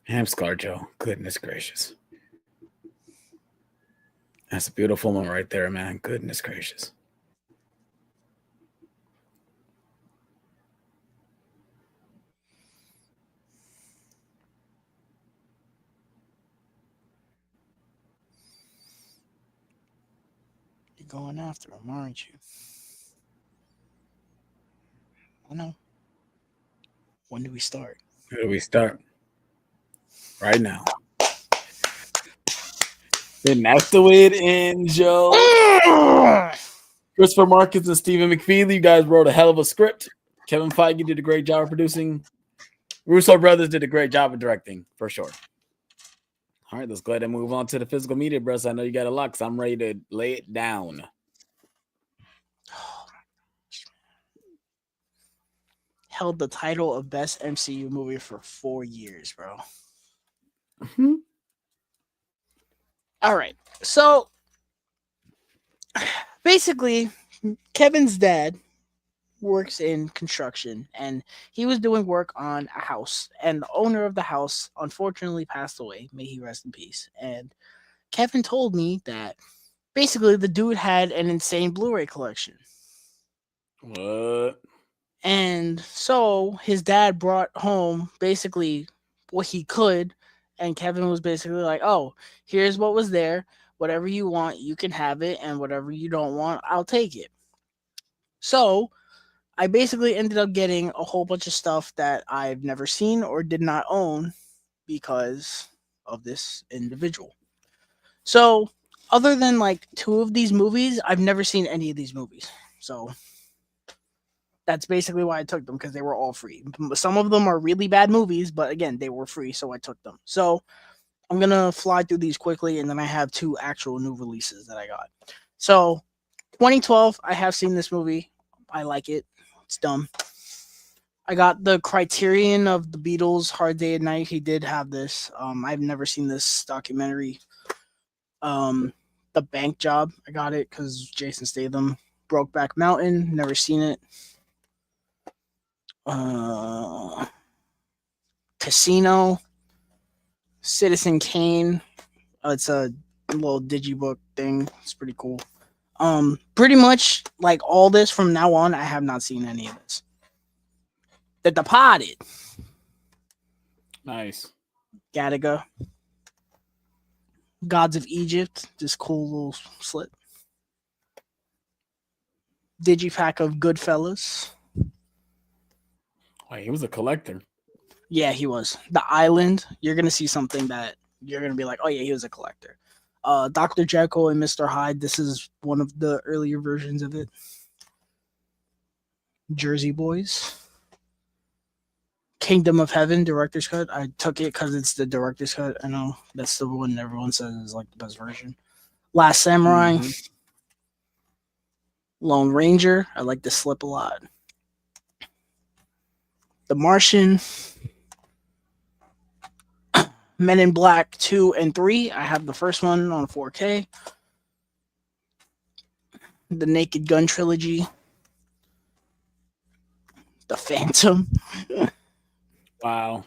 Ham ScarJo. Goodness gracious. That's a beautiful one right there, man. Goodness gracious. You're going after him, aren't you? I know. When do we start? Where do we start? Right now. Then that's the way it ends, Joe. Christopher Marcus and Stephen McFeely, you guys wrote a hell of a script. Kevin Feige did a great job of producing. Russo brothers did a great job of directing, for sure. All right, let's go ahead and move on to the physical media, bros. I know you got a lot, because I'm ready to lay it down. Held the title of Best MCU movie for 4 years, bro. Mm-hmm. All right. So basically, Kevin's dad works in construction and he was doing work on a house, and the owner of the house unfortunately passed away. May he rest in peace. And Kevin told me that basically the dude had an insane Blu-ray collection. What? And so his dad brought home basically what he could. And Kevin was basically like, oh, here's what was there. Whatever you want, you can have it. And whatever you don't want, I'll take it. So I basically ended up getting a whole bunch of stuff that I've never seen or did not own because of this individual. So, other than like 2 of these movies, I've never seen any of these movies. So, that's basically why I took them, because they were all free. Some of them are really bad movies, but again, they were free, so I took them. So, I'm going to fly through these quickly, and then I have 2 actual new releases that I got. So, 2012, I have seen this movie. I like it. It's dumb. I got the Criterion of the Beatles, Hard Day at Night. He did have this. I've never seen this documentary. The Bank Job. I got it because Jason Statham. Brokeback Mountain. Never seen it. Casino. Citizen Kane. It's a little digibook thing. It's pretty cool. Pretty much like all this from now on, I have not seen any of this. The Departed. Nice. Gattaca. Gods of Egypt. This cool little slip. Digipack of Goodfellas. Wait, he was a collector. Yeah, he was. The Island. You're gonna see something that you're gonna be like, oh yeah, he was a collector. Dr. Jekyll and Mr. Hyde. This is one of the earlier versions of it. Jersey Boys. Kingdom of Heaven director's cut. I took it because it's the director's cut. I know that's the one everyone says is like the best version. Last Samurai. Mm-hmm. Lone Ranger. I like the slip a lot. The Martian. Men in Black 2 and 3. I have the first one on 4K. The Naked Gun trilogy. The Phantom. Wow.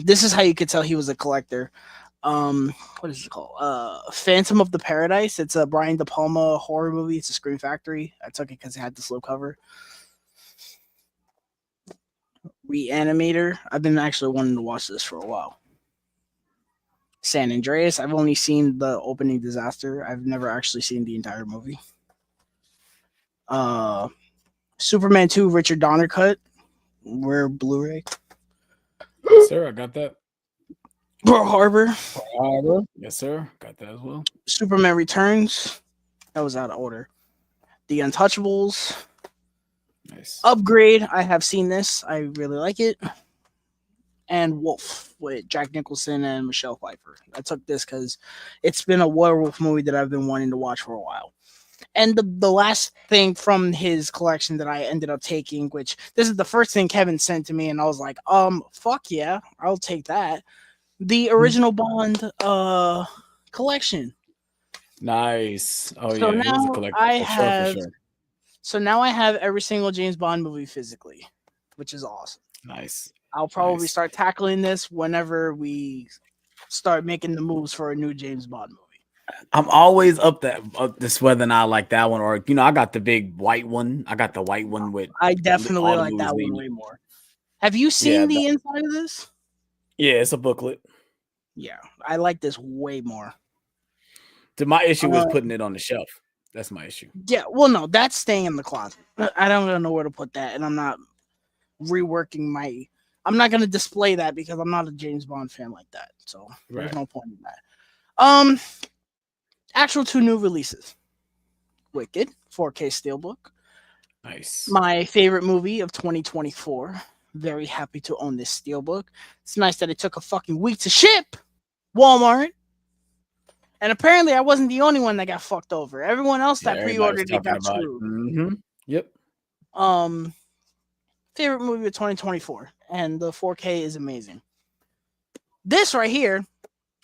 This is how you could tell he was a collector. What is it called? Phantom of the Paradise. It's a Brian De Palma horror movie. It's a Scream Factory. I took it because it had the slow cover. Reanimator. I've been actually wanting to watch this for a while. San Andreas. I've only seen the opening disaster. I've never actually seen the entire movie. Superman 2 Richard Donner cut. Rare Blu-ray. Yes, sir. I got that. Pearl Harbor. Yes, sir. Got that as well. Superman Returns. That was out of order. The Untouchables. Nice. Upgrade. I have seen this. I really like it. And Wolf with Jack Nicholson and Michelle Pfeiffer. I took this because it's been a werewolf movie that I've been wanting to watch for a while. And the last thing from his collection that I ended up taking, which this is the first thing Kevin sent to me, and I was like, fuck yeah, I'll take that. The original Bond collection. Nice. Oh So yeah, he was a now collector I for sure, for have sure. so now I have every single James Bond movie physically, which is awesome. Nice, I'll probably nice. start tackling this whenever we start making the moves for a new James Bond movie. I'm always up this whether or not I like that one or I got the big white one. I got the white one with I definitely all the like movies that one leading. way more. Have you Yeah, seen the inside of this? yeah, it's a booklet. Yeah, I like this way more. So my issue was Uh, putting it on the shelf. That's my issue. yeah, well, no, that's staying in the closet. I don't know where to put that, and I'm not reworking my. I'm not gonna display that because I'm not a James Bond fan like that. So there's Right. no point in that. Actual two new releases: Wicked 4K Steelbook, Nice. my favorite movie of 2024. Very happy to own this Steelbook. It's nice that it took a fucking week to ship. Walmart. And apparently, I wasn't the only one that got fucked over. Everyone else Yeah, that everybody was pre-ordered it talking got about it. screwed. Yep. Um, favorite movie of 2024, and the 4K is amazing. This right here,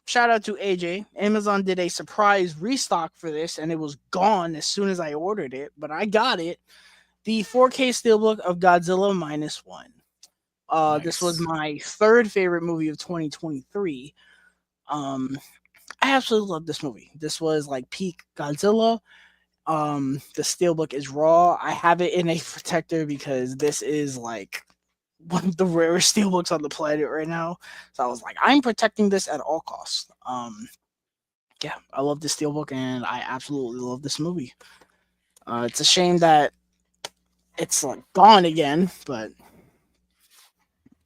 shout out to AJ. Amazon did a surprise restock for this, and it was gone as soon as I ordered it, but I got it. The 4K Steelbook of Godzilla Minus One. This was Nice. my third favorite movie of 2023. Um, I absolutely love this movie. This was like peak Godzilla. The steelbook is raw. I have it in a protector because this is like one of the rarest steelbooks on the planet right now. So I was like, I'm protecting this at all costs. Yeah, I love this steelbook and I absolutely love this movie. It's a shame that it's like gone again, but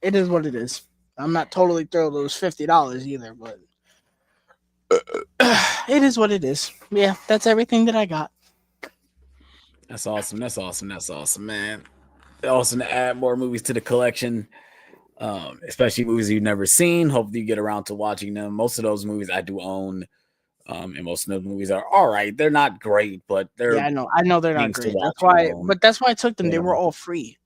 it is what it is. I'm not totally thrilled it was $50 either, but it is what it is. Yeah, that's everything that I got. That's awesome. That's awesome. That's awesome, man. Awesome to add more movies to the collection. Especially movies you've never seen. Hopefully you get around to watching them. Most of those movies I do own. And most of those movies are all right. They're not great, but Yeah, they're I know they're not things to great. That's watch and why, own. but that's why I took them. You They were know? all free.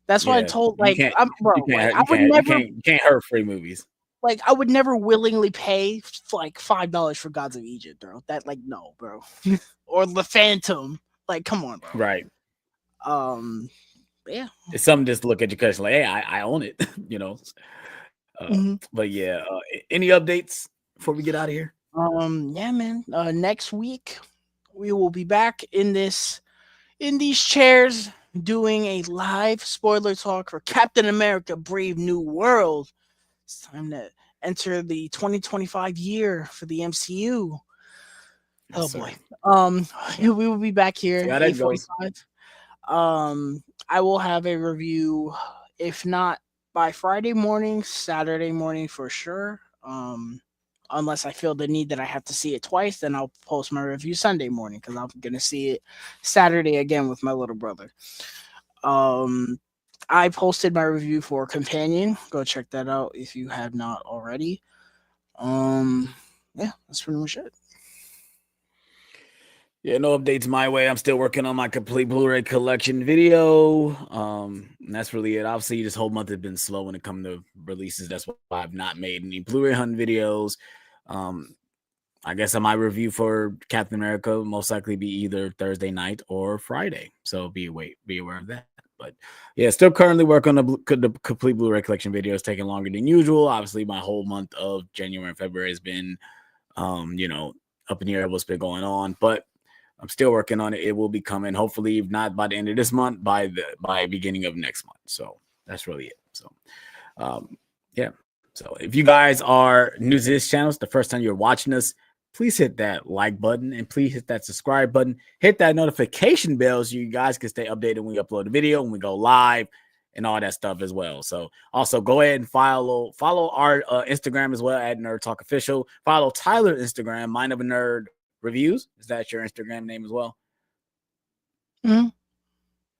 That's why I Yeah. told You like can't I'm bro, you like can't I you would can't you never can't you can't hurt free movies. like I would never willingly pay like $5 for Gods of Egypt, bro. That like no, bro. Or The Phantom. Like, come on, bro. Right. Um yeah. It's something just to look at your collection like, hey, I own it, you know. Mhm. But yeah, any updates before we get out of here? Yeah, man. Next week we will be back in these chairs doing a live spoiler talk for Captain America Brave New World. It's time to enter the 2025 year for the MCU. Yes, Oh sir. boy. We will be back See here how that goes. 8:45. I will have a review if not by Friday morning, Saturday morning for sure. Unless I feel the need that I have to see it twice, then I'll post my review Sunday morning because I'm gonna see it Saturday again with my little brother. Um, I posted my review for Companion. Go check that out if you have not already. Um, yeah, that's pretty much it. Yeah, no updates my way. I'm still working on my complete Blu-ray collection video. And that's really it. Obviously, this whole month has been slow when it comes to releases. That's why I've not made any Blu-ray hunt videos. Um, I guess on my review for Captain America most likely be either Thursday night or Friday. So be aware of that. But yeah, still currently working on the complete Blu-ray collection video. It's taking longer than usual. Obviously, my whole month of January and February has been, up in the air what's been going on. But I'm still working on it. It will be coming. Hopefully, if not by the end of this month, by beginning of next month. So that's really it. So, yeah. So if you guys are new to this channel, it's the first time you're watching us, please hit that like button and please hit that subscribe button. Hit that notification bell so you guys can stay updated when we upload a video, when we go live, and all that stuff as well. So also go ahead and follow our Instagram as well at NerdTalk.Official. Follow Tyler's Instagram, Mind of a Nerd Reviews. Is that your Instagram name as well? Mhm.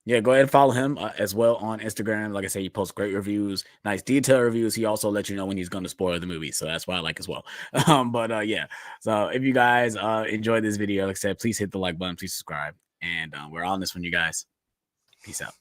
Yeah, go ahead and follow him as well on Instagram. Like I say, he posts great reviews, nice detailed reviews. He also lets you know when he's going to spoil the movie, so that's why I like as well. But yeah, so if you guys enjoyed this video, like I said, please hit the like button, please subscribe, and we're on this one, you guys. Peace out.